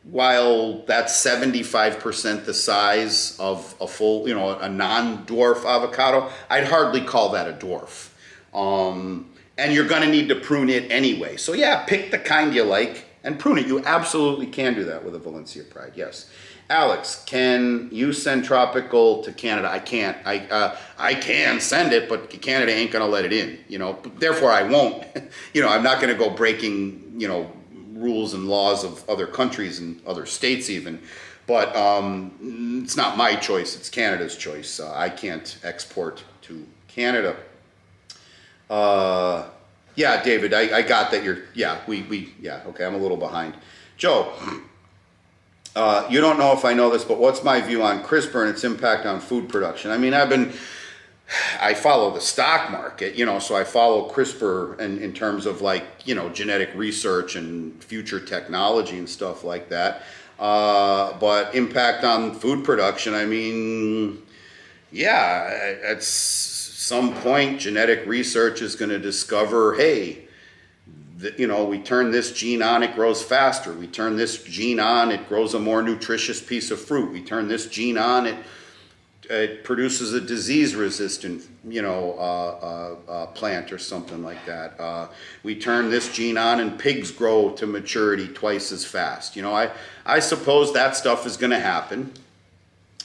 while that's 75% the size of a full, a non-dwarf avocado, I'd hardly call that a dwarf. And you're gonna need to prune it anyway. So yeah, pick the kind you like and prune it. You absolutely can do that with a Valencia Pride, yes. Alex, can you send tropical to Canada? I can't. I can send it, but Canada ain't gonna let it in, Therefore I won't. I'm not gonna go breaking, rules and laws of other countries and other states even. But it's not my choice, it's Canada's choice. I can't export to Canada. Yeah, David, I got that you're, okay, I'm a little behind. Joe, you don't know if I know this, but what's my view on CRISPR and its impact on food production? I mean, I follow the stock market, so I follow CRISPR in terms of genetic research and future technology and stuff like that. But impact on food production, I mean, yeah, at some point genetic research is going to discover, hey, we turn this gene on, it grows faster. We turn this gene on, it grows a more nutritious piece of fruit. We turn this gene on, it produces a disease-resistant, plant or something like that. We turn this gene on and pigs grow to maturity twice as fast. I suppose that stuff is going to happen,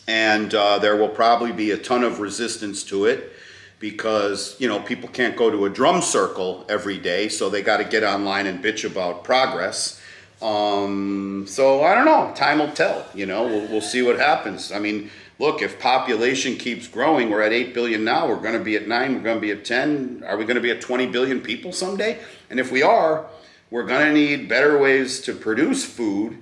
and there will probably be a ton of resistance to it because, people can't go to a drum circle every day, so they got to get online and bitch about progress. So I don't know. Time will tell. We'll see what happens. I mean, look, if population keeps growing, we're at 8 billion now, we're going to be at 9, we're going to be at 10, are we going to be at 20 billion people someday? And if we are, we're going to need better ways to produce food.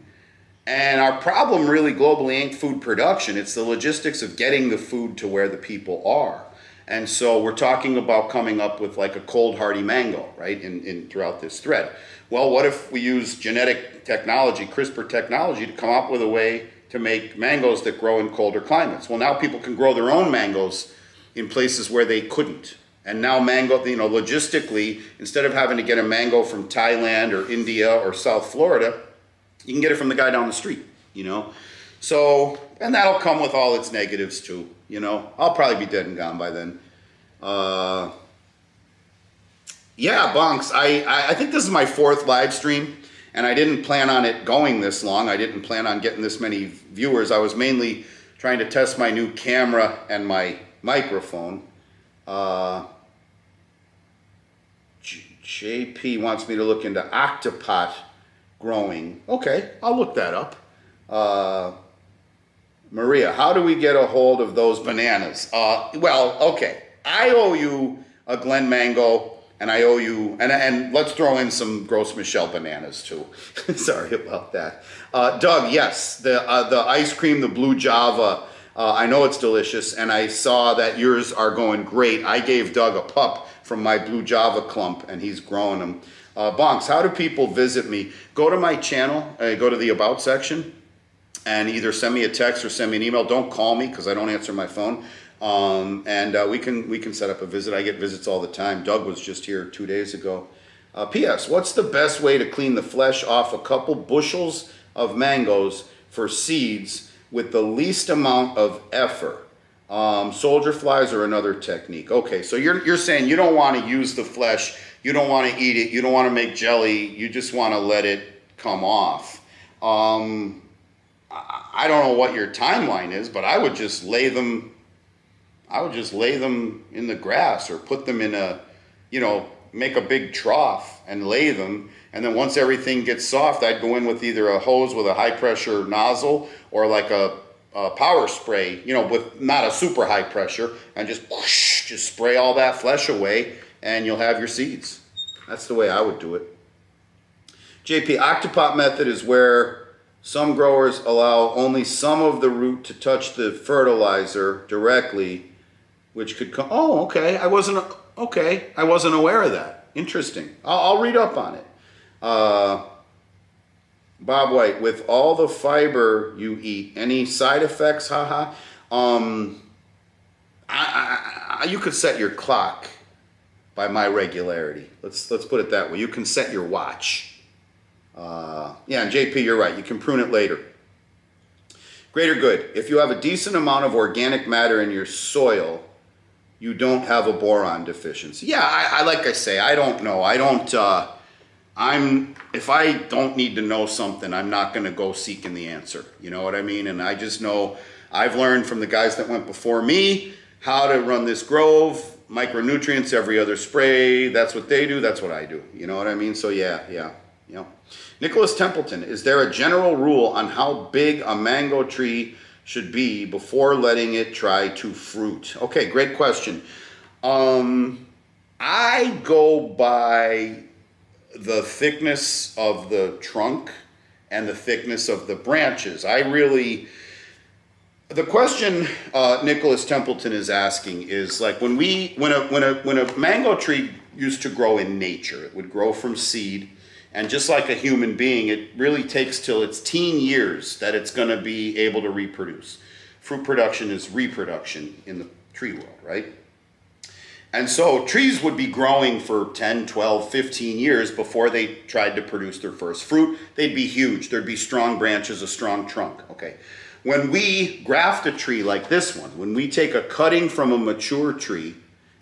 And our problem really globally ain't food production, it's the logistics of getting the food to where the people are. And so we're talking about coming up with like a cold hardy mango, right, in throughout this thread. Well, what if we use genetic technology, CRISPR technology, to come up with a way to make mangoes that grow in colder climates? Well, now people can grow their own mangoes in places where they couldn't. And now mango, logistically, instead of having to get a mango from Thailand or India or South Florida, you can get it from the guy down the street, So, and that'll come with all its negatives too, I'll probably be dead and gone by then. Yeah, Bonks, I think this is my 4th live stream. And I didn't plan on it going this long. I didn't plan on getting this many viewers. I was mainly trying to test my new camera and my microphone. JP wants me to look into octopot growing. Okay, I'll look that up. Maria, how do we get a hold of those bananas? Well, okay, I owe you a Glen Mango. And I owe you, and let's throw in some Gros Michel bananas too. Sorry about that. Doug, yes, the ice cream, the Blue Java, I know it's delicious, and I saw that yours are going great. I gave Doug a pup from my Blue Java clump, and he's growing them. Bonks, how do people visit me? Go to my channel, go to the About section, and either send me a text or send me an email. Don't call me, because I don't answer my phone. We can set up a visit. I get visits all the time. Doug was just here 2 days ago. P.S. What's the best way to clean the flesh off a couple bushels of mangoes for seeds with the least amount of effort? Soldier flies are another technique. Okay, so you're saying you don't want to use the flesh, you don't want to eat it, you don't want to make jelly, you just want to let it come off. I don't know what your timeline is, but I would just lay them in the grass or put them in a, make a big trough and lay them. And then once everything gets soft, I'd go in with either a hose with a high pressure nozzle or like a power spray, you know, with not a super high pressure, and just whoosh, just spray all that flesh away, and you'll have your seeds. That's the way I would do it. JP, octopot method is where some growers allow only some of the root to touch the fertilizer directly, which could come. Oh, okay. I wasn't aware of that. Interesting. I'll read up on it. Bob White, with all the fiber you eat, any side effects? Haha. You could set your clock by my regularity. Let's put it that way. You can set your watch. Yeah, and JP, you're right. You can prune it later. Greater good. If you have a decent amount of organic matter in your soil, you don't have a boron deficiency. Yeah, I like I say, I don't know. If I don't need to know something, I'm not going to go seeking the answer. You know what I mean? And I just know I've learned from the guys that went before me how to run this grove, micronutrients every other spray. That's what they do. That's what I do. You know what I mean? So yeah. Nicholas Templeton, is there a general rule on how big a mango tree should be before letting it try to fruit? Okay, great question. I go by the thickness of the trunk and the thickness of the branches. The question Nicholas Templeton is asking is like when a mango tree used to grow in nature, it would grow from seed, and just like a human being, it really takes till its teen years that it's going to be able to reproduce. Fruit production is reproduction in the tree world, right? And so trees would be growing for 10, 12, 15 years before they tried to produce their first fruit. They'd be huge. There'd be strong branches, a strong trunk. Okay. When we graft a tree like this one, when we take a cutting from a mature tree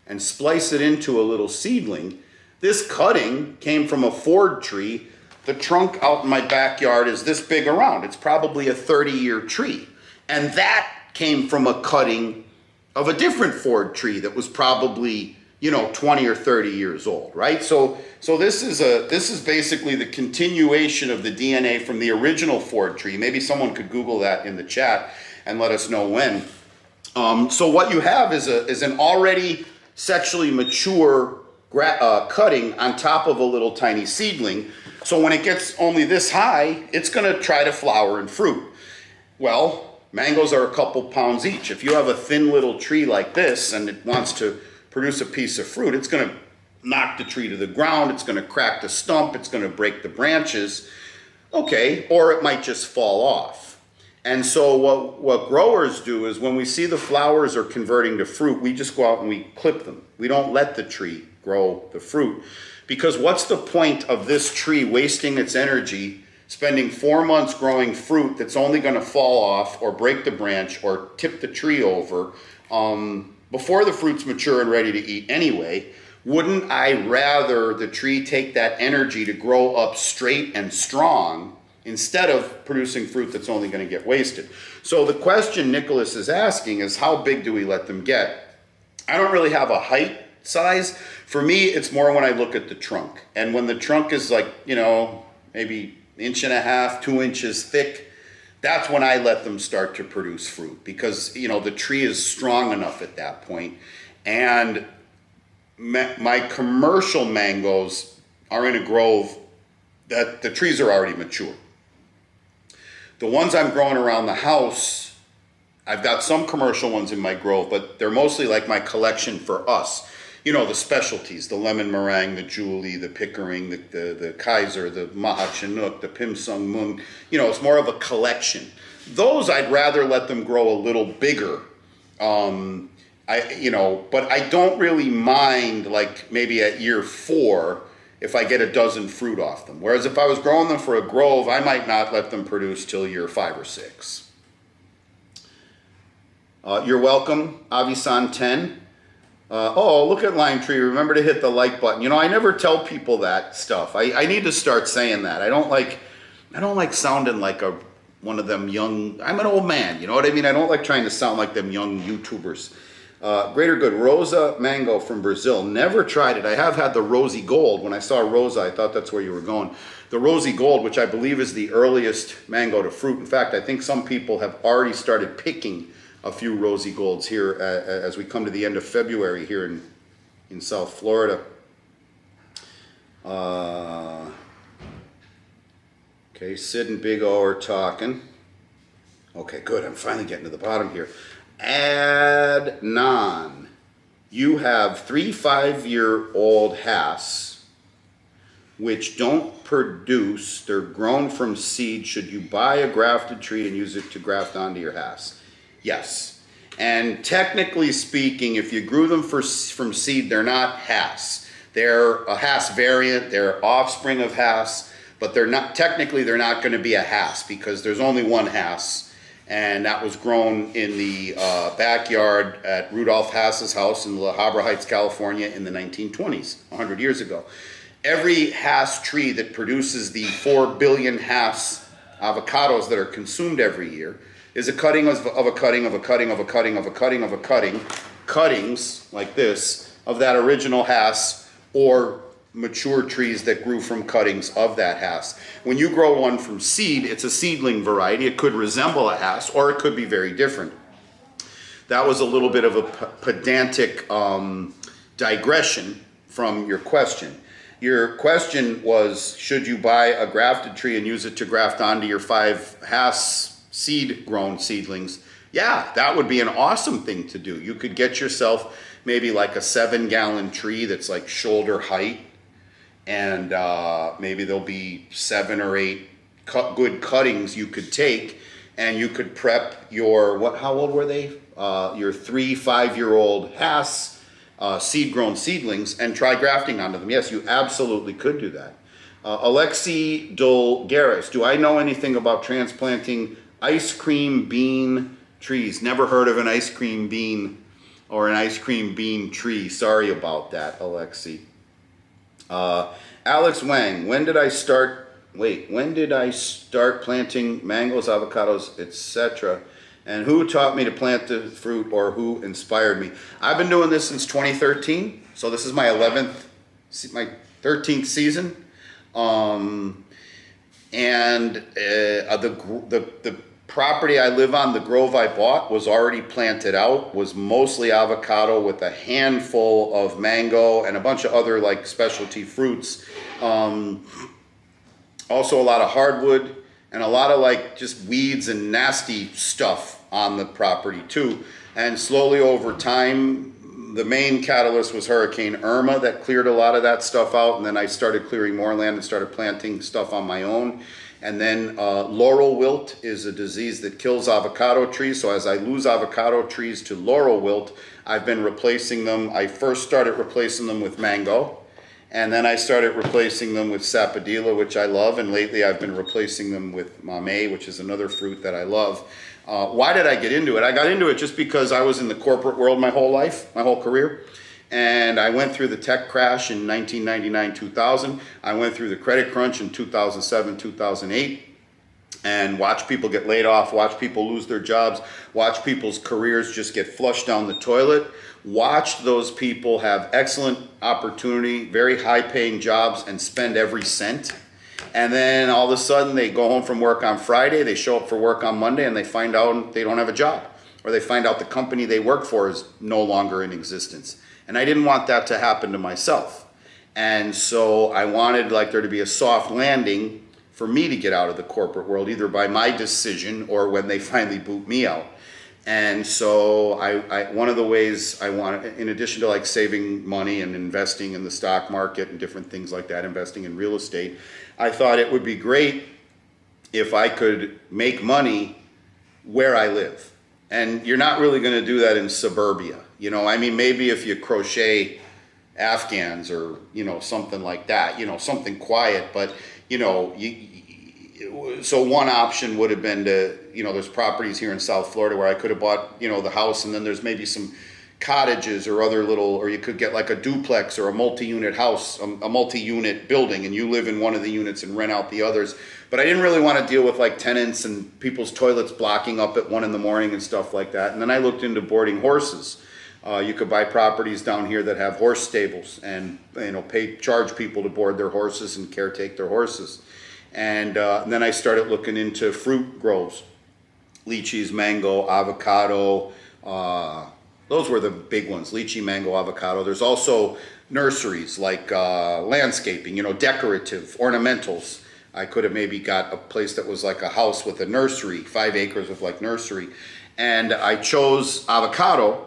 and splice it into a little seedling, this cutting came from a Ford tree. The trunk out in my backyard is this big around. It's probably a 30-year tree. And that came from a cutting of a different Ford tree that was probably, 20 or 30 years old, right? So this is basically the continuation of the DNA from the original Ford tree. Maybe someone could Google that in the chat and let us know when. So what you have is an already sexually mature cutting on top of a little tiny seedling. So when it gets only this high, it's going to try to flower and fruit. Well, mangoes are a couple pounds each. If you have a thin little tree like this and it wants to produce a piece of fruit, it's going to knock the tree to the ground, it's going to crack the stump, it's going to break the branches. Okay, or it might just fall off. And so what growers do is when we see the flowers are converting to fruit, we just go out and we clip them. We don't let the tree grow the fruit. Because what's the point of this tree wasting its energy, spending 4 months growing fruit that's only going to fall off or break the branch or tip the tree over before the fruit's mature and ready to eat anyway? Wouldn't I rather the tree take that energy to grow up straight and strong instead of producing fruit that's only going to get wasted? So the question Nicholas is asking is, how big do we let them get? I don't really have a height size. For me, it's more when I look at the trunk. And when the trunk is like, maybe 1.5 inches, 2 inches thick, that's when I let them start to produce fruit, because, the tree is strong enough at that point. And my commercial mangoes are in a grove that the trees are already mature. The ones I'm growing around the house, I've got some commercial ones in my grove, but they're mostly like my collection for us. The specialties, the lemon meringue, the Julie, the Pickering, the Kaiser, the Maha Chinook, the Pim Sung Mung. It's more of a collection. Those I'd rather let them grow a little bigger. But I don't really mind, like maybe at year 4, if I get a dozen fruit off them. Whereas if I was growing them for a grove, I might not let them produce till year 5 or 6. You're welcome, Avisan 10. Look at Lime Tree. Remember to hit the like button. I never tell people that stuff. I need to start saying that. I don't like sounding like one of them young. I'm an old man. You know what I mean? I don't like trying to sound like them young YouTubers. Greater Good, Rosa mango from Brazil. Never tried it. I have had the Rosy Gold. When I saw Rosa, I thought that's where you were going. The Rosy Gold, which I believe is the earliest mango to fruit. In fact, I think some people have already started picking a few Rosy Golds here as we come to the end of February here in South Florida. Okay, Sid and Big O are talking. Okay, good. I'm finally getting to the bottom here. Adnan, you have 3 5-year-old Hass, which don't produce. They're grown from seed. Should you buy a grafted tree and use it to graft onto your Hass? Yes. And technically speaking, if you grew them from seed, they're not Hass. They're a Hass variant. They're offspring of Hass, but they're not technically. They're not going to be a Hass because there's only one Hass. And that was grown in the backyard at Rudolph Hass's house in La Habra Heights, California in the 1920s, 100 years ago. Every Hass tree that produces the 4 billion Hass avocados that are consumed every year is a cutting of a cutting of a cutting of a cutting of a cutting of a cutting, cuttings like this, of that original Hass or mature trees that grew from cuttings of that Hass. When you grow one from seed, it's a seedling variety. It could resemble a Hass or it could be very different. That was a little bit of a pedantic digression from your question. Your question was, should you buy a grafted tree and use it to graft onto your 5 Hass seed-grown seedlings? Yeah, that would be an awesome thing to do. You could get yourself maybe like a 7-gallon tree that's like shoulder height, and maybe there'll be 7 or 8 good cuttings you could take, and you could prep your, how old were they? Your 3 5-year-old Hass seed-grown seedlings and try grafting onto them. Yes, you absolutely could do that. Alexi Dolgaris, do I know anything about transplanting ice cream bean trees? Never heard of an ice cream bean or an ice cream bean tree. Sorry about that, Alexi. Alex Wang, when did I start planting mangoes, avocados, etc.? And who taught me to plant the fruit, or who inspired me? I've been doing this since 2013, so this is my 13th season. The property I live on, the grove I bought, was already planted out, was mostly avocado with a handful of mango and a bunch of other like specialty fruits. Also a lot of hardwood and a lot of like just weeds and nasty stuff on the property too. And slowly over time, the main catalyst was Hurricane Irma that cleared a lot of that stuff out, and then I started clearing more land and started planting stuff on my own. And then laurel wilt is a disease that kills avocado trees. So as I lose avocado trees to laurel wilt, I've been replacing them. I first started replacing them with mango, and then I started replacing them with sapodilla, which I love, and lately I've been replacing them with mamey, which is another fruit that I love. Why did I get into it? I got into it just because I was in the corporate world my whole life, my whole career. And I went through the tech crash in 1999-2000. I went through the credit crunch in 2007-2008, and watched people get laid off, watched people lose their jobs, watched people's careers just get flushed down the toilet, watched those people have excellent opportunity, very high-paying jobs, and spend every cent. And then all of a sudden they go home from work on Friday, they show up for work on Monday, and they find out they don't have a job. Or they find out the company they work for is no longer in existence. And I didn't want that to happen to myself. And so I wanted like there to be a soft landing for me to get out of the corporate world, either by my decision or when they finally boot me out. And so I one of the ways I want, in addition to like saving money and investing in the stock market and different things like that, investing in real estate, I thought it would be great if I could make money where I live. And you're not really going to do that in suburbia. You know, I mean, maybe if you crochet Afghans or, you know, something like that, you know, something quiet, but, you know, so one option would have been to, you know, there's properties here in South Florida where I could have bought, you know, the house, and then there's maybe some cottages or other little, or you could get like a duplex or a multi-unit house, a multi-unit building, and you live in one of the units and rent out the others. But I didn't really want to deal with like tenants and people's toilets blocking up at 1 a.m. and stuff like that. And then I looked into boarding horses. You could buy properties down here that have horse stables and, charge people to board their horses and caretake their horses. And then I started looking into fruit grows, lychees, mango, avocado. Those were the big ones, lychee, mango, avocado. There's also nurseries like landscaping, decorative, ornamentals. I could have maybe got a place that was like a house with a nursery, 5 acres of like nursery. And I chose avocado.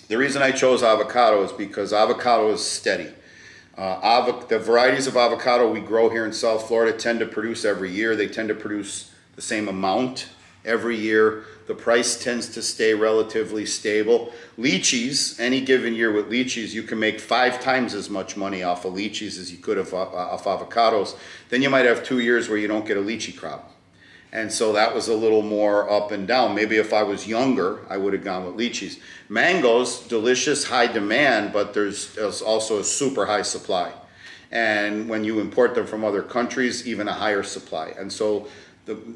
The reason I chose avocado is because avocado is steady. The varieties of avocado we grow here in South Florida tend to produce every year. They tend to produce the same amount every year. The price tends to stay relatively stable. Lychees, any given year with lychees, you can make 5 times as much money off of lychees as you could off avocados. Then you might have 2 years where you don't get a lychee crop. And so that was a little more up and down. Maybe if I was younger, I would have gone with lychees. Mangoes, delicious, high demand, but there's also a super high supply. And when you import them from other countries, even a higher supply. And so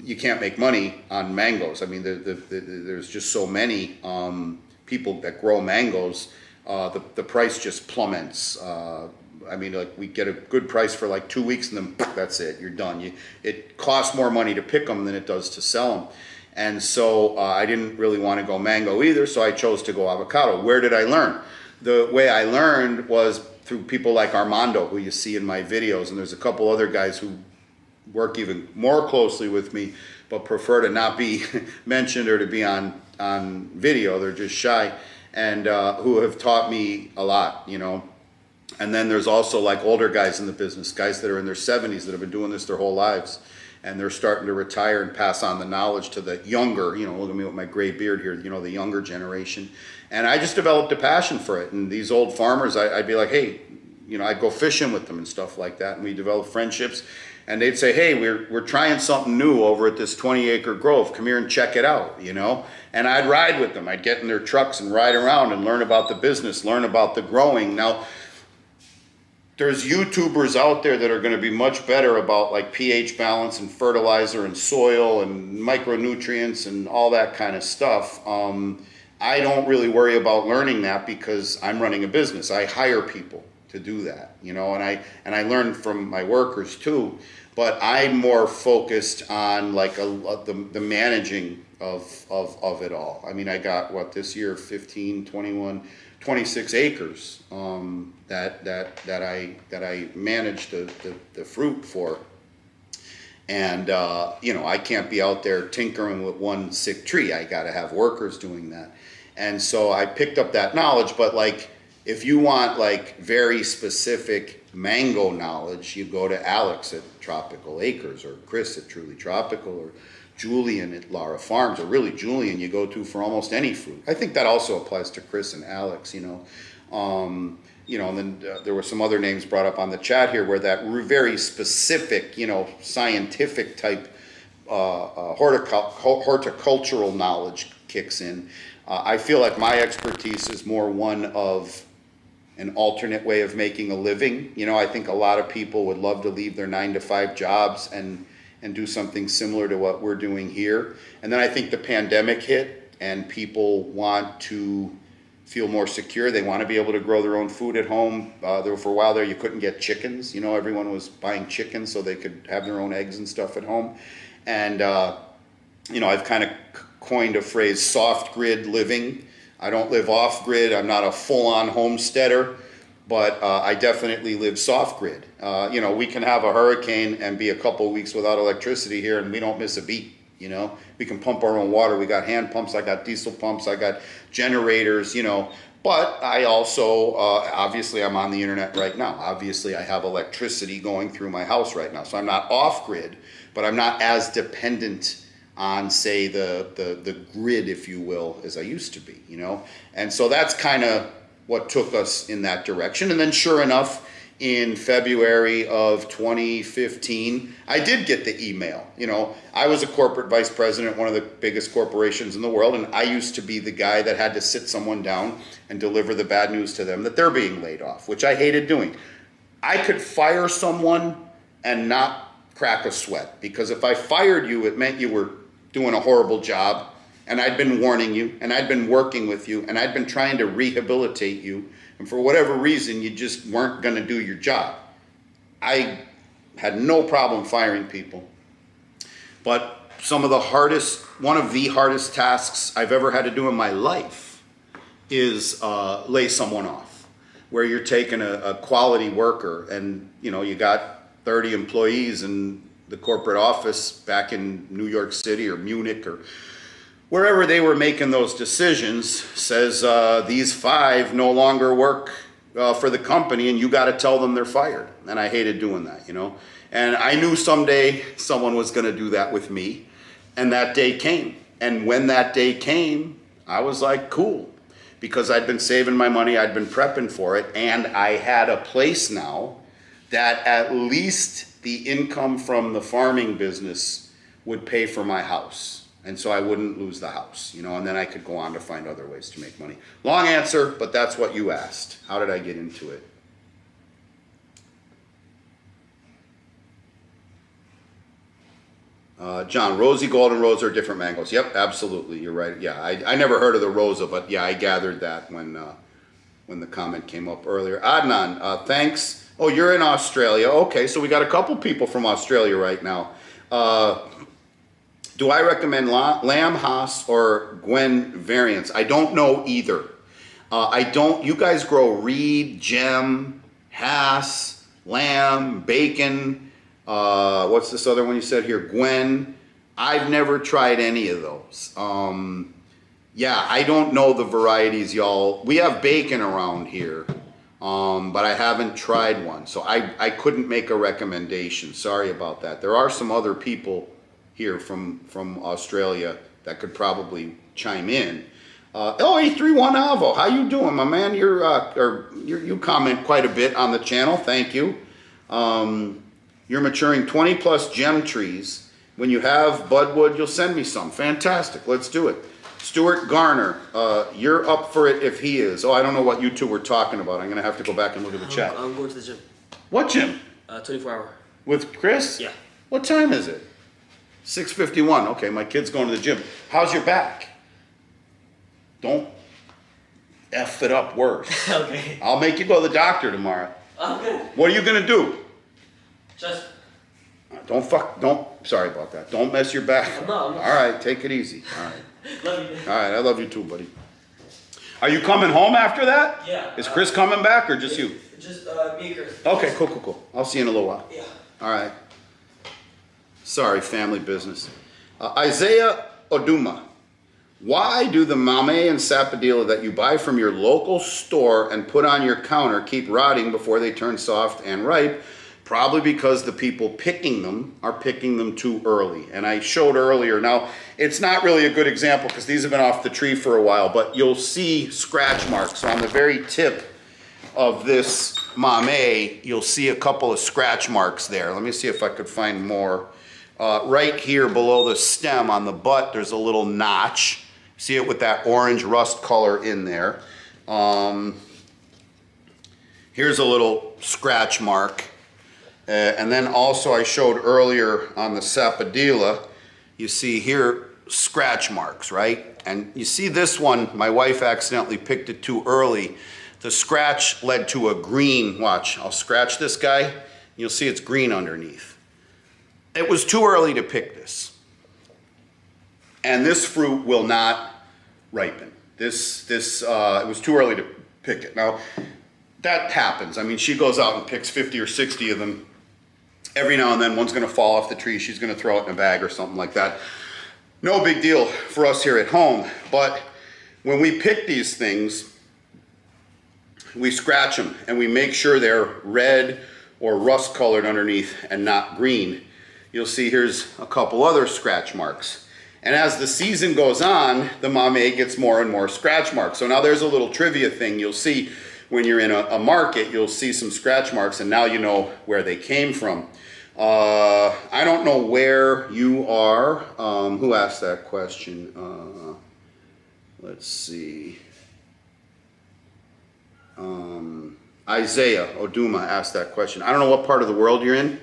you can't make money on mangoes. I mean, there's just so many people that grow mangoes. The price just plummets. I mean, like we get a good price for like 2 weeks and then that's it, you're done. It costs more money to pick them than it does to sell them. And so I didn't really want to go mango either, so I chose to go avocado. Where did I learn? The way I learned was through people like Armando, who you see in my videos, and there's a couple other guys who work even more closely with me, but prefer to not be mentioned or to be on video. They're just shy, and who have taught me a lot, And then there's also like older guys in the business, guys that are in their 70s that have been doing this their whole lives, and they're starting to retire and pass on the knowledge to the younger, look at me with my gray beard here, the younger generation. And I just developed a passion for it. And these old farmers, I'd be like, hey, I'd go fishing with them and stuff like that, and we developed friendships. And they'd say, hey, we're trying something new over at this 20-acre grove. Come here and check it out, And I'd ride with them. I'd get in their trucks and ride around and learn about the business, learn about the growing. Now, there's YouTubers out there that are going to be much better about like pH balance and fertilizer and soil and micronutrients and all that kind of stuff. I don't really worry about learning that because I'm running a business. I hire people to do that, and I learn from my workers too, but I'm more focused on like the managing of it all. I mean, I got this year 15, 21, 26 acres that I manage the fruit for, and I can't be out there tinkering with one sick tree. I got to have workers doing that, and so I picked up that knowledge, but like. If you want like very specific mango knowledge, you go to Alex at Tropical Acres, or Chris at Truly Tropical, or Julian at Lara Farms, or really Julian you go to for almost any fruit. I think that also applies to Chris and Alex, And then there were some other names brought up on the chat here where that very specific, scientific type horticultural knowledge kicks in. I feel like my expertise is more one of an alternate way of making a living. I think a lot of people would love to leave their 9-to-5 jobs and do something similar to what we're doing here. And then I think the pandemic hit and people want to feel more secure. They want to be able to grow their own food at home. For a while there, you couldn't get chickens. Everyone was buying chickens so they could have their own eggs and stuff at home. And, I've kind of coined a phrase, soft grid living. I don't live off grid. I'm not a full-on homesteader, but I definitely live soft grid. We can have a hurricane and be a couple of weeks without electricity here and we don't miss a beat. We can pump our own water. We got hand pumps. I got diesel pumps. I got generators, But I also, obviously I'm on the internet right now. Obviously I have electricity going through my house right now. So I'm not off grid, but I'm not as dependent on, say, the grid, if you will, as I used to be, And so that's kind of what took us in that direction. And then sure enough, in February of 2015, I did get the email. I was a corporate vice president at one of the biggest corporations in the world, and I used to be the guy that had to sit someone down and deliver the bad news to them that they're being laid off, which I hated doing. I could fire someone and not crack a sweat, because if I fired you, it meant you were doing a horrible job and I'd been warning you, and I'd been working with you, and I'd been trying to rehabilitate you, and for whatever reason, you just weren't going to do your job. I had no problem firing people. But one of the hardest tasks I've ever had to do in my life is lay someone off, where you're taking a quality worker, and you got 30 employees in the corporate office back in New York City or Munich or wherever they were making those decisions, says these 5 no longer work for the company, and you got to tell them they're fired. And I hated doing that, And I knew someday someone was going to do that with me, and that day came. And when that day came, I was like, cool, because I'd been saving my money, I'd been prepping for it, and I had a place now that at least the income from the farming business would pay for my house. And so I wouldn't lose the house, and then I could go on to find other ways to make money. Long answer, but that's what you asked. How did I get into it? John, Rosy Golden Rosa are different mangoes. Yep, absolutely, you're right. Yeah, I never heard of the Rosa, but yeah, I gathered that when the comment came up earlier. Adnan, thanks. Oh, you're in Australia. Okay, so we got a couple people from Australia right now. Do I recommend Lamb Haas or Gwen variants? I don't know either. You guys grow Reed, Gem, Haas, Lamb, Bacon. What's this other one you said here? Gwen. I've never tried any of those. Yeah, I don't know the varieties, y'all. We have Bacon around here, but I haven't tried one. So I couldn't make a recommendation. Sorry about that. There are some other people here from Australia that could probably chime in. A31 Alvo, how you doing, my man? You comment quite a bit on the channel. Thank you. You're maturing 20 plus gem trees. When you have budwood, you'll send me some. Fantastic. Let's do it. Stuart Garner, you're up for it if he is. Oh, I don't know what you two were talking about. I'm going to have to go back and look at the chat. I'm going to the gym. What gym? 24 hour. With Chris? Yeah. What time is it? 6:51. Okay, my kid's going to the gym. How's your back? Don't F it up worse. Okay. I'll make you go to the doctor tomorrow. Okay. What are you going to do? Just. Sorry about that. Don't mess your back. I'm not. All right, take it easy. All right. Love you. All right, I love you too, buddy. Are you coming home after that? Yeah. Is Chris coming back or just you? Just me and Chris. Okay, cool. I'll see you in a little while. Yeah. All right. Sorry, family business. Isaiah Oduma. Why do the Mame and Sapodilla that you buy from your local store and put on your counter keep rotting before they turn soft and ripe? Probably because the people picking them are picking them too early. And I showed earlier, now it's not really a good example because these have been off the tree for a while, but you'll see scratch marks on the very tip of this Mame. You'll see a couple of scratch marks there. Let me see if I could find more. Right here below the stem on the butt, there's a little notch. See it with that orange rust color in there. Here's a little scratch mark. And then also I showed earlier on the Sapodilla, you see here scratch marks, right? And you see this one, my wife accidentally picked it too early. The scratch led to a green, watch, I'll scratch this guy, you'll see it's green underneath. It was too early to pick this. And this fruit will not ripen. It was too early to pick it. Now, that happens. I mean, she goes out and picks 50 or 60 of them. Every now and then one's gonna fall off the tree, she's gonna throw it in a bag or something like that. No big deal for us here at home, but when we pick these things, we scratch them and we make sure they're red or rust colored underneath and not green. You'll see here's a couple other scratch marks. And as the season goes on, the Mame gets more and more scratch marks. So now there's a little trivia thing you'll see when you're in a market, you'll see some scratch marks and now you know where they came from. I don't know where you are. Who asked that question? Let's see. Isaiah Oduma asked that question. I don't know what part of the world you're in,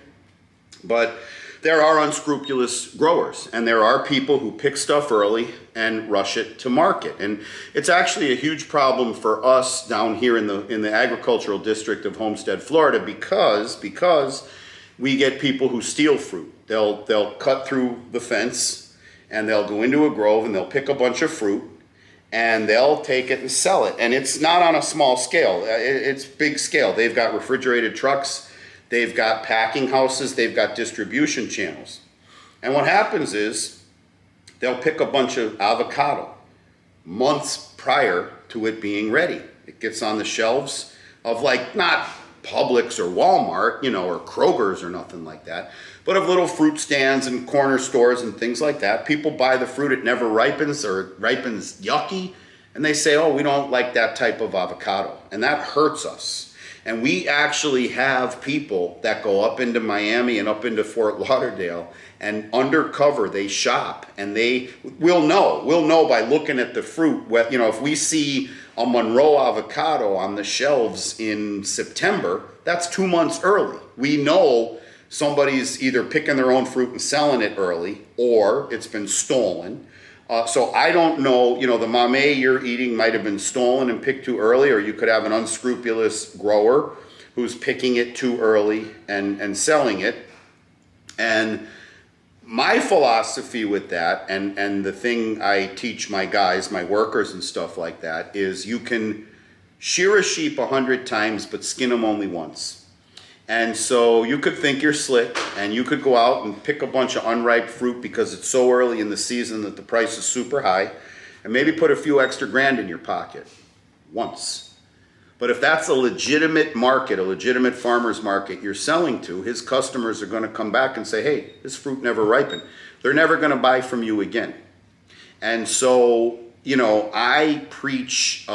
but there are unscrupulous growers, and there are people who pick stuff early and rush it to market. And it's actually a huge problem for us down here in the agricultural district of Homestead, Florida, because we get people who steal fruit. They'll cut through the fence and they'll go into a grove and they'll pick a bunch of fruit and they'll take it and sell it. And it's not on a small scale, it's big scale. They've got refrigerated trucks, they've got packing houses, they've got distribution channels. And what happens is they'll pick a bunch of avocado months prior to it being ready. It gets on the shelves of, like, not Publix or Walmart, you know, or Kroger's or nothing like that, but of little fruit stands and corner stores and things like that. People buy the fruit, it never ripens or it ripens yucky, and they say, oh, we don't like that type of avocado. And that hurts us. And we actually have people that go up into Miami and up into Fort Lauderdale, and undercover they shop, and we'll know by looking at the fruit. You know, if we see a Monroe avocado on the shelves in September, that's 2 months early. We know somebody's either picking their own fruit and selling it early, or it's been stolen. So I don't know, you know, the mamey you're eating might have been stolen and picked too early, or you could have an unscrupulous grower who's picking it too early and selling it. And my philosophy with that, and the thing I teach my guys, my workers and stuff like that, is you can shear a sheep 100 times, but skin them only once. And so you could think you're slick, and you could go out and pick a bunch of unripe fruit because it's so early in the season that the price is super high, and maybe put a few extra grand in your pocket once. But if that's a legitimate market, a legitimate farmer's market you're selling to, his customers are going to come back and say, hey, this fruit never ripened. They're never going to buy from you again. And so, you know, I preach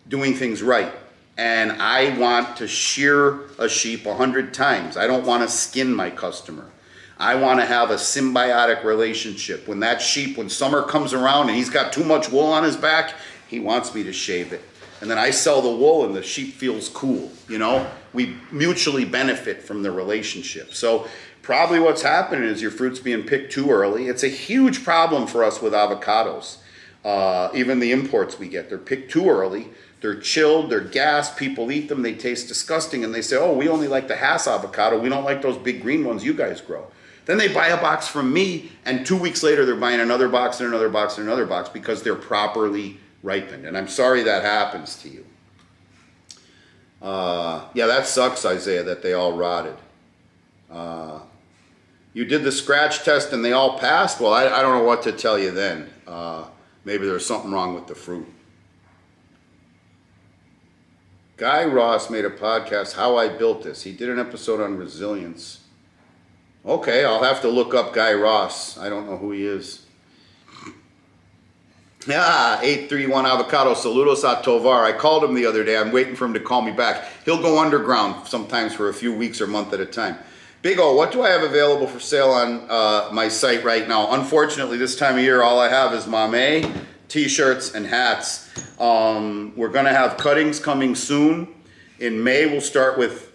doing things right. And I want to shear a sheep 100 times. I don't want to skin my customer. I want to have a symbiotic relationship. When that sheep, when summer comes around and he's got too much wool on his back, he wants me to shave it. And then I sell the wool and the sheep feels cool, you know? We mutually benefit from the relationship. So probably what's happening is your fruit's being picked too early. It's a huge problem for us with avocados. Even the imports we get, they're picked too early. They're chilled, they're gassed, people eat them, they taste disgusting, and they say, oh, we only like the Hass avocado, we don't like those big green ones you guys grow. Then they buy a box from me, and 2 weeks later they're buying another box and another box and another box because they're properly ripened. And I'm sorry that happens to you. Yeah, that sucks, Isaiah, that they all rotted. You did the scratch test and they all passed? Well, I don't know what to tell you then. Maybe there's something wrong with the fruit. Guy Ross made a podcast, How I Built This. He did an episode on resilience. Okay, I'll have to look up Guy Ross. I don't know who he is. Yeah, 831 Avocado, saludos a Tovar. I called him the other day. I'm waiting for him to call me back. He'll go underground sometimes for a few weeks or month at a time. Big O, what do I have available for sale on my site right now? Unfortunately, this time of year, all I have is mamey, t-shirts, and hats. We're going to have cuttings coming soon. In May, we'll start with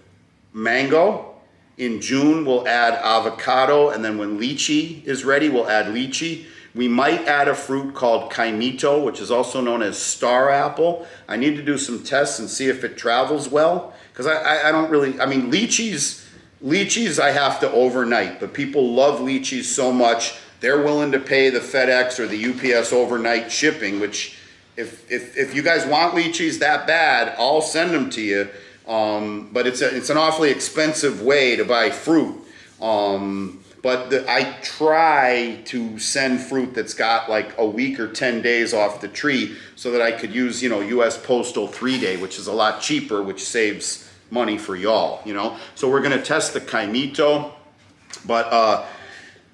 mango. In June, we'll add avocado. And then when lychee is ready, we'll add lychee. We might add a fruit called kaimito, which is also known as star apple. I need to do some tests and see if it travels well. Because I don't really, I mean, lychees I have to overnight. But people love lychees so much, they're willing to pay the FedEx or the UPS overnight shipping, which if you guys want lychees that bad, I'll send them to you. But it's an awfully expensive way to buy fruit. But I try to send fruit that's got like a week or 10 days off the tree so that I could use, you know, US Postal 3-day, which is a lot cheaper, which saves money for y'all, you know. So we're going to test the kaimito. But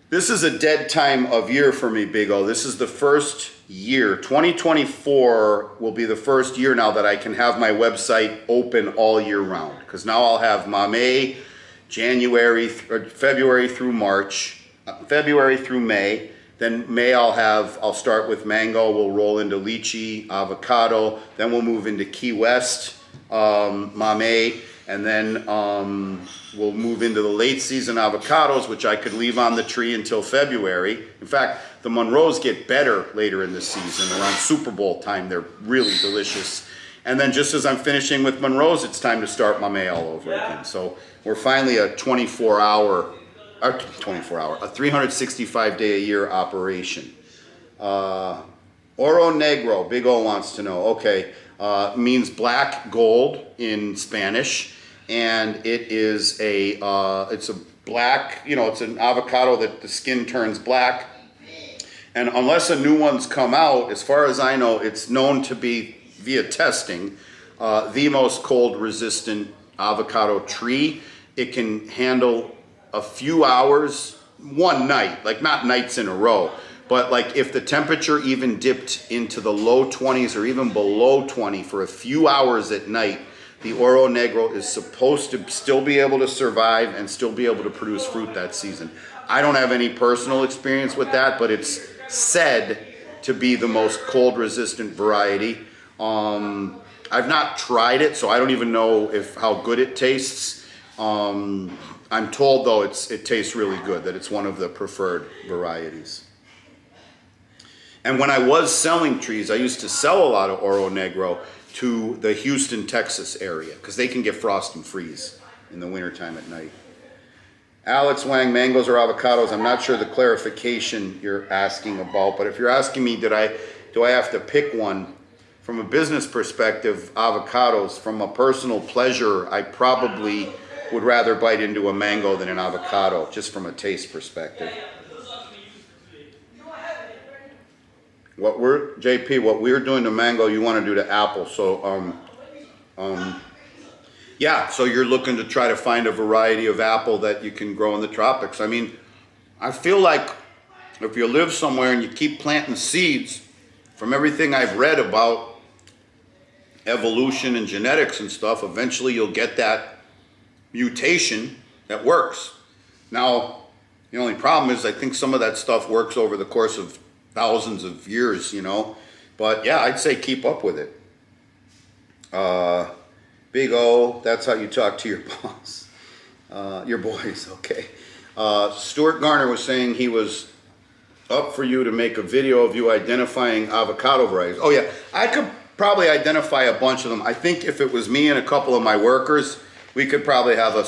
this is a dead time of year for me, Big O. This is the first year. 2024 will be the first year now that I can have my website open all year round. Because now I'll have mamey, February through March, February through May. Then May I'll start with mango, we'll roll into lychee, avocado, then we'll move into Key West, Mame, and then we'll move into the late season avocados, which I could leave on the tree until February. In fact, the Monroes get better later in the season. Around Super Bowl time, they're really delicious. And then just as I'm finishing with Monroes, it's time to start Mame all over again. So we're finally a 365 day a year operation. Oro Negro, Big O wants to know. Okay, means black gold in Spanish, and it is it's a black, it's an avocado that the skin turns black. And unless a new one's come out, as far as I know, it's known to be, via testing, the most cold resistant avocado tree. It can handle a few hours, one night, like not nights in a row, but like if the temperature even dipped into the low 20s or even below 20 for a few hours at night, the Oro Negro is supposed to still be able to survive and still be able to produce fruit that season. I don't have any personal experience with that, but it's said to be the most cold resistant variety. I've not tried it, so I don't even know how good it tastes. I'm told though it tastes really good, that it's one of the preferred varieties. And when I was selling trees, I used to sell a lot of Oro Negro to the Houston, Texas area, because they can get frost and freeze in the wintertime at night. Alex Wang, mangoes or avocados? I'm not sure the clarification you're asking about, but if you're asking me, do I have to pick one? From a business perspective, avocados. From a personal pleasure, I probably would rather bite into a mango than an avocado, just from a taste perspective. What we're doing to mango, you want to do to apple. So, yeah, so you're looking to try to find a variety of apple that you can grow in the tropics. I mean, I feel like if you live somewhere and you keep planting seeds, from everything I've read about evolution and genetics and stuff, eventually you'll get that mutation that works. Now, the only problem is I think some of that stuff works over the course of thousands of years, but yeah, I'd say keep up with it. Big O, that's how you talk to your boss. Your boys, okay. Stuart Garner was saying he was up for you to make a video of you identifying avocado varieties. Oh yeah, I could probably identify a bunch of them. I think if it was me and a couple of my workers, we could probably have an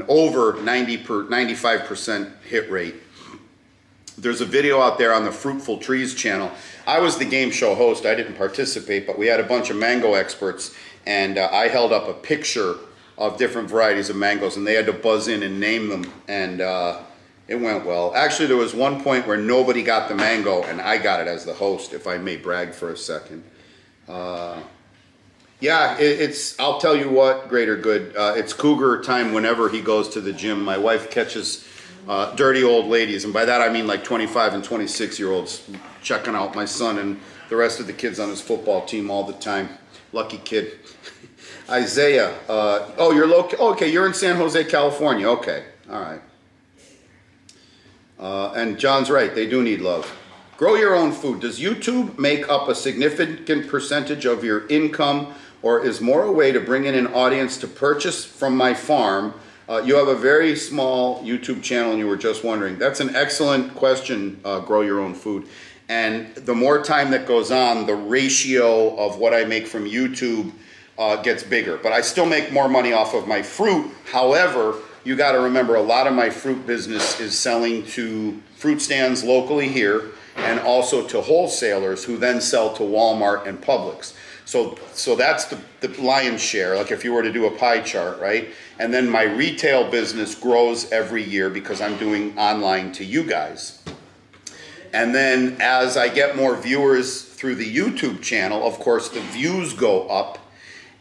over 95% hit rate. There's a video out there on the Fruitful Trees channel. I was the game show host. I didn't participate, but we had a bunch of mango experts, and I held up a picture of different varieties of mangoes, and they had to buzz in and name them, and it went well. Actually, there was one point where nobody got the mango, and I got it as the host, if I may brag for a second. Yeah, I'll tell you what, Greater Good, it's cougar time whenever he goes to the gym. My wife catches dirty old ladies, and by that I mean like 25 and 26-year-olds checking out my son and the rest of the kids on his football team all the time. Lucky kid. Isaiah, you're local. Okay, you're in San Jose, California. Okay, all right. And John's right, they do need love. Grow your own food. Does YouTube make up a significant percentage of your income, or is more a way to bring in an audience to purchase from my farm? You have a very small YouTube channel and you were just wondering. That's an excellent question, Grow Your Own Food. And the more time that goes on, the ratio of what I make from YouTube gets bigger. But I still make more money off of my fruit. However, you got to remember, a lot of my fruit business is selling to fruit stands locally here and also to wholesalers who then sell to Walmart and Publix. So that's the lion's share, like if you were to do a pie chart, right? And then my retail business grows every year because I'm doing online to you guys. And then as I get more viewers through the YouTube channel, of course the views go up,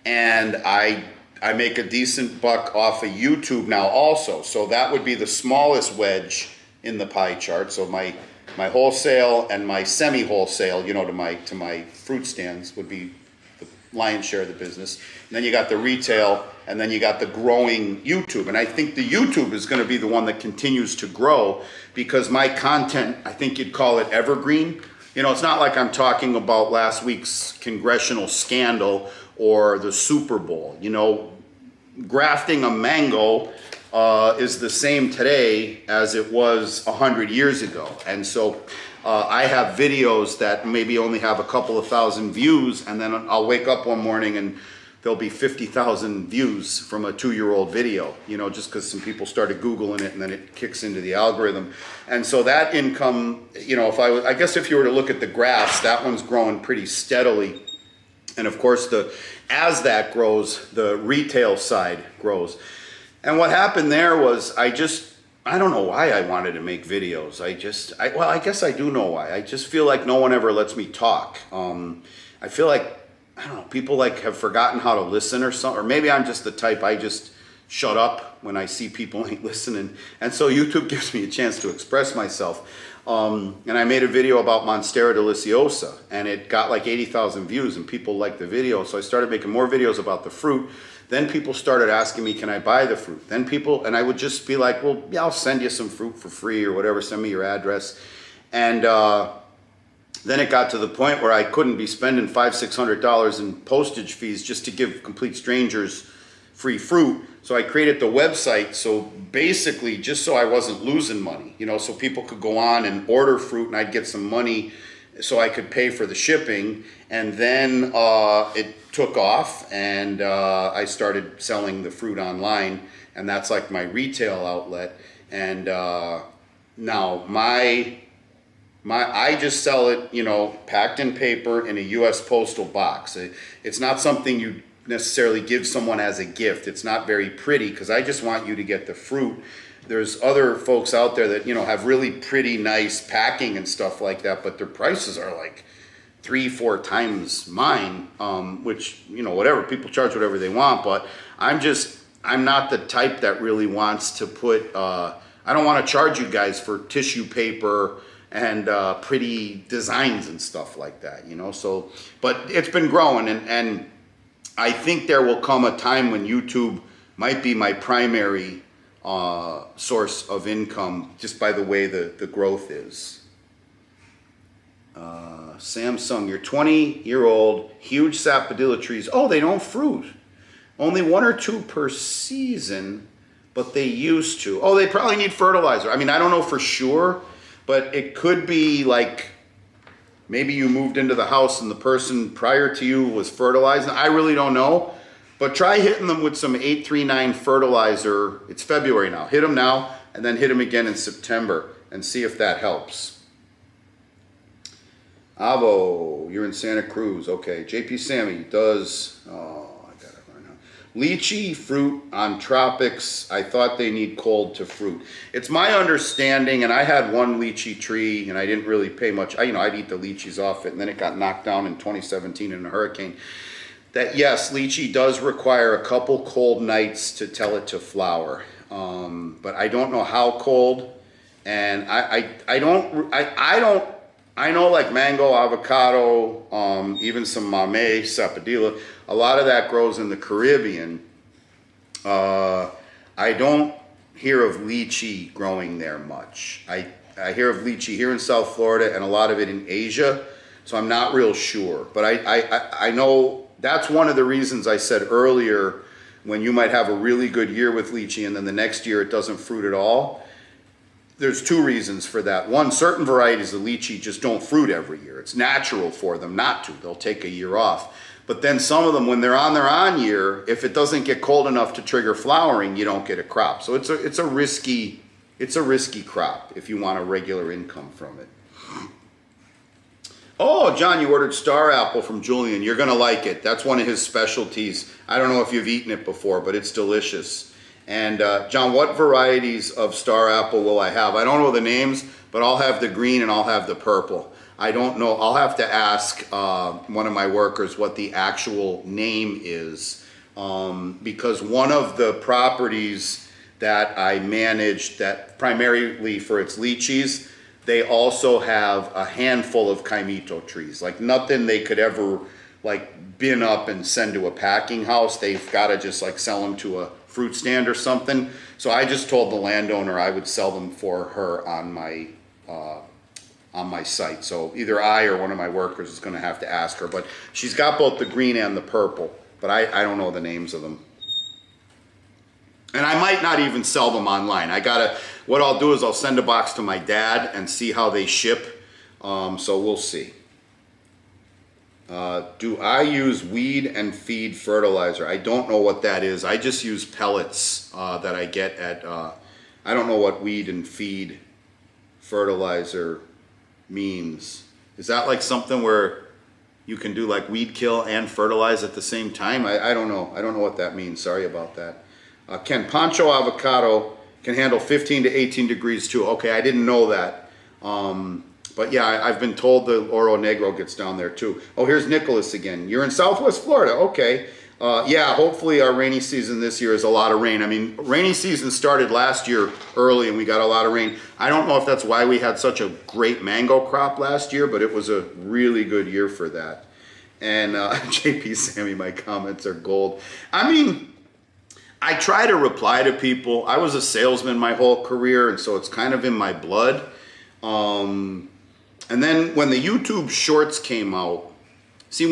and I make a decent buck off of YouTube now also. So that would be the smallest wedge in the pie chart. So my wholesale and my semi-wholesale, to my fruit stands would be the lion's share of the business. And then you got the retail, and then you got the growing YouTube. And I think the YouTube is going to be the one that continues to grow because my content, I think you'd call it evergreen. You know, it's not like I'm talking about last week's congressional scandal or the Super Bowl. You know, grafting a mango is the same today as it was 100 years ago. And so I have videos that maybe only have a couple of thousand views, and then I'll wake up one morning and there'll be 50,000 views from a 2-year-old video, you know, just because some people started Googling it and then it kicks into the algorithm. And so that income, you know, I guess if you were to look at the graphs, that one's growing pretty steadily. And of course, as that grows, the retail side grows. And what happened there was I don't know why I wanted to make videos. Well, I guess I do know why. I just feel like no one ever lets me talk. I feel like, I don't know, people like have forgotten how to listen or something, or maybe I'm just the type, I just shut up when I see people ain't listening. And so YouTube gives me a chance to express myself. And I made a video about Monstera deliciosa, and it got like 80,000 views, and people liked the video. So I started making more videos about the fruit. Then people started asking me, can I buy the fruit? Then and I would just be like, well, yeah, I'll send you some fruit for free or whatever, send me your address. And then it got to the point where I couldn't be spending $500-600 in postage fees just to give complete strangers free fruit. So I created the website, so basically just so I wasn't losing money, you know, so people could go on and order fruit and I'd get some money so I could pay for the shipping. And then it took off, and I started selling the fruit online, and that's like my retail outlet. And now I just sell it, you know, packed in paper in a U.S. postal box. It's not something you necessarily give someone as a gift. It's not very pretty because I just want you to get the fruit. There's other folks out there that, you know, have really pretty nice packing and stuff like that, but their prices are like 3-4 times mine, which, you know, whatever, people charge whatever they want, but I'm not the type that really wants to put, I don't want to charge you guys for tissue paper and pretty designs and stuff like that, you know. So, but it's been growing, and I think there will come a time when YouTube might be my primary source of income, just by the way the growth is. Samsung, your 20-year-old huge sapodilla trees. Oh, they don't fruit. Only 1 or 2 per season, but they used to. Oh, they probably need fertilizer. I mean, I don't know for sure, but it could be like maybe you moved into the house and the person prior to you was fertilizing. I really don't know. But try hitting them with some 839 fertilizer. It's February now. Hit them now and then hit them again in September and see if that helps. Avo, you're in Santa Cruz. Okay. JP Sammy does, I got it right now. Lychee fruit on tropics. I thought they need cold to fruit. It's my understanding, and I had one lychee tree and I didn't really pay much. I'd eat the lychees off it, and then it got knocked down in 2017 in a hurricane. That yes, lychee does require a couple cold nights to tell it to flower, but I don't know how cold, and I know like mango, avocado, even some mamey, sapodilla, a lot of that grows in the Caribbean. I don't hear of lychee growing there much. I hear of lychee here in South Florida and a lot of it in Asia, so I'm not real sure, but I know. That's one of the reasons I said earlier, when you might have a really good year with lychee and then the next year it doesn't fruit at all. There's 2 reasons for that. One, certain varieties of lychee just don't fruit every year. It's natural for them not to. They'll take a year off. But then some of them, when they're on their on year, if it doesn't get cold enough to trigger flowering, you don't get a crop. So it's a risky crop if you want a regular income from it. Oh, John, you ordered star apple from Julian. You're going to like it. That's one of his specialties. I don't know if you've eaten it before, but it's delicious. And John, what varieties of star apple will I have? I don't know the names, but I'll have the green and I'll have the purple. I don't know. I'll have to ask one of my workers what the actual name is, because one of the properties that I manage that primarily for its lychees, they also have a handful of kaimito trees, like nothing they could ever like bin up and send to a packing house. They've got to just like sell them to a fruit stand or something. So I just told the landowner I would sell them for her on my on my site. So either I or one of my workers is gonna have to ask her, but she's got both the green and the purple, but I don't know the names of them. And I might not even sell them online. What I'll do is I'll send a box to my dad and see how they ship. So we'll see. Do I use weed and feed fertilizer? I don't know what that is. I just use pellets that I get at, I don't know what weed and feed fertilizer means. Is that like something where you can do like weed kill and fertilize at the same time? I don't know. I don't know what that means. Sorry about that. Can Pancho avocado can handle 15 to 18 degrees too? Okay, I didn't know that. But yeah, I've been told the Oro Negro gets down there too. Oh, here's Nicholas again. You're in Southwest Florida. Okay. Yeah, hopefully our rainy season this year is a lot of rain. I mean, rainy season started last year early and we got a lot of rain. I don't know if that's why we had such a great mango crop last year, but it was a really good year for that. And JP Sammy, my comments are gold. I mean, I try to reply to people. I was a salesman my whole career, and so it's kind of in my blood. And then when the YouTube shorts came out, see,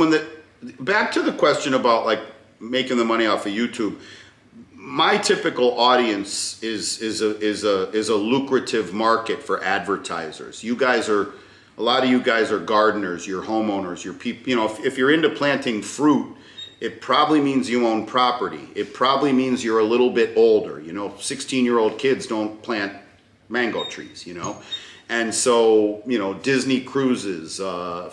back to the question about like making the money off of YouTube, my typical audience is a lucrative market for advertisers. A lot of you guys are gardeners, you're homeowners, you're people, you know, if you're into planting fruit, it probably means you own property. It probably means you're a little bit older. You know, 16-year-old kids don't plant mango trees, you know. And so, you know, Disney Cruises,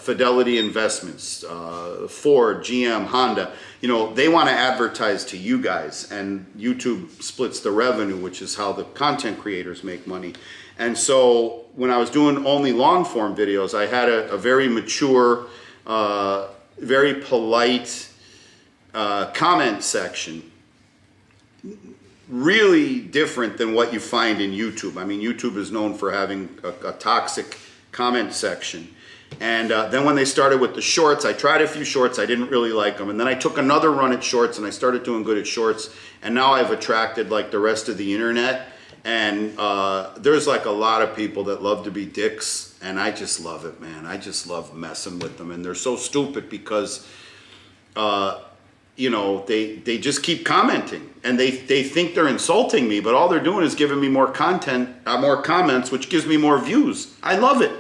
Fidelity Investments, Ford, GM, Honda, you know, they want to advertise to you guys, and YouTube splits the revenue, which is how the content creators make money. And so when I was doing only long form videos, I had a very mature, very polite comment section, really different than what you find in YouTube. I mean, YouTube is known for having a toxic comment section. And then when they started with the shorts, I tried a few shorts, I didn't really like them. And then I took another run at shorts and I started doing good at shorts. And now I've attracted like the rest of the internet. And there's like a lot of people that love to be dicks. And I just love it, man. I just love messing with them. And they're so stupid because you know, they just keep commenting and they think they're insulting me, but all they're doing is giving me more content, more comments, which gives me more views. I love it.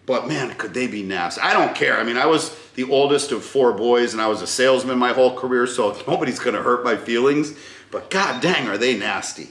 But man, could they be nasty? I don't care. I mean, I was the oldest of 4 boys and I was a salesman my whole career, so nobody's going to hurt my feelings, but god dang, are they nasty.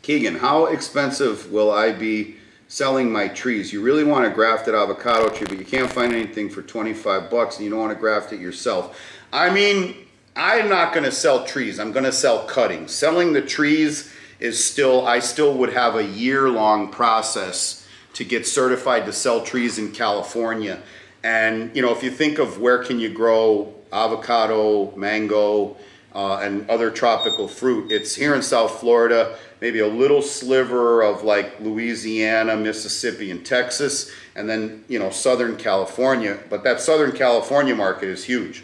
Keegan, how expensive will I be selling my trees? You really want a grafted avocado tree, but you can't find anything for 25 bucks and you don't want to graft it yourself. I mean, I'm not going to sell trees. I'm going to sell cuttings. Selling the trees is I still would have a year-long process to get certified to sell trees in California. And, you know, if you think of where can you grow avocado, mango, and other tropical fruit, it's here in South Florida, maybe a little sliver of like Louisiana, Mississippi, and Texas, and then, you know, Southern California. But that Southern California market is huge.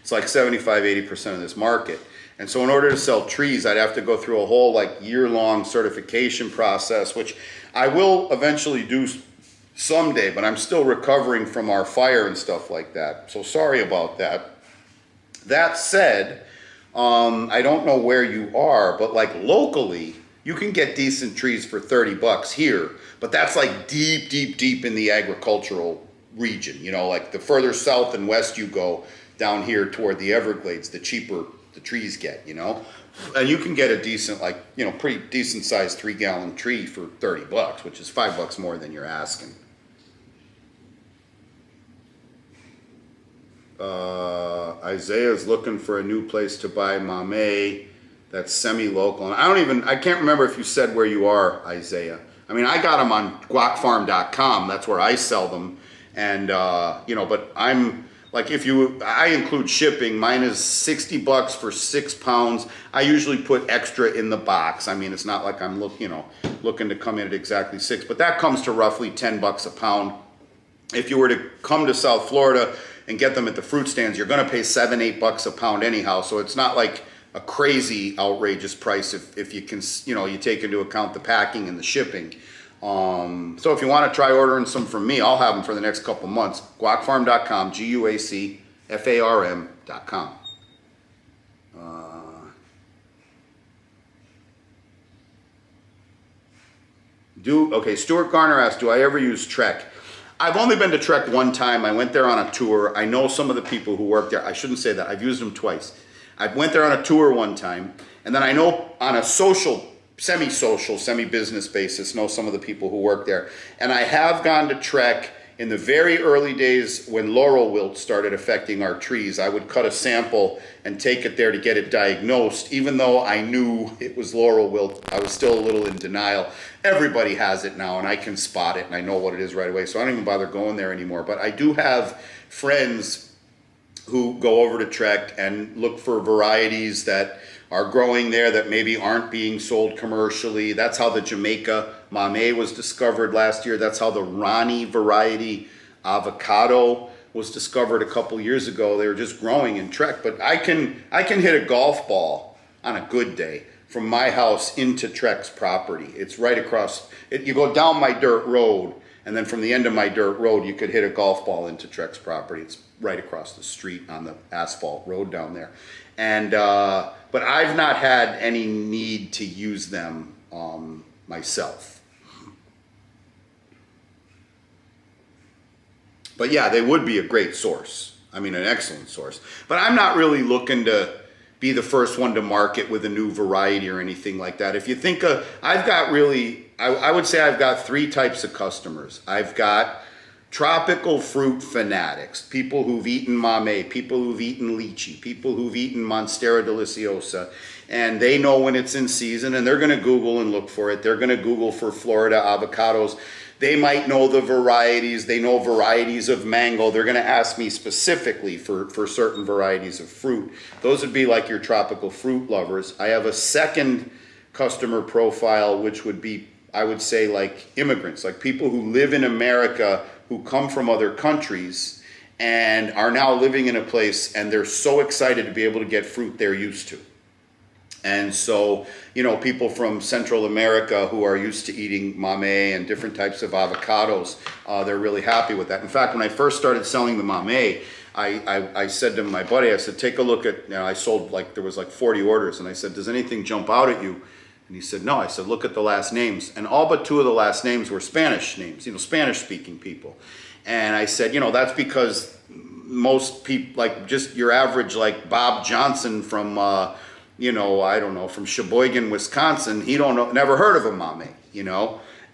It's like 75–80% of this market. And so in order to sell trees, I'd have to go through a whole like year-long certification process, which I will eventually do someday, but I'm still recovering from our fire and stuff like that. So sorry about that. That said, I don't know where you are, but like locally, you can get decent trees for 30 bucks here, but that's like deep, deep, deep in the agricultural region. You know, like the further south and west you go down here toward the Everglades, the cheaper the trees get, you know, and you can get a decent, like, you know, pretty decent sized 3-gallon tree for 30 bucks, which is $5 more than you're asking. Isaiah's looking for a new place to buy mame that's semi-local. And I can't remember if you said where you are, Isaiah. I mean, I got them on guacfarm.com. That's where I sell them. And, you know, but I'm like, I include shipping. Mine is 60 bucks for 6 pounds. I usually put extra in the box. I mean, it's not like I'm looking to come in at exactly 6, but that comes to roughly 10 bucks a pound. If you were to come to South Florida and get them at the fruit stands, you're going to pay $7–8 a pound anyhow. So it's not like a crazy, outrageous price if you can, you take into account the packing and the shipping. So if you want to try ordering some from me, I'll have them for the next couple months. Guacfarm.com, GUACFARM.com. Okay, Stuart Garner asked, do I ever use Trek? I've only been to Trek one time. I went there on a tour. I know some of the people who work there. I shouldn't say that. I've used them twice. I went there on a tour one time, and then I know on a semi-social, semi-business basis, know some of the people who work there. And I have gone to Trek in the very early days when laurel wilt started affecting our trees. I would cut a sample and take it there to get it diagnosed. Even though I knew it was laurel wilt, I was still a little in denial. Everybody has it now, and I can spot it, and I know what it is right away, so I don't even bother going there anymore. But I do have friends who go over to Trek and look for varieties that are growing there that maybe aren't being sold commercially. That's how the Jamaica Mame was discovered last year. That's how the Ronnie variety avocado was discovered a couple years ago. They were just growing in Trek. But I can hit a golf ball on a good day from my house into Trek's property. It's right across, you go down my dirt road, and then from the end of my dirt road, you could hit a golf ball into Trek's property. It's right across the street on the asphalt road down there. And, but I've not had any need to use them myself. But yeah, they would be a great source. I mean, an excellent source. But I'm not really looking to be the first one to market with a new variety or anything like that. If you think I've got really, I would say I've got three types of customers. I've got tropical fruit fanatics, people who've eaten mame, people who've eaten lychee, people who've eaten Monstera deliciosa, and they know when it's in season, and they're going to Google and look for it. They're going to Google for Florida avocados. They might know the varieties. They know varieties of mango. They're going to ask me specifically for certain varieties of fruit. Those would be like your tropical fruit lovers. I have a second customer profile, which would be, I would say, like immigrants, like people who live in America who come from other countries and are now living in a place, and they're so excited to be able to get fruit they're used to. And so, people from Central America who are used to eating mame and different types of avocados, they're really happy with that. In fact, when I first started selling the mame, I said to my buddy, I said, take a look at, I sold there was 40 orders, and I said, does anything jump out at you? And he said, no. I said, look at the last names. And all but two of the last names were Spanish names, Spanish-speaking people. And I said, that's because most people, just your average, Bob Johnson from, I don't know, from Sheboygan, Wisconsin, he never heard of a mame,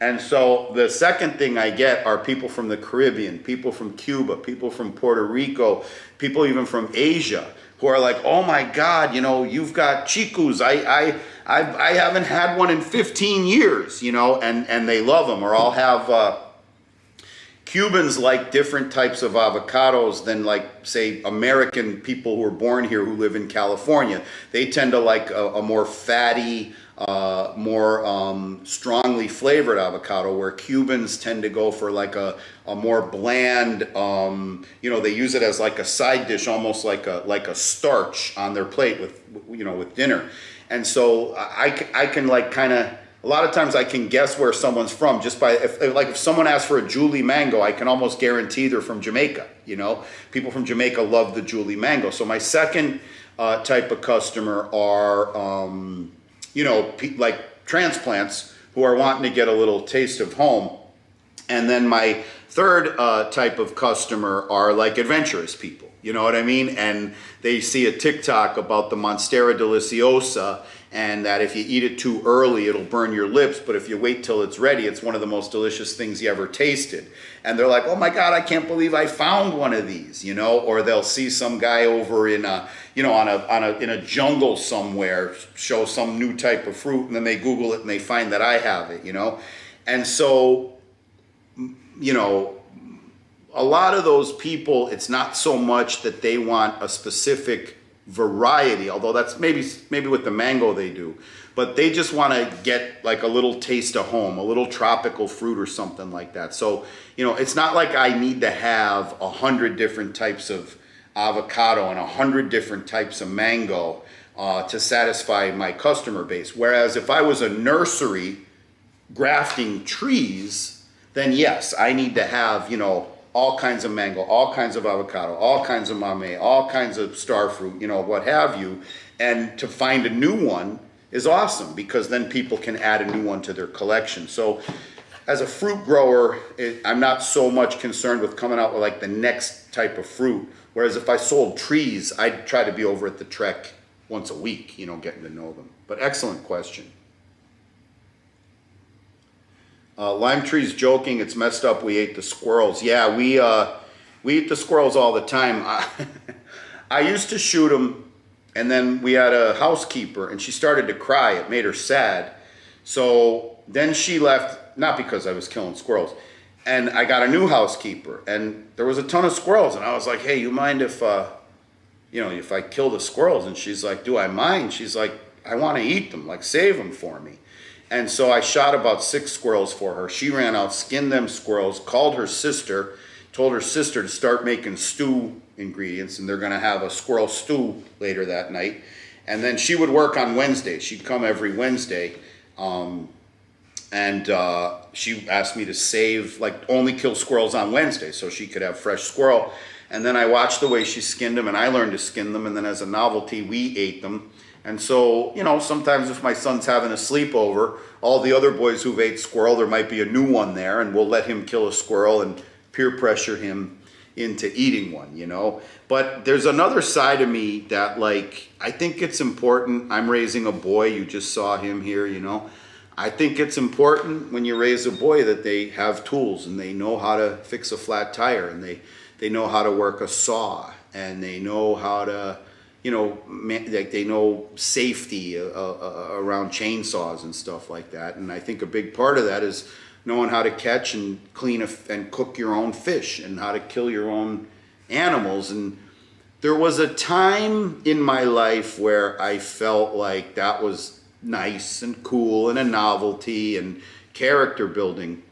And so the second thing I get are people from the Caribbean, people from Cuba, people from Puerto Rico, people even from Asia, who are like, oh my God, you've got chicus. I haven't had one in 15 years, and they love them. Or I'll have Cubans like different types of avocados than say American people who are born here who live in California. They tend to like a more fatty, more strongly flavored avocado, where Cubans tend to go for a more bland, they use it as a side dish, almost like a starch on their plate with dinner. And so I can a lot of times I can guess where someone's from just by, if someone asks for a Julie mango, I can almost guarantee they're from Jamaica, People from Jamaica love the Julie mango. So my second type of customer are, transplants who are wanting to get a little taste of home. And then my third type of customer are adventurous people, you know what I mean? And they see a TikTok about the Monstera deliciosa, and that if you eat it too early, it'll burn your lips, but if you wait till it's ready, it's one of the most delicious things you ever tasted. And they're like, oh my God, I can't believe I found one of these, Or they'll see some guy over in in a jungle somewhere show some new type of fruit, and then they Google it and they find that I have it, And so, a lot of those people, it's not so much that they want a specific variety, although that's maybe with the mango they do, but they just want to get a little taste of home, a little tropical fruit or something like that. So, it's not like I need to have 100 different types of avocado and 100 different types of mango. to satisfy my customer base. Whereas if I was a nursery grafting trees, then yes, I need to have, you know, all kinds of mango, all kinds of avocado, all kinds of mamey, all kinds of star fruit, you know, what have you. And to find a new one is awesome, because then people can add a new one to their collection. So as a fruit grower, I'm not so much concerned with coming out with like the next type of fruit. Whereas if I sold trees, I'd try to be over at the Trek once a week, you know, getting to know them. But excellent question. Lime tree's joking, it's messed up, we ate the squirrels. Yeah, we eat the squirrels all the time. I used to shoot them, and then we had a housekeeper, and she started to cry. It made her sad. So then she left, not because I was killing squirrels. And I got a new housekeeper, and there was a ton of squirrels, and I was like, hey, you mind if, you know, if I kill the squirrels? And she's like, do I mind? She's like, I want to eat them, like save them for me. And so I shot about 6 squirrels for her. She ran out, skinned them squirrels, called her sister, told her sister to start making stew ingredients, and they're going to have a squirrel stew later that night. And then she would work on Wednesday. She'd come every Wednesday. And she asked me to save, like, only kill squirrels on Wednesday so she could have fresh squirrel. And then I watched the way she skinned them, and I learned to skin them. And then as a novelty, we ate them. And so, you know, sometimes if my son's having a sleepover, all the other boys who've ate squirrel, there might be a new one there, and we'll let him kill a squirrel and peer pressure him into eating one, you know. But there's another side of me that, like, I think it's important. I'm raising a boy. You just saw him here, you know. I think it's important when you raise a boy that they have tools, and they know how to fix a flat tire, and they know how to work a saw, and they know how to, you know, like they know safety around chainsaws and stuff like that. And I think a big part of that is knowing how to catch and clean and cook your own fish, and how to kill your own animals. And there was a time in my life where I felt like that was nice and cool and a novelty and character building.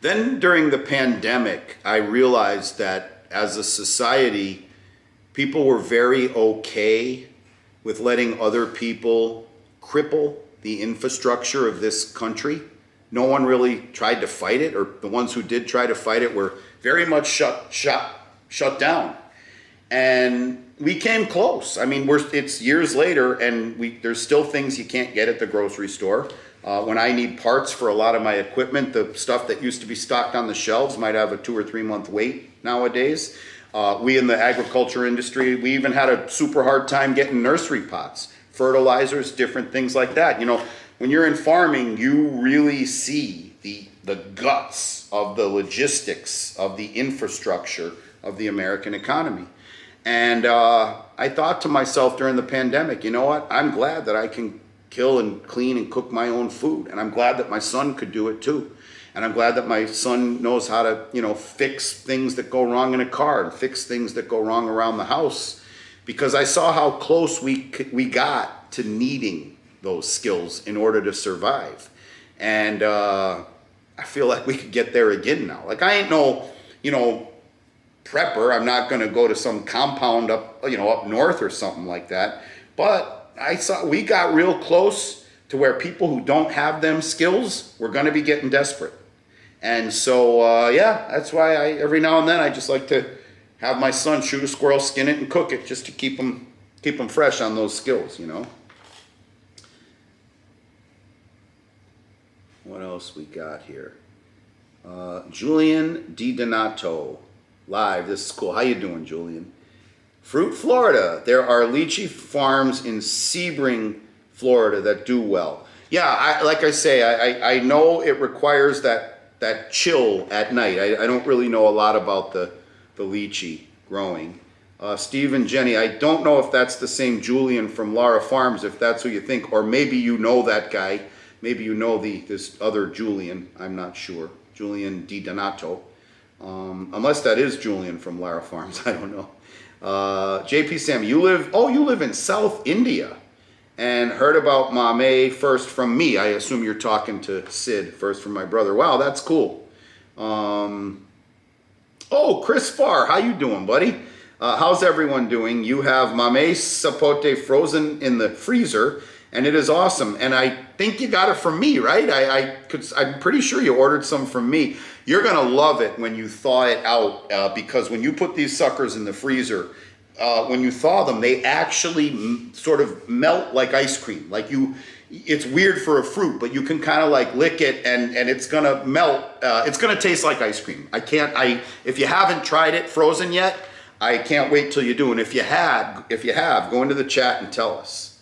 Then during the pandemic, I realized that as a society, people were very okay with letting other people cripple the infrastructure of this country. No one really tried to fight it, or the ones who did try to fight it were very much shut down. And we came close. I mean, it's years later, and there's still things you can't get at the grocery store. When I need parts for a lot of my equipment, the stuff that used to be stocked on the shelves might have a 2 or 3 month wait nowadays. We in the agriculture industry, we even had a super hard time getting nursery pots, fertilizers, different things like that. You know, when you're in farming, you really see the guts of the logistics of the infrastructure of the American economy. And I thought to myself during the pandemic, you know what? I'm glad that I can kill and clean and cook my own food. And I'm glad that my son could do it too. And I'm glad that my son knows how to, you know, fix things that go wrong in a car and fix things that go wrong around the house. Because I saw how close we got to needing those skills in order to survive. And I feel like we could get there again now. Like, I ain't no, you know, prepper. I'm not going to go to some compound up north or something like that. But I saw we got real close to where people who don't have them skills were going to be getting desperate. And so, yeah, that's why every now and then I just like to have my son shoot a squirrel, skin it, and cook it, just to keep him fresh on those skills, you know. What else we got here? Julian DiDonato, live. This is cool. How you doing, Julian? Fruit Florida. There are lychee farms in Sebring, Florida that do well. Yeah, like I say, I know it requires that chill at night. I don't really know a lot about the lychee growing. Steve and Jenny, I don't know if that's the same Julian from Lara Farms, if that's who you think, or maybe you know that guy. Maybe you know this other Julian. I'm not sure. Julian DiDonato. Unless that is Julian from Lara Farms. I don't know. JP Sam, you live in South India, and heard about Mamey first from me. I assume you're talking to Sid first from my brother. Wow, that's cool. Oh, Chris Farr, how you doing, buddy? How's everyone doing? You have mame sapote frozen in the freezer, and it is awesome. And I think you got it from me, right? I'm pretty sure you ordered some from me. You're gonna love it when you thaw it out, because when you put these suckers in the freezer, when you thaw them, they actually sort of melt like ice cream. It's weird for a fruit, but you can kind of like lick it and it's gonna melt. It's gonna taste like ice cream. If you haven't tried it frozen yet, I can't wait till you do. And if you have, go into the chat and tell us.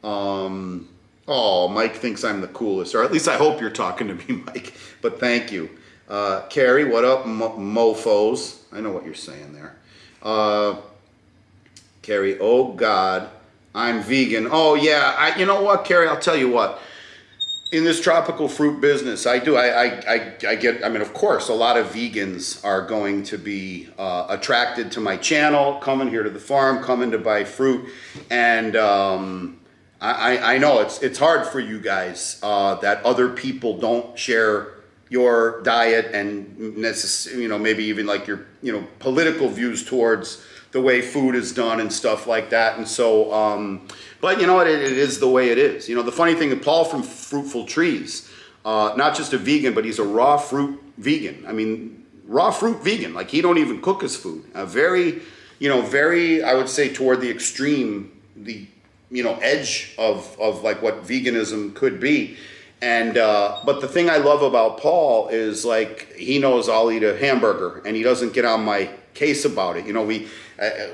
Oh, Mike thinks I'm the coolest, or at least I hope you're talking to me, Mike. But thank you. Carrie, what up, mofos? I know what you're saying there. Carrie, oh God, I'm vegan. Oh yeah, you know what, Carrie? I'll tell you what. In this tropical fruit business, I mean, of course, a lot of vegans are going to be attracted to my channel, coming here to the farm, coming to buy fruit. And I know it's hard for you guys that other people don't share your diet and maybe even like your, political views towards the way food is done and stuff like that. And so, but you know what, it is the way it is. The funny thing, Paul from Fruitful Trees, not just a vegan, but he's a raw fruit vegan. I mean, raw fruit vegan, like he don't even cook his food. Very, I would say toward the extreme, the, edge of like what veganism could be. And, but the thing I love about Paul is like, he knows I'll eat a hamburger and he doesn't get on my case about it.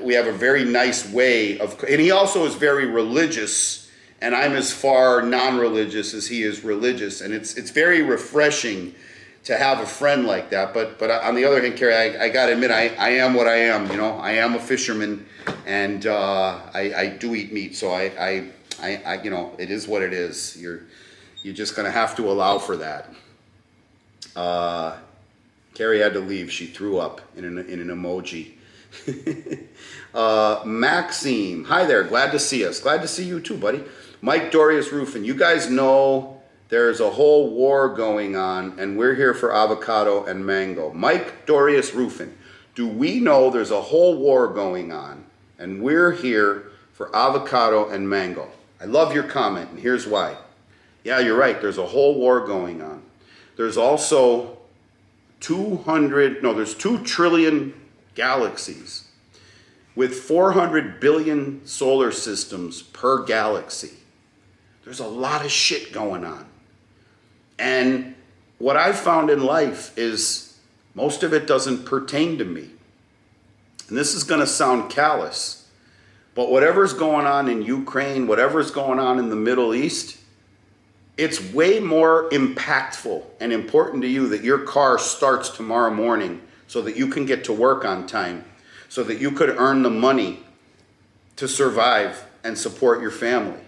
We have a very nice way of, and he also is very religious, and I'm as far non-religious as he is religious, and it's very refreshing to have a friend like that. But on the other hand, Carrie, I gotta admit, I am what I am. I am a fisherman, and I do eat meat, so I it is what it is. You're just gonna have to allow for that. Carrie had to leave. She threw up in an emoji. Maxime, hi there, glad to see us. Glad to see you too, buddy. Mike Dorius Rufin, you guys know there's a whole war going on and we're here for avocado and mango. Mike Dorius Rufin, do we know there's a whole war going on and we're here for avocado and mango? I love your comment, and here's why. Yeah, you're right, there's a whole war going on. There's also 2 trillion galaxies with 400 billion solar systems per galaxy. There's a lot of shit going on. And what I've found in life is most of it doesn't pertain to me. And this is going to sound callous, but whatever's going on in Ukraine, whatever's going on in the Middle East, it's way more impactful and important to you that your car starts tomorrow morning so that you can get to work on time, so that you could earn the money to survive and support your family.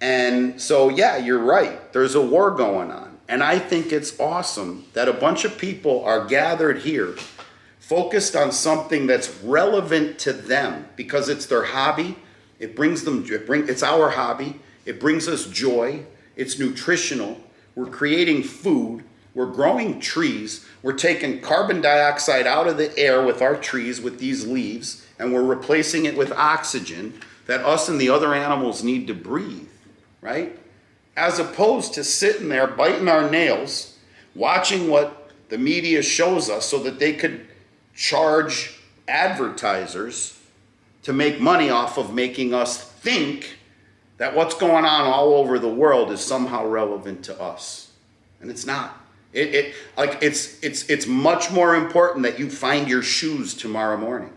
And so, yeah, you're right. There's a war going on. And I think it's awesome that a bunch of people are gathered here focused on something that's relevant to them because it's their hobby. It's our hobby. It brings us joy. It's nutritional. We're creating food. We're growing trees. We're taking carbon dioxide out of the air with our trees, with these leaves, and we're replacing it with oxygen that us and the other animals need to breathe, right? As opposed to sitting there biting our nails, watching what the media shows us so that they could charge advertisers to make money off of making us think that what's going on all over the world is somehow relevant to us. And it's not. It's much more important that you find your shoes tomorrow morning.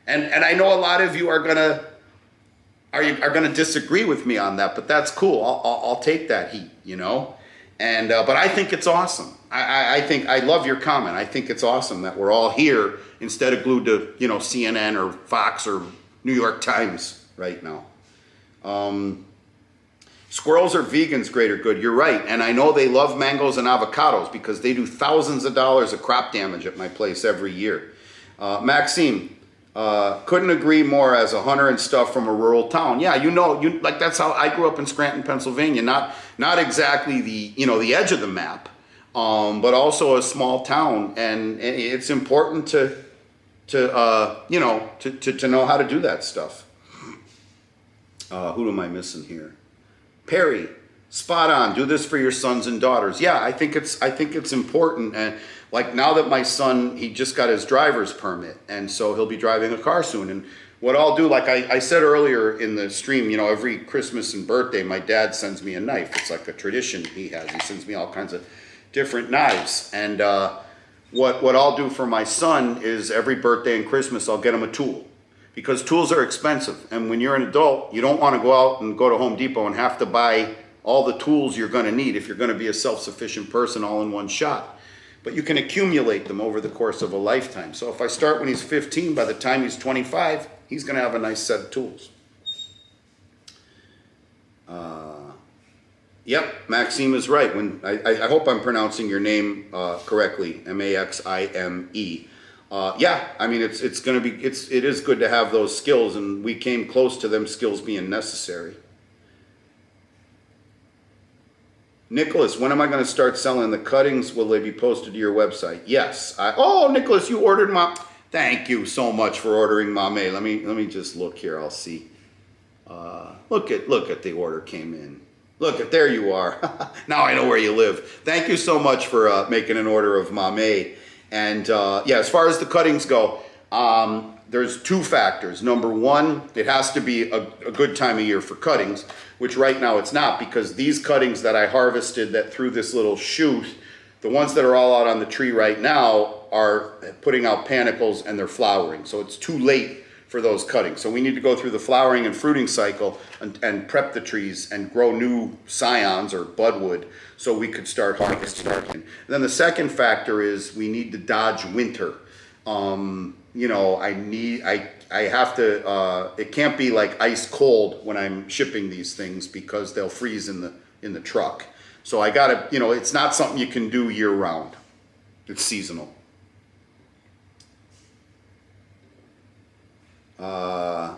And I know a lot of you are gonna disagree with me on that, but that's cool. I'll take that heat, And but I think it's awesome. I think I love your comment. I think it's awesome that we're all here instead of glued to CNN or Fox or New York Times right now. Squirrels are vegans, greater good. You're right. And I know they love mangoes and avocados because they do thousands of dollars of crop damage at my place every year. Maxime, couldn't agree more as a hunter and stuff from a rural town. Yeah, like that's how I grew up in Scranton, Pennsylvania. Not exactly the edge of the map, but also a small town. And it's important to you know, to know how to do that stuff. Who am I missing here? Perry, spot on. Do this for your sons and daughters. Yeah, I think it's important. And like now that my son, he just got his driver's permit, and so he'll be driving a car soon. And what I'll do, like I said earlier in the stream, you know, every Christmas and birthday, my dad sends me a knife. It's like a tradition he has. He sends me all kinds of different knives. And what I'll do for my son is every birthday and Christmas, I'll get him a tool. Because tools are expensive. And when you're an adult, you don't want to go out and go to Home Depot and have to buy all the tools you're going to need if you're going to be a self-sufficient person all in one shot. But you can accumulate them over the course of a lifetime. So if I start when he's 15, by the time he's 25, he's going to have a nice set of tools. Yep, Maxime is right. When I hope I'm pronouncing your name correctly, Maxime. Yeah, I mean it is good to have those skills, and we came close to them skills being necessary. Nicholas, when am I going to start selling the cuttings? Will they be posted to your website? Yes. Nicholas, you ordered my. Thank you so much for ordering Mame. Let me just look here. I'll see. Look at the order came in. Look, there you are. Now I know where you live. Thank you so much for making an order of Mame. And yeah, as far as the cuttings go, there's two factors. Number one, it has to be a good time of year for cuttings, which right now it's not, because these cuttings that I harvested that through this little chute, the ones that are all out on the tree right now are putting out panicles and they're flowering. So it's too late for those cuttings. So we need to go through the flowering and fruiting cycle and prep the trees and grow new scions or budwood so we could start harvesting. And then the second factor is we need to dodge winter. You know, I have to, it can't be like ice cold when I'm shipping these things because they'll freeze in the truck. So I gotta, you know, it's not something you can do year round. It's seasonal.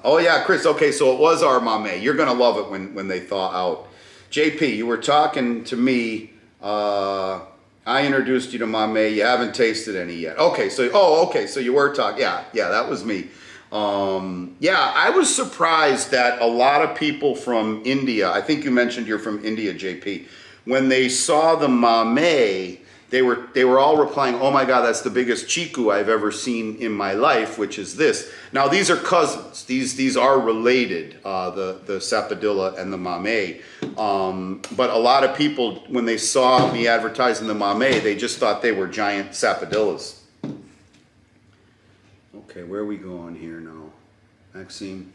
Oh yeah, Chris, okay, so it was our Mame. You're gonna love it when they thaw out. JP, you were talking to me, I introduced you to Mame, you haven't tasted any yet. Okay, so you were talking, yeah, that was me. Yeah, I was surprised that a lot of people from India, I think you mentioned you're from India, JP, when they saw the Mame, they were all replying, "Oh my God, that's the biggest chiku I've ever seen in my life," which is this. Now these are cousins. These are related, the sapodilla and the Mame. But a lot of people, when they saw me advertising the Mame, they just thought they were giant sapodillas. Okay, where are we going here now, Maxime?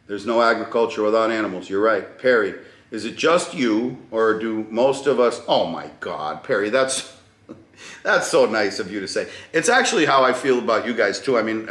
There's no agriculture without animals. You're right, Perry. Is it just you, or do most of us? Oh my God, Perry, that's so nice of you to say. It's actually how I feel about you guys too. I mean,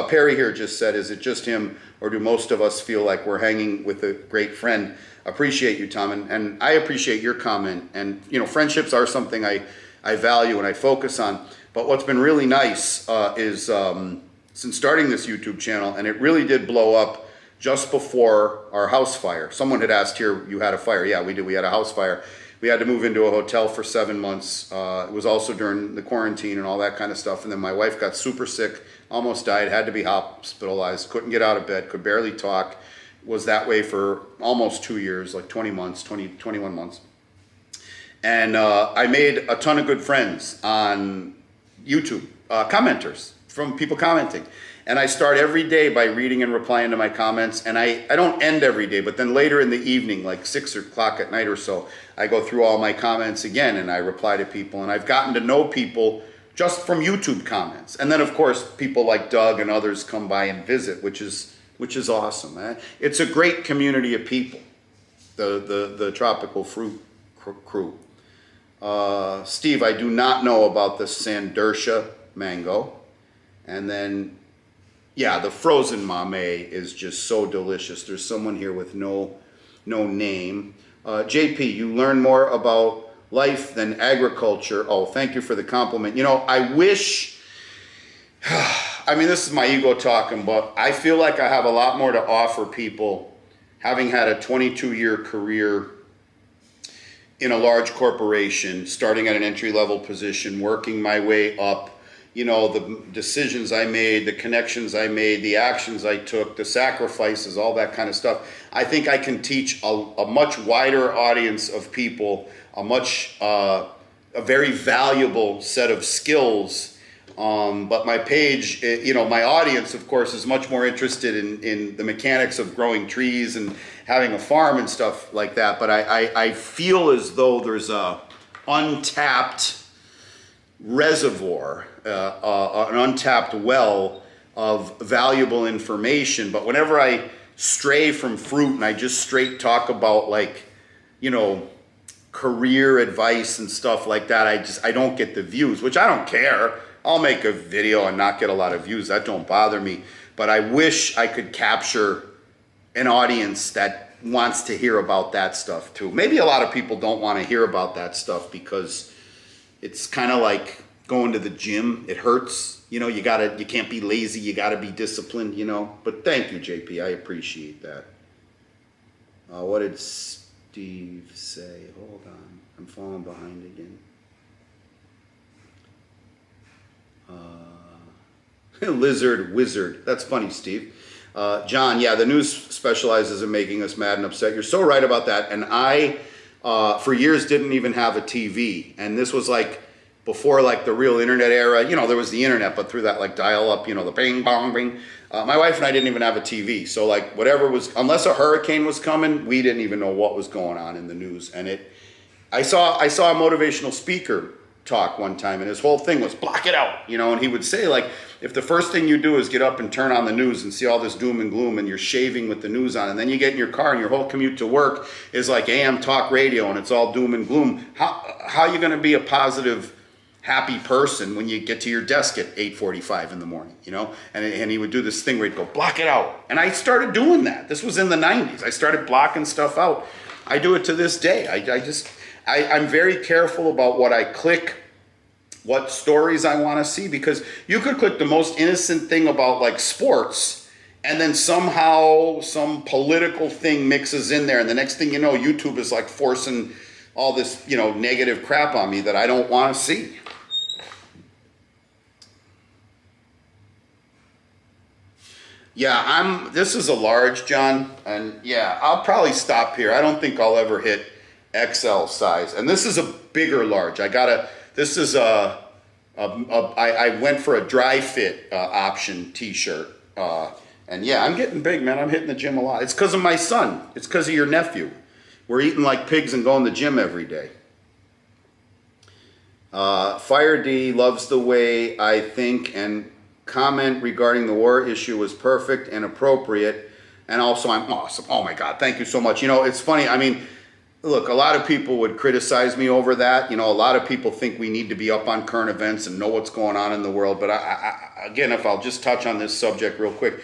Perry here just said, is it just him, or do most of us feel like we're hanging with a great friend? Appreciate you, Tom, and I appreciate your comment. And you know, friendships are something I value and I focus on. But what's been really nice is since starting this YouTube channel, and it really did blow up just before our house fire. Someone had asked here, you had a fire. Yeah, we did. We had a house fire. We had to move into a hotel for 7 months. It was also during the quarantine and all that kind of stuff. And then my wife got super sick, almost died, had to be hospitalized, couldn't get out of bed, could barely talk. Was that way for almost 2 years, like 21 months. And I made a ton of good friends on YouTube, commenters, from people commenting. And I start every day by reading and replying to my comments. And I don't end every day, but then later in the evening, like 6 o'clock at night or so, I go through all my comments again and I reply to people. And I've gotten to know people just from YouTube comments. And then of course, people like Doug and others come by and visit, which is awesome. It's a great community of people, the Tropical Fruit crew. Steve, I do not know about the Sandersha mango. And then, yeah, the frozen Mame is just so delicious. There's someone here with no name. JP, you learn more about life than agriculture. Oh, thank you for the compliment. You know, I wish, I mean, this is my ego talking, but I feel like I have a lot more to offer people, having had a 22-year career in a large corporation, starting at an entry-level position, working my way up, you know, the decisions I made, the connections I made, the actions I took, the sacrifices, all that kind of stuff. I think I can teach a much wider audience of people a very valuable set of skills. But my page, you know, my audience, of course, is much more interested in the mechanics of growing trees and having a farm and stuff like that. But I feel as though there's a untapped reservoir, an untapped well of valuable information. But whenever I stray from fruit and I just straight talk about, like, you know, career advice and stuff like that, I don't get the views, which I don't care. I'll make a video and not get a lot of views. That don't bother me. But I wish I could capture an audience that wants to hear about that stuff too. Maybe a lot of people don't want to hear about that stuff because it's kind of like going to the gym. It hurts. You know, you can't be lazy. You gotta be disciplined, you know. But thank you, JP. I appreciate that. What did Steve say? Hold on. I'm falling behind again. Lizard Wizard. That's funny, Steve. John, yeah, the news specializes in making us mad and upset. You're so right about that. And I, for years, didn't even have a TV. And this was like before, like, the real internet era. You know, there was the internet, but through that, like, dial-up, you know, the bing, bong, bing. My wife and I didn't even have a TV. So, like, whatever was, unless a hurricane was coming, we didn't even know what was going on in the news. And I saw a motivational speaker talk one time, and his whole thing was block it out, you know. And he would say, like, if the first thing you do is get up and turn on the news and see all this doom and gloom, and you're shaving with the news on, and then you get in your car and your whole commute to work is like AM talk radio and it's all doom and gloom, how are you going to be a positive, happy person when you get to your desk at 8:45 in the morning, you know? And he would do this thing where he'd go, block it out. And I started doing that. This was in the 90s. I started blocking stuff out. I do it to this day. I'm very careful about what I click, what stories I want to see, because you could click the most innocent thing about, like, sports, and then somehow some political thing mixes in there, and the next thing you know, YouTube is like forcing all this, you know, negative crap on me that I don't want to see. Yeah, this is a large, John, and yeah, I'll probably stop here. I don't think I'll ever hit XL size, and this is a bigger large. I went for a dry fit option t-shirt, and yeah, I'm getting big, man. I'm hitting the gym a lot. It's because of my son. It's because of your nephew. We're eating like pigs and going to the gym every day. Fire D loves the way I think, and comment regarding the war issue was perfect and appropriate, and also I'm awesome. Oh my God, thank you so much. You know, it's funny. I mean, look, a lot of people would criticize me over that. You know, a lot of people think we need to be up on current events and know what's going on in the world. But again, if I'll just touch on this subject real quick,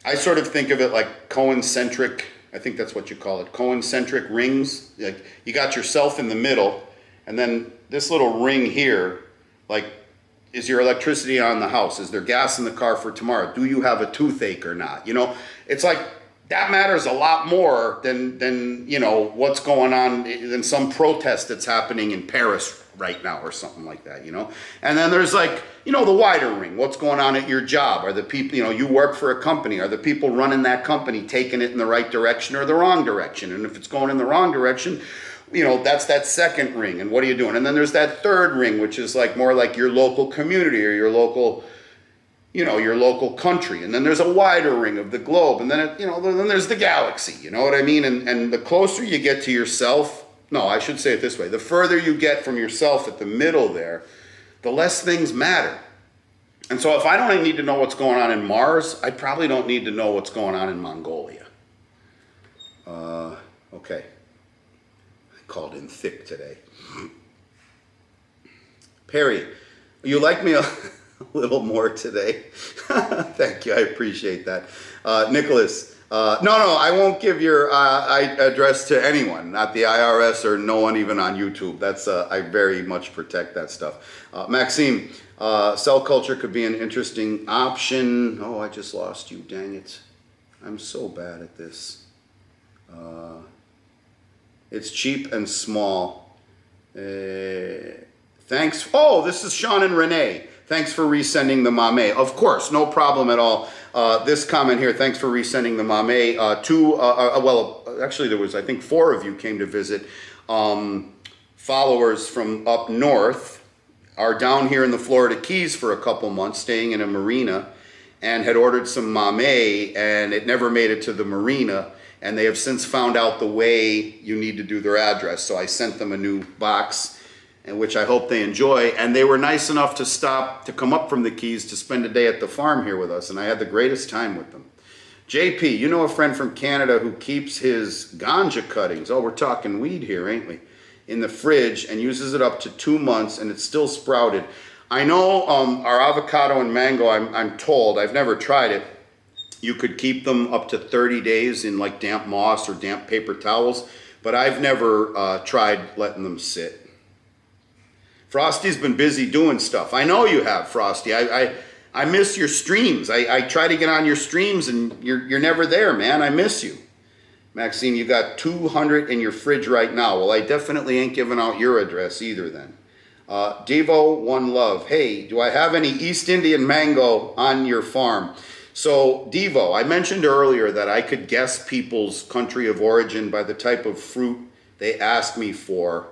I sort of think of it like coincentric, I think that's what you call it, coincentric rings. Like, you got yourself in the middle, and then this little ring here, like, is your electricity on the house? Is there gas in the car for tomorrow? Do you have a toothache or not? You know, it's like, that matters a lot more than you know, what's going on, than some protest that's happening in Paris right now or something like that, you know? And then there's, like, you know, the wider ring. What's going on at your job? Are the people, you know, you work for a company, are the people running that company taking it in the right direction or the wrong direction? And if it's going in the wrong direction, you know, that's that second ring. And what are you doing? And then there's that third ring, which is like more like your local community or your local, you know, your local country. And then there's a wider ring of the globe. And then, you know, then there's the galaxy, you know what I mean? And the closer you get to yourself, no, I should say it this way. The further you get from yourself at the middle there, the less things matter. And so if I don't need to know what's going on in Mars, I probably don't need to know what's going on in Mongolia. Okay. I called in thick today. Perry, you like me a little more today. Thank you, I appreciate that. Nicholas, no, I won't give your address to anyone, not the IRS or no one even on YouTube. That's I very much protect that stuff. Maxime, cell culture could be an interesting option. Oh, I just lost you, dang it. I'm so bad at this. It's cheap and small. Thanks. Oh, this is Sean and Renee. Thanks for resending the mame. Of course, no problem at all. This comment here, thanks for resending the mame. Actually there was, I think 4 of you came to visit. Followers from up north are down here in the Florida Keys for a couple months, staying in a marina, and had ordered some mame, and it never made it to the marina. And they have since found out the way you need to do their address. So I sent them a new box, and which I hope they enjoy. And they were nice enough to come up from the Keys to spend a day at the farm here with us. And I had the greatest time with them. JP, you know a friend from Canada who keeps his ganja cuttings, oh, we're talking weed here, ain't we, in the fridge and uses it up to 2 months and it's still sprouted. I know our avocado and mango, I'm told, I've never tried it, you could keep them up to 30 days in like damp moss or damp paper towels, but I've never tried letting them sit. Frosty's been busy doing stuff. I know you have, Frosty. I miss your streams. I try to get on your streams and you're never there, man. I miss you. Maxine, you got 200 in your fridge right now. Well, I definitely ain't giving out your address either then. Devo, one love. Hey, do I have any East Indian mango on your farm? So, Devo, I mentioned earlier that I could guess people's country of origin by the type of fruit they asked me for.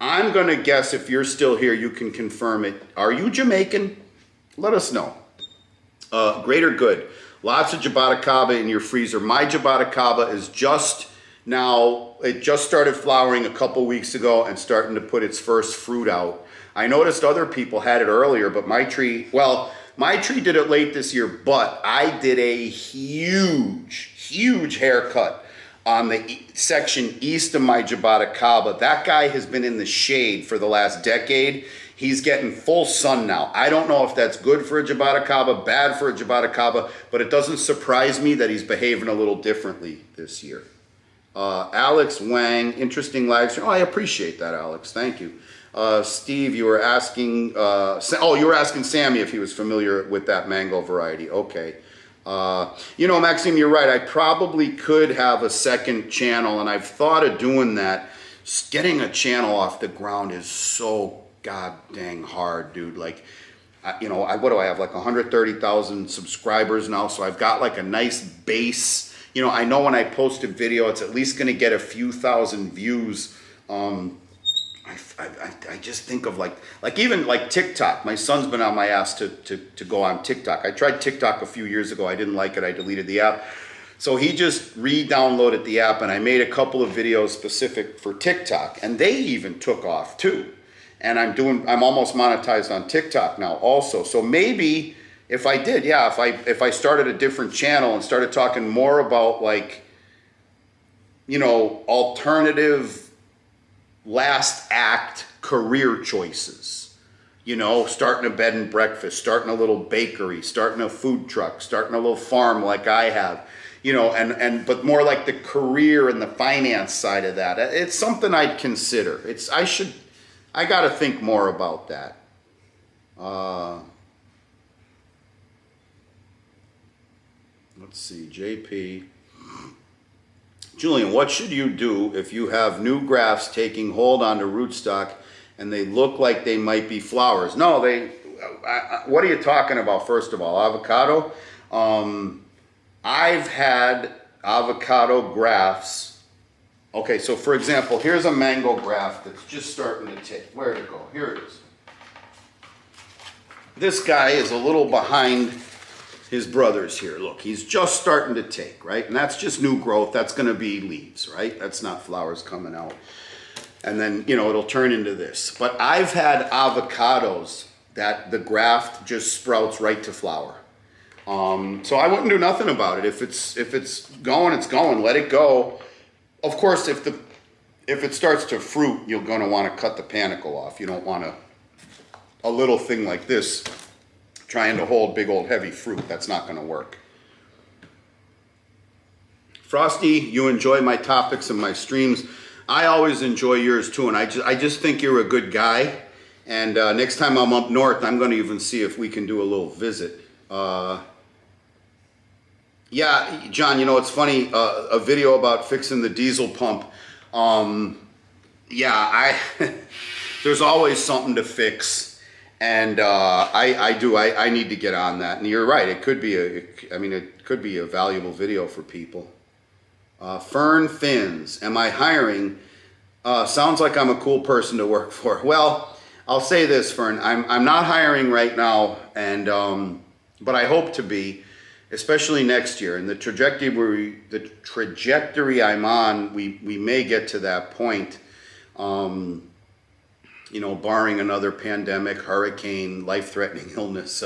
I'm going to guess, if you're still here, you can confirm it. Are you Jamaican? Let us know. Greater good. Lots of Jaboticaba in your freezer. My Jaboticaba is just now, it just started flowering a couple weeks ago and starting to put its first fruit out. I noticed other people had it earlier, but my tree, well, my tree did it late this year, but I did a huge haircut on the section east of my Jaboticaba. That guy has been in the shade for the last decade. He's getting full sun now. I don't know if that's good for a Jaboticaba, bad for a Jaboticaba, but it doesn't surprise me that he's behaving a little differently this year. Alex Wang, interesting live stream. Oh, I appreciate that, Alex. Thank you. Steve, you were asking, you were asking Sammy if he was familiar with that mango variety. Okay. You know, Maxime, you're right. I probably could have a second channel, and I've thought of doing that. Getting a channel off the ground is so god dang hard, dude. Like, you know, what do I have? Like 130,000 subscribers now, so I've got like a nice base. You know, I know when I post a video, it's at least going to get a few thousand views. I just think of like even like TikTok. My son's been on my ass to go on TikTok. I tried TikTok a few years ago. I didn't like it. I deleted the app. So he just re-downloaded the app, and I made a couple of videos specific for TikTok, and they even took off too. And I'm almost monetized on TikTok now also. So maybe if I did, yeah, if I started a different channel and started talking more about, like, you know, alternative last act career choices, you know, starting a bed and breakfast, starting a little bakery, starting a food truck, starting a little farm like I have, you know, but more like the career and the finance side of that. It's something I'd consider. I got to think more about that. Let's see, JP. Julian, what should you do if you have new grafts taking hold onto rootstock and they look like they might be flowers? No, what are you talking about, first of all? Avocado? I've had avocado grafts. Okay, so for example, here's a mango graft that's just starting to take. Where'd it go? Here it is. This guy is a little behind his brothers here. Look, he's just starting to take, right? And that's just new growth. That's going to be leaves, right? That's not flowers coming out. And then, you know, it'll turn into this. But I've had avocados that the graft just sprouts right to flower. So I wouldn't do nothing about it. If it's going, it's going. Let it go. Of course, if it starts to fruit, you're going to want to cut the panicle off. You don't want a little thing like this trying to hold big old heavy fruit. That's not going to work. Frosty, you enjoy my topics and my streams. I always enjoy yours too, and I just think you're a good guy. And next time I'm up north, I'm going to even see if we can do a little visit. Yeah, John, you know, it's funny, a video about fixing the diesel pump. There's always something to fix. And I need to get on that. And you're right, it could be it could be a valuable video for people. Fern Fins, am I hiring? Sounds like I'm a cool person to work for. Well, I'll say this, Fern, I'm not hiring right now, and but I hope to be, especially next year. And the trajectory I'm on, we may get to that point. You know, barring another pandemic, hurricane, life-threatening illness,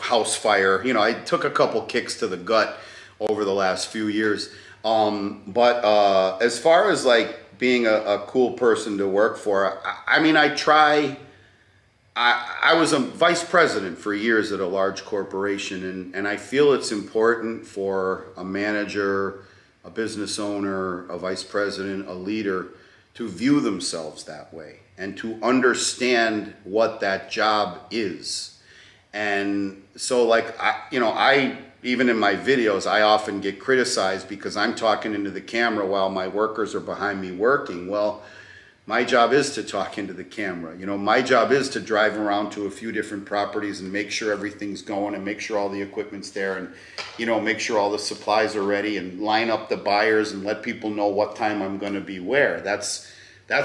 house fire. You know, I took a couple kicks to the gut over the last few years. But as far as like being a cool person to work for, I mean, I try. I was a vice president for years at a large corporation, and I feel it's important for a manager, a business owner, a vice president, a leader to view themselves that way and to understand what that job is. And so like, I even in my videos, I often get criticized because I'm talking into the camera while my workers are behind me working. Well, my job is to talk into the camera. You know, my job is to drive around to a few different properties and make sure everything's going and make sure all the equipment's there and, you know, make sure all the supplies are ready and line up the buyers and let people know what time I'm going to be where. That's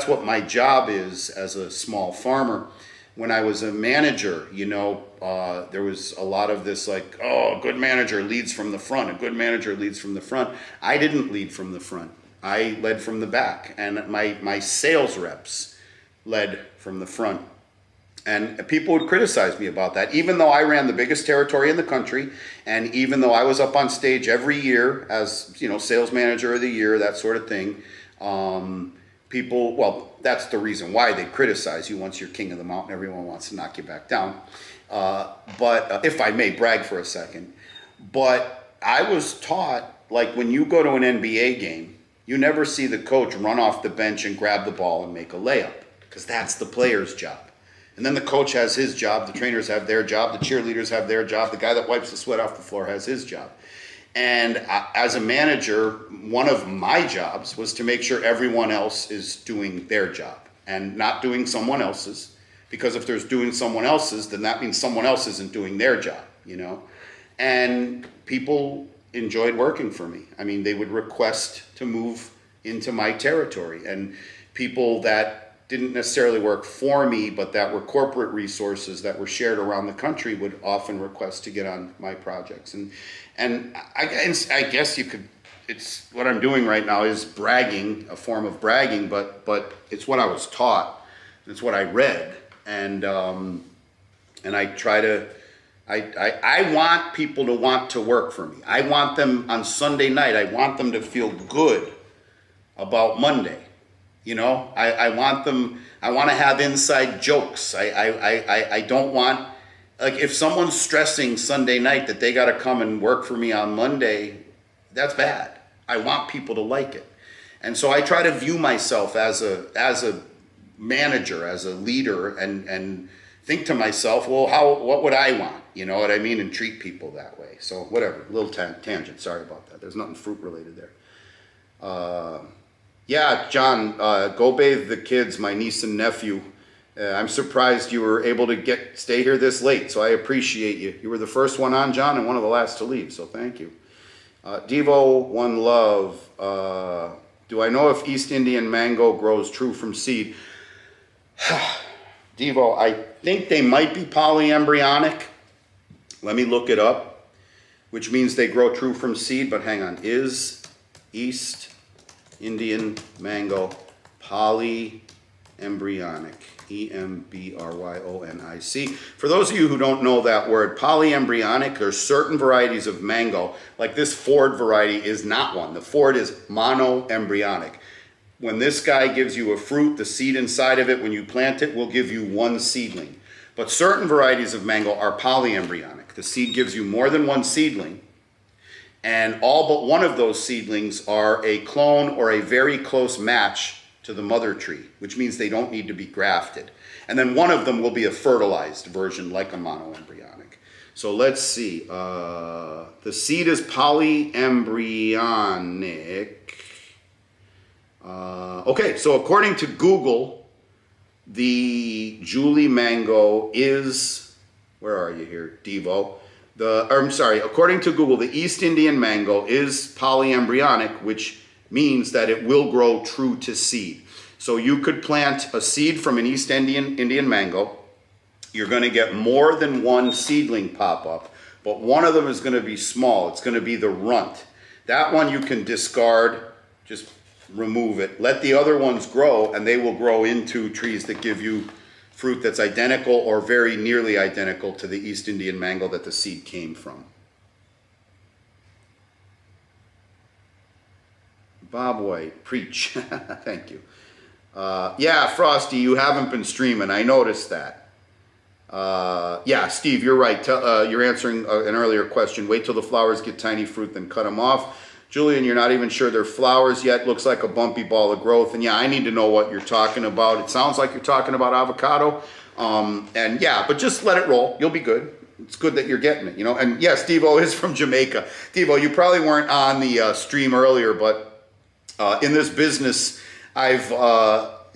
what my job is as a small farmer. When I was a manager, you know, there was a lot of this like, oh, a good manager leads from the front. A good manager leads from the front. I didn't lead from the front. I led from the back, and my sales reps led from the front. And people would criticize me about that, even though I ran the biggest territory in the country, and even though I was up on stage every year as, you know, sales manager of the year, that sort of thing. People, well, that's the reason why they criticize you. Once you're king of the mountain, everyone wants to knock you back down. But if I may brag for a second, but I was taught, like when you go to an NBA game, you never see the coach run off the bench and grab the ball and make a layup, because that's the player's job. And then the coach has his job, the trainers have their job, the cheerleaders have their job, the guy that wipes the sweat off the floor has his job. And as a manager, one of my jobs was to make sure everyone else is doing their job and not doing someone else's, because if there's doing someone else's, then that means someone else isn't doing their job, you know? And people enjoyed working for me. I mean, they would request to move into my territory, and people that didn't necessarily work for me, but that were corporate resources that were shared around the country would often request to get on my projects. And I guess you could, it's what I'm doing right now is bragging, a form of bragging, but it's what I was taught. It's what I read. And I try to, I want people to want to work for me. I want them on Sunday night, I want them to feel good about Monday. You know, I want them, I want to have inside jokes. I don't want, like if someone's stressing Sunday night that they got to come and work for me on Monday, that's bad. I want people to like it. And so I try to view myself as a manager, as a leader, and think to myself, well, what would I want? You know what I mean? And treat people that way. So whatever, little tangent, sorry about that. There's nothing fruit related there. Yeah, John, go bathe the kids, my niece and nephew. I'm surprised you were able to stay here this late, so I appreciate you. You were the first one on, John, and one of the last to leave, so thank you. Devo, one love. Do I know if East Indian mango grows true from seed? Devo, I think they might be polyembryonic. Let me look it up, which means they grow true from seed, but hang on. Is East Indian mango polyembryonic? E-M-B-R-Y-O-N-I-C. For those of you who don't know that word, polyembryonic, there's certain varieties of mango, like this Ford variety is not one. The Ford is monoembryonic. When this guy gives you a fruit, the seed inside of it, when you plant it, will give you one seedling. But certain varieties of mango are polyembryonic. The seed gives you more than one seedling, and all but one of those seedlings are a clone or a very close match to the mother tree, which means they don't need to be grafted. And then one of them will be a fertilized version like a monoembryonic. So let's see. The seed is polyembryonic. Okay, so according to Google, the Julie mango is, where are you here, Devo? I'm sorry, according to Google, the East Indian mango is polyembryonic, which means that it will grow true to seed. So you could plant a seed from an East Indian mango. You're going to get more than one seedling pop up, but one of them is going to be small. It's going to be the runt. That one you can discard, just remove it. Let the other ones grow, and they will grow into trees that give you fruit that's identical or very nearly identical to the East Indian mango that the seed came from. Bob White, preach. Thank you. Yeah, Frosty, you haven't been streaming. I noticed that. Yeah, Steve, you're right. You're answering an earlier question. Wait till the flowers get tiny fruit, then cut them off. Julian, you're not even sure they're flowers yet. Looks like a bumpy ball of growth. And yeah, I need to know what you're talking about. It sounds like you're talking about avocado. And yeah, but just let it roll. You'll be good. It's good that you're getting it, you know. And yes, Devo is from Jamaica. Devo, you probably weren't on the stream earlier, but in this business, I've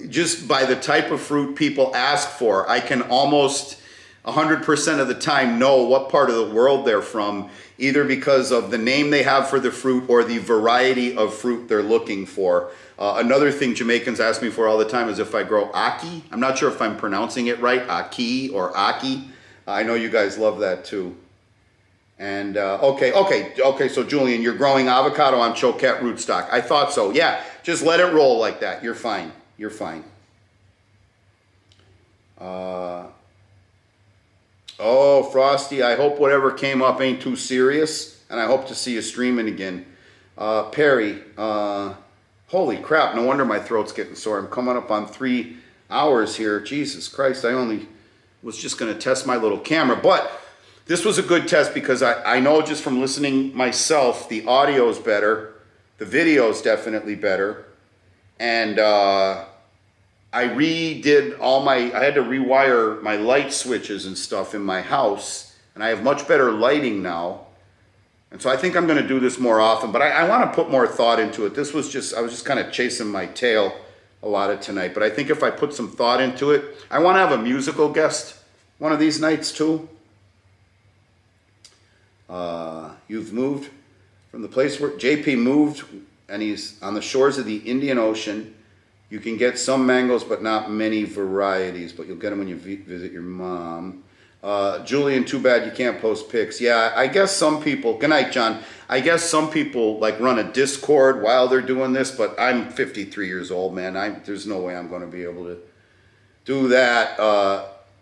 just by the type of fruit people ask for, I can almost 100% of the time know what part of the world they're from, either because of the name they have for the fruit or the variety of fruit they're looking for. Another thing Jamaicans ask me for all the time is if I grow ackee. I'm not sure if I'm pronouncing it right, ackee or ackee. I know you guys love that too. And okay, so Julian, you're growing avocado on choquette rootstock. I thought so. Yeah, just let it roll like that. You're fine. You're fine. Oh, Frosty, I hope whatever came up ain't too serious, and I hope to see you streaming again. Perry, holy crap, no wonder my throat's getting sore. I'm coming up on 3 hours here. Jesus Christ, I only was just going to test my little camera, but this was a good test because I know just from listening myself, the audio's better, the video's definitely better, and I redid I had to rewire my light switches and stuff in my house, and I have much better lighting now. And so I think I'm going to do this more often, but I want to put more thought into it. I was just kind of chasing my tail a lot of tonight, but I think if I put some thought into it, I want to have a musical guest one of these nights too. You've moved from the place where JP moved, and he's on the shores of the Indian Ocean. You can get some mangoes, but not many varieties, but you'll get them when you visit your mom. Julian, too bad you can't post pics. Yeah, I guess some people, good night, John. I guess some people like run a Discord while they're doing this, but I'm 53 years old, man. There's no way I'm going to be able to do that.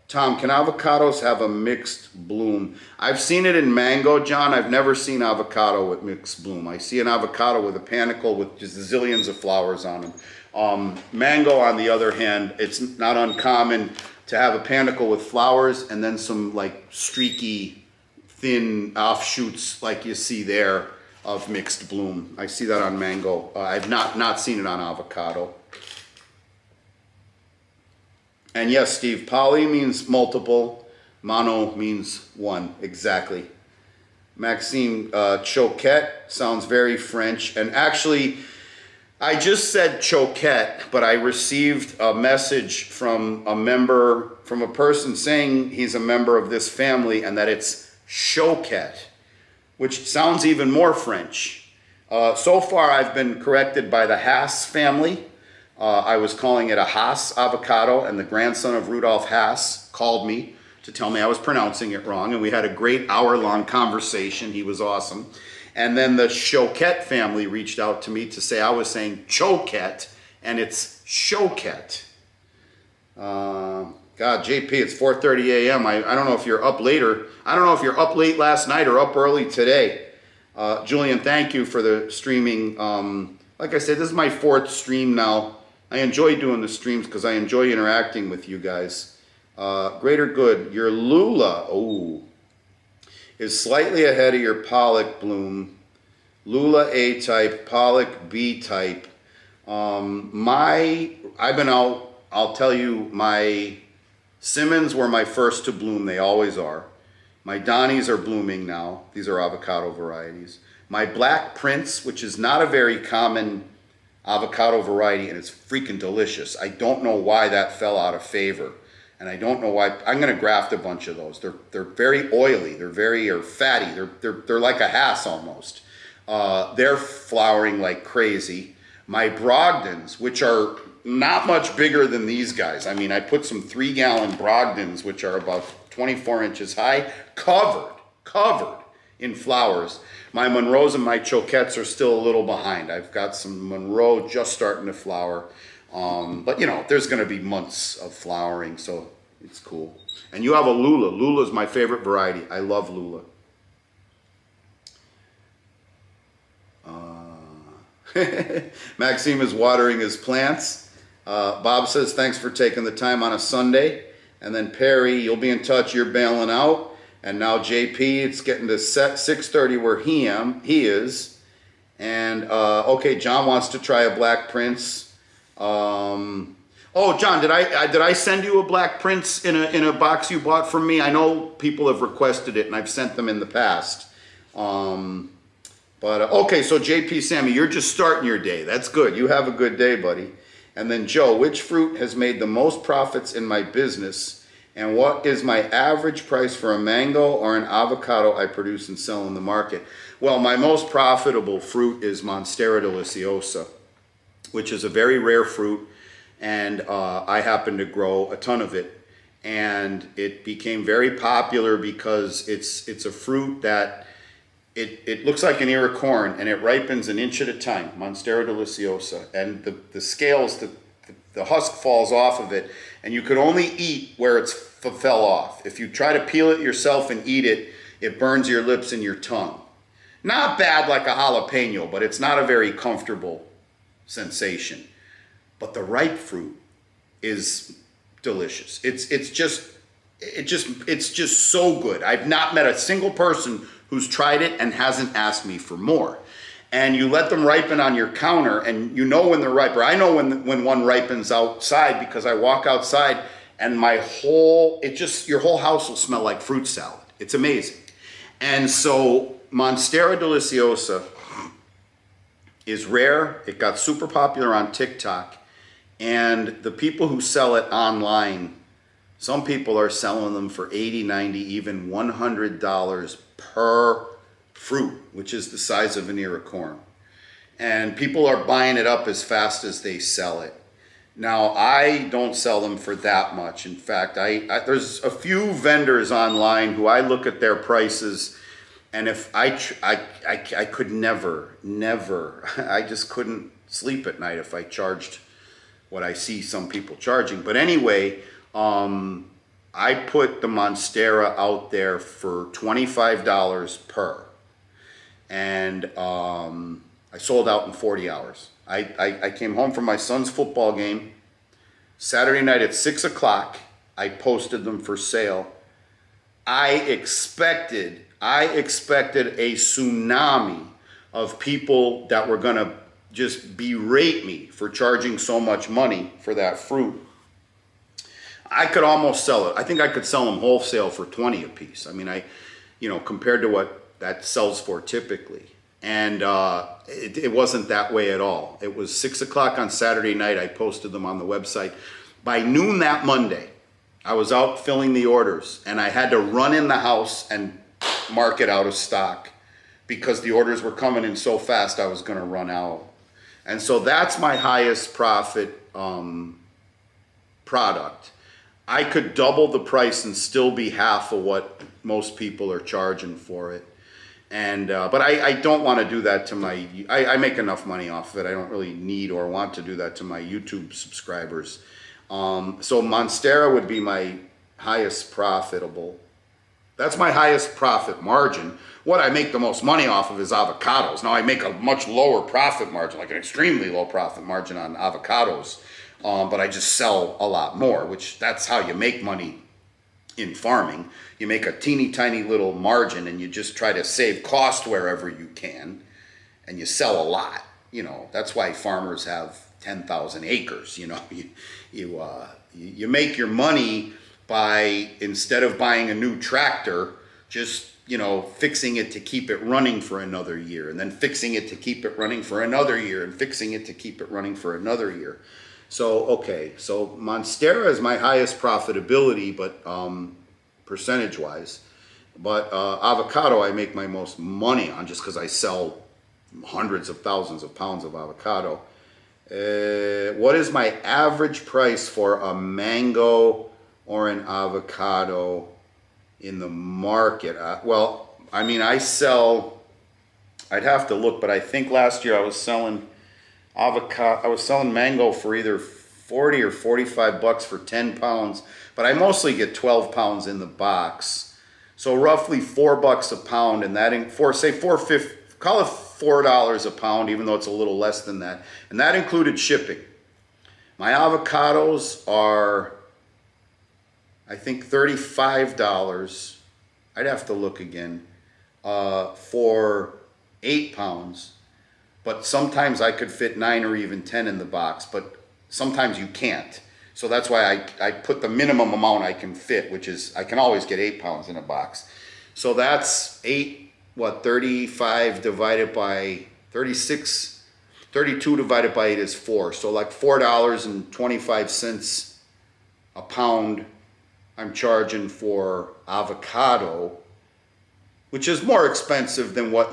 Tom, can avocados have a mixed bloom? I've seen it in mango, John. I've never seen avocado with mixed bloom. I see an avocado with a panicle with just zillions of flowers on them. Mango, on the other hand, it's not uncommon to have a panicle with flowers and then some like streaky, thin offshoots like you see there of mixed bloom. I see that on mango. I've not seen it on avocado. And yes, Steve, poly means multiple, mono means one, exactly. Maxime, choquette sounds very French. And actually, I just said choquette, but I received a message from a person saying he's a member of this family and that it's choquette, which sounds even more French. So far, I've been corrected by the Haas family. I was calling it a Haas avocado, and the grandson of Rudolf Haas called me to tell me I was pronouncing it wrong, and we had a great hour-long conversation. He was awesome. And then the Choquette family reached out to me to say I was saying choquette, and it's choquette. God, JP, it's 4:30 a.m. I don't know if you're up later. I don't know if you're up late last night or up early today. Julian, thank you for the streaming. Like I said, this is my 4th stream now. I enjoy doing the streams because I enjoy interacting with you guys. Greater good. Your Lula, is slightly ahead of your Pollock bloom. Lula A type, Pollock B type. I'll tell you, my Simmons were my first to bloom. They always are. My Donnies are blooming now. These are avocado varieties. My Black Prince, which is not a very common avocado variety, and it's freaking delicious. I don't know why that fell out of favor, and I don't know why. I'm gonna graft a bunch of those. They're very oily. They're very fatty. They're like a Hass almost. They're flowering like crazy. My Brogdons, which are not much bigger than these guys. I mean, I put some 3-gallon Brogdons, which are about 24 inches high, covered in flowers. My Monroes and my Choquettes are still a little behind. I've got some Monroe just starting to flower. But you know, there's gonna be months of flowering, so it's cool. And you have a Lula. Lula is my favorite variety. I love Lula. Maxime is watering his plants. Bob says, thanks for taking the time on a Sunday. And then Perry, you'll be in touch, you're bailing out. And now JP, it's getting to 6:30 where he is. And, okay, John wants to try a Black Prince. Oh, John, did I send you a Black Prince in a box you bought from me? I know people have requested it, and I've sent them in the past. Okay, so JP Sammy, you're just starting your day. That's good. You have a good day, buddy. And then Joe, which fruit has made the most profits in my business? And what is my average price for a mango or an avocado I produce and sell in the market? Well, my most profitable fruit is Monstera deliciosa, which is a very rare fruit. And I happen to grow a ton of it. And it became very popular because it's a fruit that it looks like an ear of corn, and it ripens an inch at a time, Monstera deliciosa. And the scales, the husk falls off of it, and you could only eat where it's fell off. If you try to peel it yourself and eat it, it burns your lips and your tongue. Not bad like a jalapeno, but it's not a very comfortable sensation. But the ripe fruit is delicious. It's just so good. I've not met a single person who's tried it and hasn't asked me for more. And you let them ripen on your counter, and you know when they're ripe. Or I know when one ripens outside, because I walk outside and your whole house will smell like fruit salad. It's amazing. And so Monstera deliciosa is rare. It got super popular on TikTok. And the people who sell it online, some people are selling them for $80, $90, even $100 per fruit, which is the size of an ear of corn. And people are buying it up as fast as they sell it. Now, I don't sell them for that much. In fact, there's a few vendors online who I look at their prices, and if I could never, I just couldn't sleep at night if I charged what I see some people charging. But anyway, I put the Monstera out there for $25 per. And I sold out in 40 hours. I came home from my son's football game. Saturday night at 6 o'clock, I posted them for sale. I expected a tsunami of people that were gonna just berate me for charging so much money for that fruit. I could almost sell it. I think I could sell them wholesale for 20 a piece. I mean, compared to what that sells for typically. And it wasn't that way at all. It was 6 o'clock on Saturday night. I posted them on the website. By noon that Monday, I was out filling the orders, and I had to run in the house and mark it out of stock because the orders were coming in so fast I was going to run out. And so that's my highest profit product. I could double the price and still be half of what most people are charging for it. And but I don't want to do that to I make enough money off of it. I don't really need or want to do that to my YouTube subscribers. So Monstera would be my highest profitable. That's my highest profit margin. What I make the most money off of is avocados. Now I make a much lower profit margin, like an extremely low profit margin on avocados. But I just sell a lot more, which that's how you make money in farming. You make a teeny tiny little margin and you just try to save cost wherever you can, and you sell a lot. That's why farmers have 10,000 acres. You make your money by, instead of buying a new tractor, just you know, fixing it to keep it running for another year, and then fixing it to keep it running for another year, and fixing it to keep it running for another year. So, okay, so Monstera is my highest profitability, but percentage-wise. But avocado I make my most money on just because I sell hundreds of thousands of pounds of avocado. What is my average price for a mango or an avocado in the market? Well, I mean, I'd have to look, but I think last year I was selling mango for either 40 or 45 bucks for 10 pounds, but I mostly get 12 pounds in the box. So roughly $4 a pound, and that say $4.50, call it $4 a pound, even though it's a little less than that. And that included shipping. My avocados are, I think, $35. I'd have to look again, for 8 pounds. But sometimes I could fit 9 or even 10 in the box, but sometimes you can't. So that's why I put the minimum amount I can fit, which is, I can always get 8 pounds in a box. So that's 35 divided by 36, 32 divided by 8 is 4. So like $4.25 a pound I'm charging for avocado, which is more expensive than what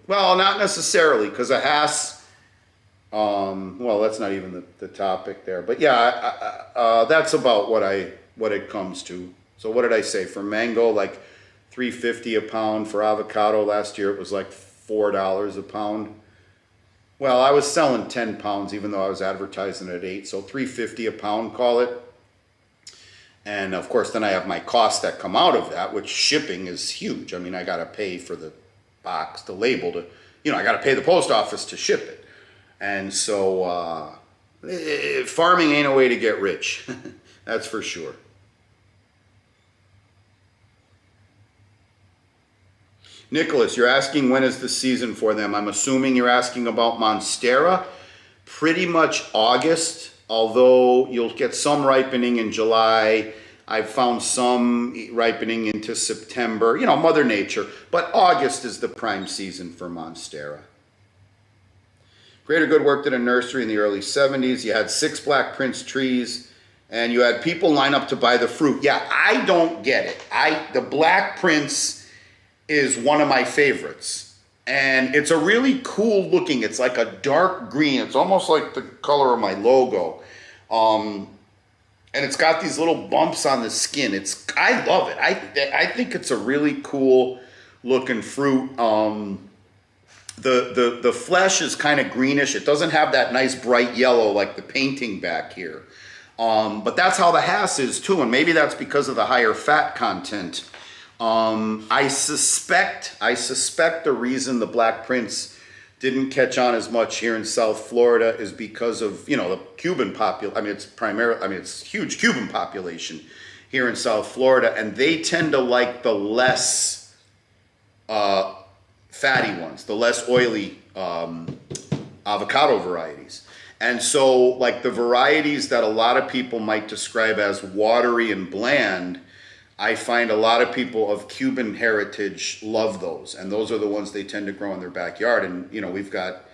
well, not necessarily, because a Hass, well, that's not even the topic there, but yeah, that's about what it comes to. So what did I say for mango? Like $3.50 a pound. For avocado last year it was like $4 a pound. Well, I was selling 10 pounds even though I was advertising at 8, so $3.50 a pound, call it. And of course, then I have my costs that come out of that, which shipping is huge. I mean, I got to pay for the box, the label, I got to pay the post office to ship it. And so farming ain't a way to get rich. That's for sure. Nicholas, you're asking when is the season for them. I'm assuming you're asking about Monstera. Pretty much August, although you'll get some ripening in July. I've found some ripening into September, Mother Nature. But August is the prime season for Monstera. Greater Good worked at a nursery in the early 70s. You had 6 Black Prince trees, and you had people line up to buy the fruit. Yeah, I don't get it. The Black Prince is one of my favorites. And it's a really cool looking, it's like a dark green. It's almost like the color of my logo. And it's got these little bumps on the skin. I love it. I think it's a really cool looking fruit. The flesh is kind of greenish. It doesn't have that nice bright yellow like the painting back here. But that's how the Hass is too, and maybe that's because of the higher fat content. I suspect the reason the Black Prince didn't catch on as much here in South Florida is because of, the Cuban population. It's huge Cuban population here in South Florida, and they tend to like the less fatty ones, the less oily avocado varieties. And so like the varieties that a lot of people might describe as watery and bland, I find a lot of people of Cuban heritage love those. And those are the ones they tend to grow in their backyard. And, we've got,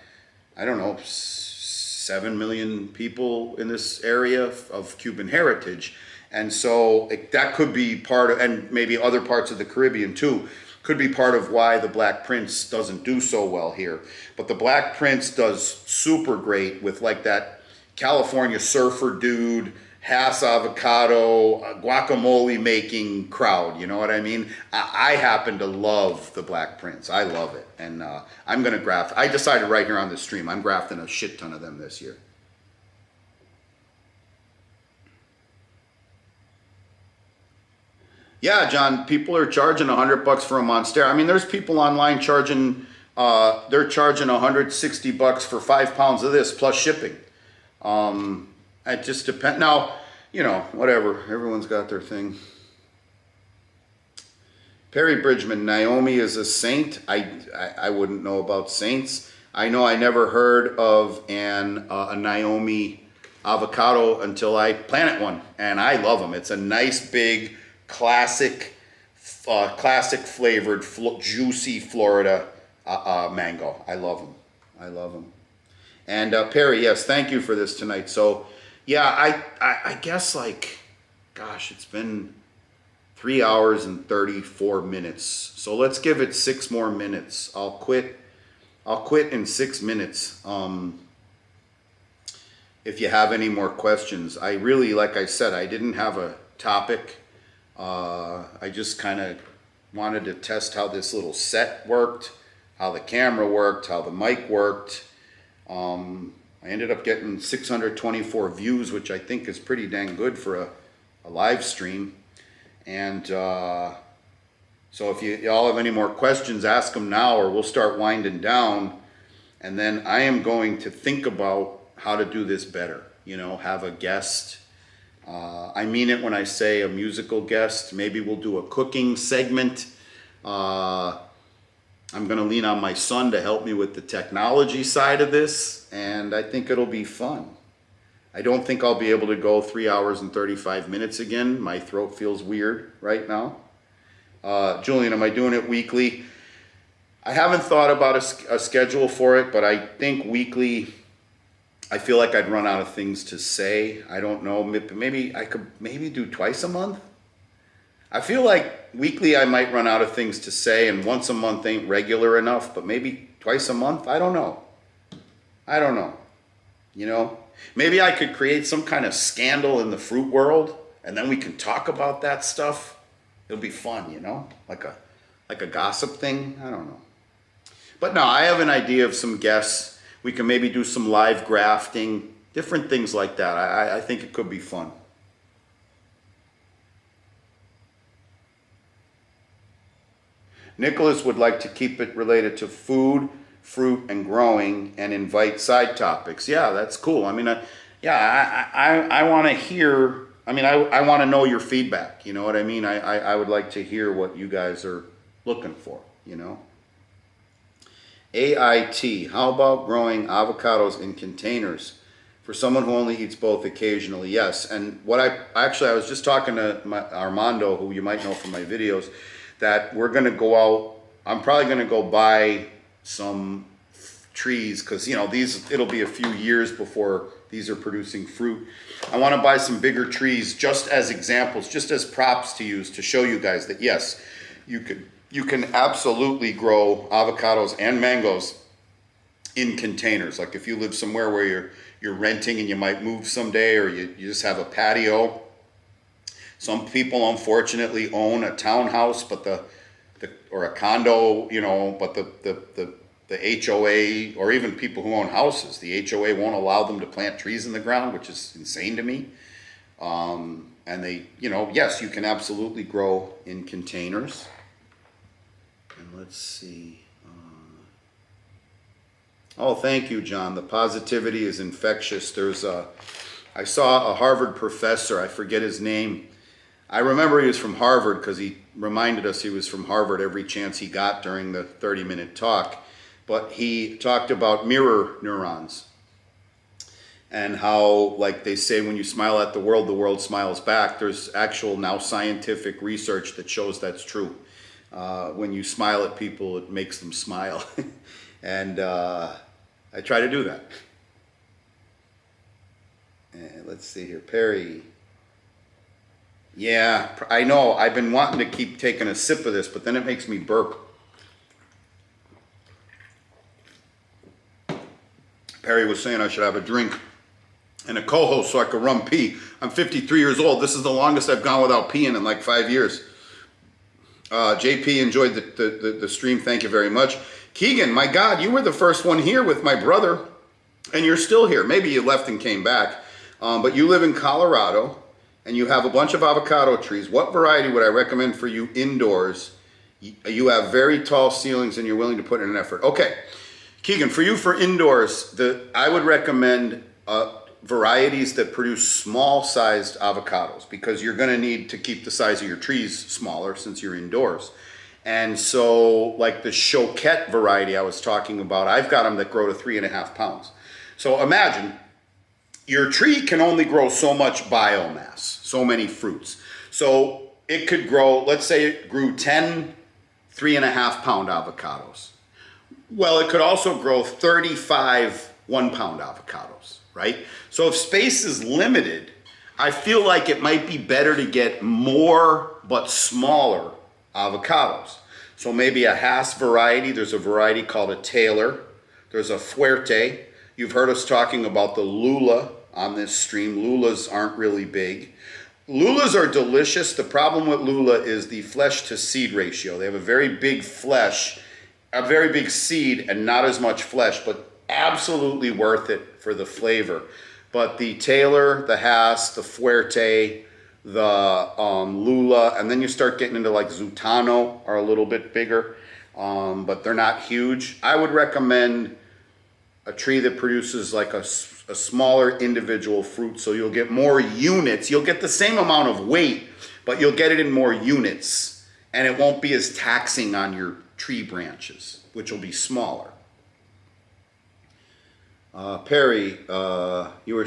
7 million people in this area of Cuban heritage. And so that could be part of, and maybe other parts of the Caribbean too, could be part of why the Black Prince doesn't do so well here. But the Black Prince does super great with like that California surfer dude, Hass avocado, guacamole making crowd, you know what I mean? I happen to love the Black Prince. I love it. And I'm going to graft. I decided right here on the stream, I'm grafting a shit ton of them this year. Yeah, John, people are charging $100 for a Monstera. I mean, there's people online charging, they're charging $160 for 5 pounds of this plus shipping. It just depends. Now, whatever. Everyone's got their thing. Perry Bridgman, Naomi is a saint. I wouldn't know about saints. I know I never heard of a Naomi avocado until I planted one, and I love them. It's a nice, big, classic, classic flavored, juicy Florida mango. I love them. I love them. And Perry, yes, thank you for this tonight. So, yeah, I guess like, gosh, it's been 3 hours and 34 minutes. So let's give it 6 more minutes. I'll quit in 6 minutes. If you have any more questions, I really, like I said, I didn't have a topic. I just kind of wanted to test how this little set worked, how the camera worked, how the mic worked. I ended up getting 624 views, which I think is pretty dang good for a live stream. And so if y'all have any more questions, ask them now, or we'll start winding down. And then I am going to think about how to do this better. You know, have a guest. I mean it when I say a musical guest. Maybe we'll do a cooking segment. I'm going to lean on my son to help me with the technology side of this, and I think it'll be fun. I don't think I'll be able to go 3 hours and 35 minutes again. My throat feels weird right now. Julian, am I doing it weekly? I haven't thought about a schedule for it, but I think weekly, I feel like I'd run out of things to say. I don't know, maybe I could do twice a month. I feel like weekly I might run out of things to say, and once a month ain't regular enough, but maybe twice a month, I don't know. You know, maybe I could create some kind of scandal in the fruit world, and then we can talk about that stuff. It'll be fun, you know, like a gossip thing. I don't know. But no, I have an idea of some guests. We can maybe do some live grafting, different things like that. I think it could be fun. Nicholas would like to keep it related to food, fruit, and growing, and invite side topics. Yeah, that's cool. I mean, I want to hear. I mean, I want to know your feedback. You know what I mean? I would like to hear what you guys are looking for. You know. AIT. How about growing avocados in containers? For someone who only eats both occasionally, yes. And what I was just talking to Armando, who you might know from my videos, that we're going to go out. I'm probably going to go buy some trees because, you know, it'll be a few years before these are producing fruit. I want to buy some bigger trees just as examples, just as props to use to show you guys that, yes, you can absolutely grow avocados and mangoes in containers. Like if you live somewhere where you're renting and you might move someday, or you just have a patio. Some people unfortunately own a townhouse, but or a condo, you know, but the HOA, or even people who own houses, the HOA won't allow them to plant trees in the ground, which is insane to me. And they, you know, yes, you can absolutely grow in containers. And let's see. Oh, thank you, John. The positivity is infectious. I saw a Harvard professor, I forget his name. I remember he was from Harvard because he reminded us he was from Harvard every chance he got during the 30-minute talk. But he talked about mirror neurons and how, like they say, when you smile at the world smiles back. There's actual now scientific research that shows that's true. When you smile at people, it makes them smile. And I try to do that. And let's see here, Perry. Yeah, I know. I've been wanting to keep taking a sip of this, but then it makes me burp. Perry was saying I should have a drink and a co-host so I could run pee. I'm 53 years old. This is the longest I've gone without peeing in like 5 years. JP enjoyed the stream. Thank you very much. Keegan, my God, you were the first one here with my brother, and you're still here. Maybe you left and came back, but you live in Colorado, and you have a bunch of avocado trees. What variety would I recommend for you indoors? You have very tall ceilings, and you're willing to put in an effort. Okay, Keegan, for you for indoors, I would recommend varieties that produce small-sized avocados, because you're going to need to keep the size of your trees smaller since you're indoors. And so, like the Choquette variety I was talking about, I've got them that grow to 3.5 pounds. So imagine your tree can only grow so much biomass, so many fruits. So it could grow, let's say it grew 10 3.5-pound avocados. Well, it could also grow 35 1-pound avocados, right? So if space is limited, I feel like it might be better to get more but smaller avocados. So maybe a Hass variety, there's a variety called a Taylor, there's a Fuerte. You've heard us talking about the Lula on this stream. Lulas aren't really big. Lulas are delicious. The problem with Lula is the flesh to seed ratio. They have a very big flesh, a very big seed and not as much flesh, but absolutely worth it for the flavor. But the Taylor, the Hass, the Fuerte, the Lula, and then you start getting into like Zutano are a little bit bigger, but they're not huge. I would recommend a tree that produces like a smaller individual fruit, so you'll get more units. You'll get the same amount of weight, but you'll get it in more units, and it won't be as taxing on your tree branches, which will be smaller. Perry, you were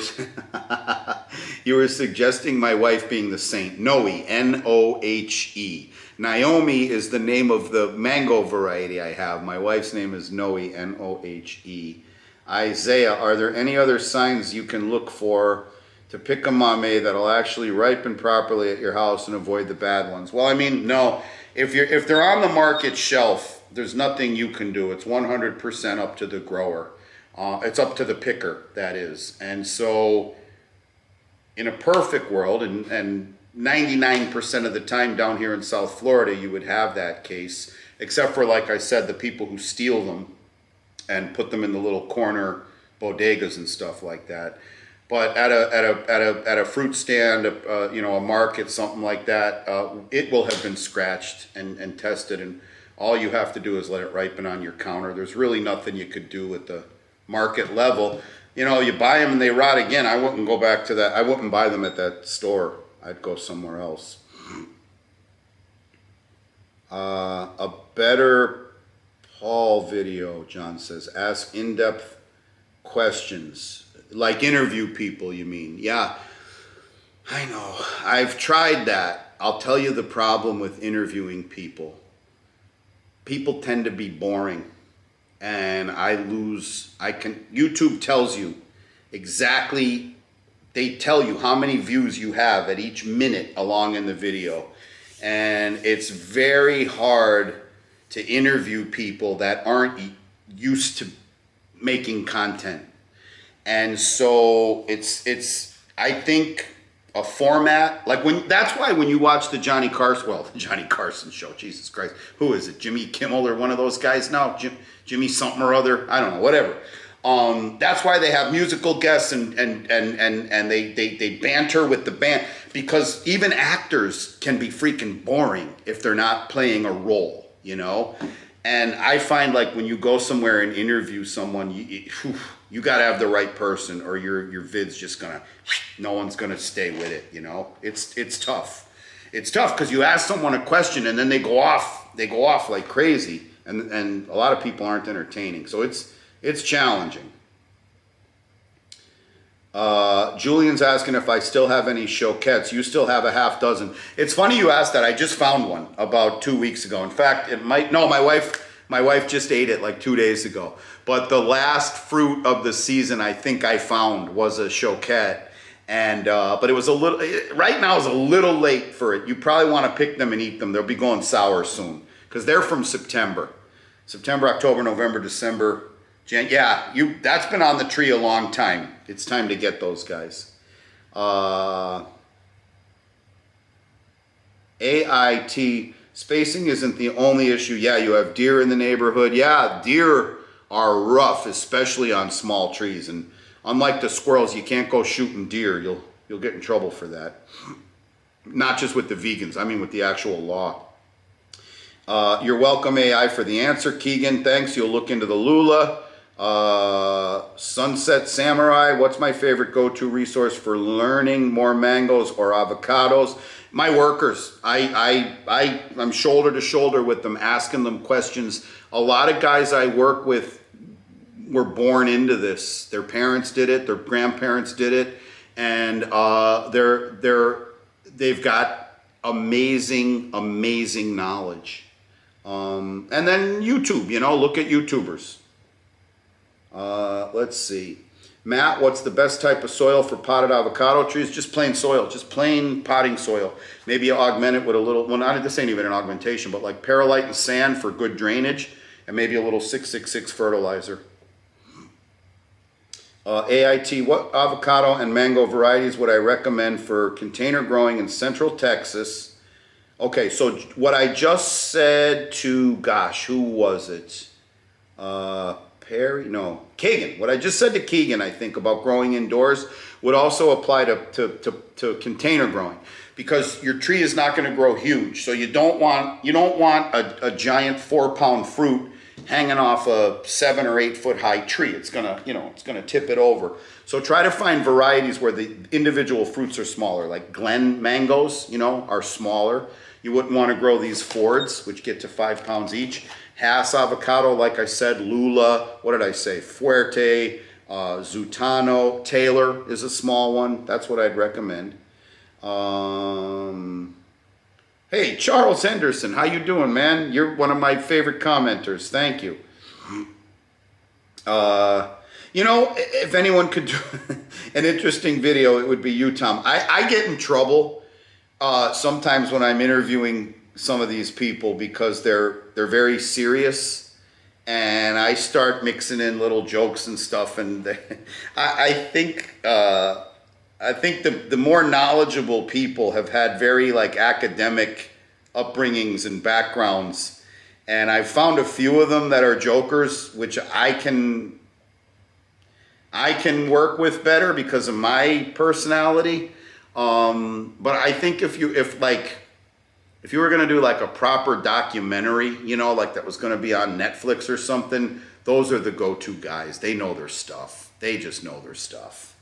you were suggesting my wife being the saint. Noe, N-O-H-E. Naomi is the name of the mango variety I have. My wife's name is Noe, N-O-H-E. Isaiah, are there any other signs you can look for to pick a mame that'll actually ripen properly at your house and avoid the bad ones? Well, I mean, no. If they're on the market shelf, there's nothing you can do. It's 100% up to the grower. It's up to the picker, that is. And so in a perfect world, and 99% of the time down here in South Florida, you would have that case, except for, like I said, the people who steal them and put them in the little corner bodegas and stuff like that. But at a fruit stand, a market, something like that, it will have been scratched and tested, and all you have to do is let it ripen on your counter. There's really nothing you could do at the market level. You know, you buy them and they rot again. I wouldn't go back to that. I wouldn't buy them at that store. I'd go somewhere else. A better Paul video, John says, ask in-depth questions. Like interview people, you mean? Yeah, I know. I've tried that. I'll tell you the problem with interviewing people. People tend to be boring. And YouTube tells you exactly, they tell you how many views you have at each minute along in the video. And it's very hard to interview people that aren't used to making content. And so I think a format, like that's why when you watch the Johnny Carson show, Jesus Christ, who is it? Jimmy Kimmel or one of those guys now? Jimmy something or other, I don't know, whatever. That's why they have musical guests and they banter with the band, because even actors can be freaking boring if they're not playing a role, you know? And I find like when you go somewhere and interview someone, you got to have the right person, or your vid's just no one's gonna stay with it, you know? It's tough. It's tough because you ask someone a question and then they go off like crazy, and a lot of people aren't entertaining. So it's challenging. Julian's asking if I still have any choquettes. You still have a half dozen. It's funny you asked that. I just found one about 2 weeks ago. In fact, my wife just ate it like 2 days ago. But the last fruit of the season I think I found was a choquette. And but it was right now is a little late for it. You probably want to pick them and eat them. They'll be going sour soon because they're from September, October, November, December. That's been on the tree a long time. It's time to get those guys. AIT, spacing isn't the only issue. Yeah, you have deer in the neighborhood. Yeah, deer are rough, especially on small trees. And unlike the squirrels, you can't go shooting deer. You'll get in trouble for that. Not just with the vegans, I mean with the actual law. You're welcome, AI, for the answer. Keegan, thanks. You'll look into the Lula. Sunset Samurai, what's my favorite go-to resource for learning more mangoes or avocados? My workers. I'm shoulder to shoulder with them, asking them questions. A lot of guys I work with were born into this. Their parents did it, their grandparents did it, and they've got amazing, amazing knowledge. And then YouTube, look at YouTubers. Let's see. Matt, what's the best type of soil for potted avocado trees? Just plain soil, just plain potting soil. Maybe you augment it with a little, this ain't even an augmentation, but like perlite and sand for good drainage, and maybe a little 666 fertilizer. AIT, what avocado and mango varieties would I recommend for container growing in Central Texas? Okay, so what I just said to, gosh, who was it? Keegan. What I just said to Keegan, I think, about growing indoors would also apply to container growing, because your tree is not going to grow huge. So you don't want a giant 4-pound fruit hanging off a 7 or 8 foot high tree. It's gonna tip it over. So try to find varieties where the individual fruits are smaller, like Glen mangoes, are smaller. You wouldn't want to grow these Fords, which get to 5 pounds each. Hass avocado, like I said, Lula, what did I say? Fuerte, Zutano, Taylor is a small one. That's what I'd recommend. Hey, Charles Henderson, how you doing, man? You're one of my favorite commenters. Thank you. If anyone could do an interesting video, it would be you, Tom. I get in trouble sometimes when I'm interviewing some of these people because they're very serious, and I start mixing in little jokes and stuff, and I think the more knowledgeable people have had very academic upbringings and backgrounds, and I've found a few of them that are jokers, which I can work with better because of my personality. But I think if you were going to do a proper documentary, that was going to be on Netflix or something, those are the go-to guys. They know their stuff. They just know their stuff.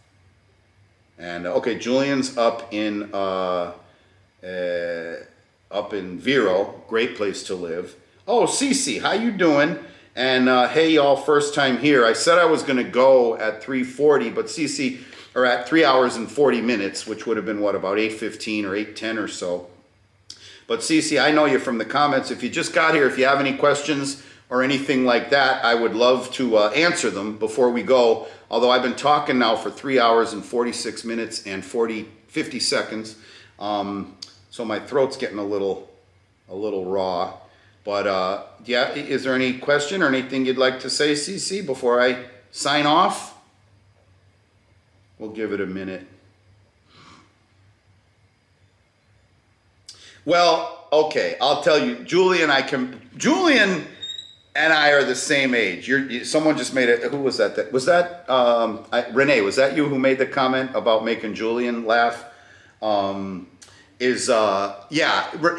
And okay, Julian's up in Vero, great place to live. Oh, Cece, how you doing? And hey, y'all, first time here. I said I was going to go at 3:40, but Cece, or at 3 hours and 40 minutes, which would have been about 8:15 or 8:10 or so. But Cece, I know you from the comments. If you just got here, if you have any questions or anything like that, I would love to answer them before we go. Although I've been talking now for 3 hours and 46 minutes and 50 seconds. So my throat's getting a little raw. But yeah, is there any question or anything you'd like to say, Cece, before I sign off? We'll give it a minute. Well, okay, I'll tell you, Julian and I are the same age. Someone just made it. Who was that? Was that Renee? Was that you who made the comment about making Julian laugh? Yeah,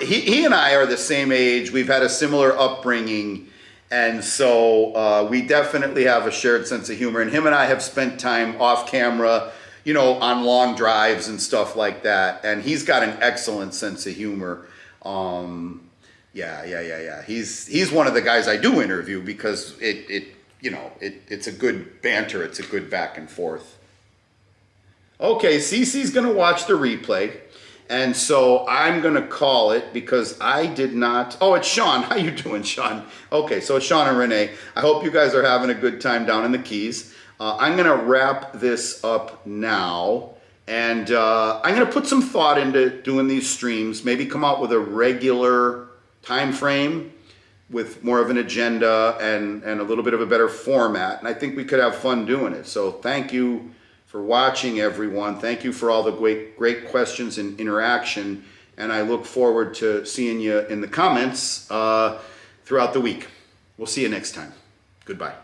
he and I are the same age. We've had a similar upbringing, and so we definitely have a shared sense of humor. And him and I have spent time off camera, on long drives and stuff like that. And he's got an excellent sense of humor. Yeah. He's one of the guys I do interview because it's a good banter. It's a good back and forth. Okay, Cece's gonna watch the replay, and so I'm gonna call it because I did not. Oh, it's Sean. How you doing, Sean? Okay, so it's Sean and Renee. I hope you guys are having a good time down in the Keys. I'm gonna wrap this up now. And I'm going to put some thought into doing these streams, maybe come out with a regular time frame with more of an agenda and a little bit of a better format. And I think we could have fun doing it. So thank you for watching, everyone. Thank you for all the great questions and interaction. And I look forward to seeing you in the comments throughout the week. We'll see you next time. Goodbye.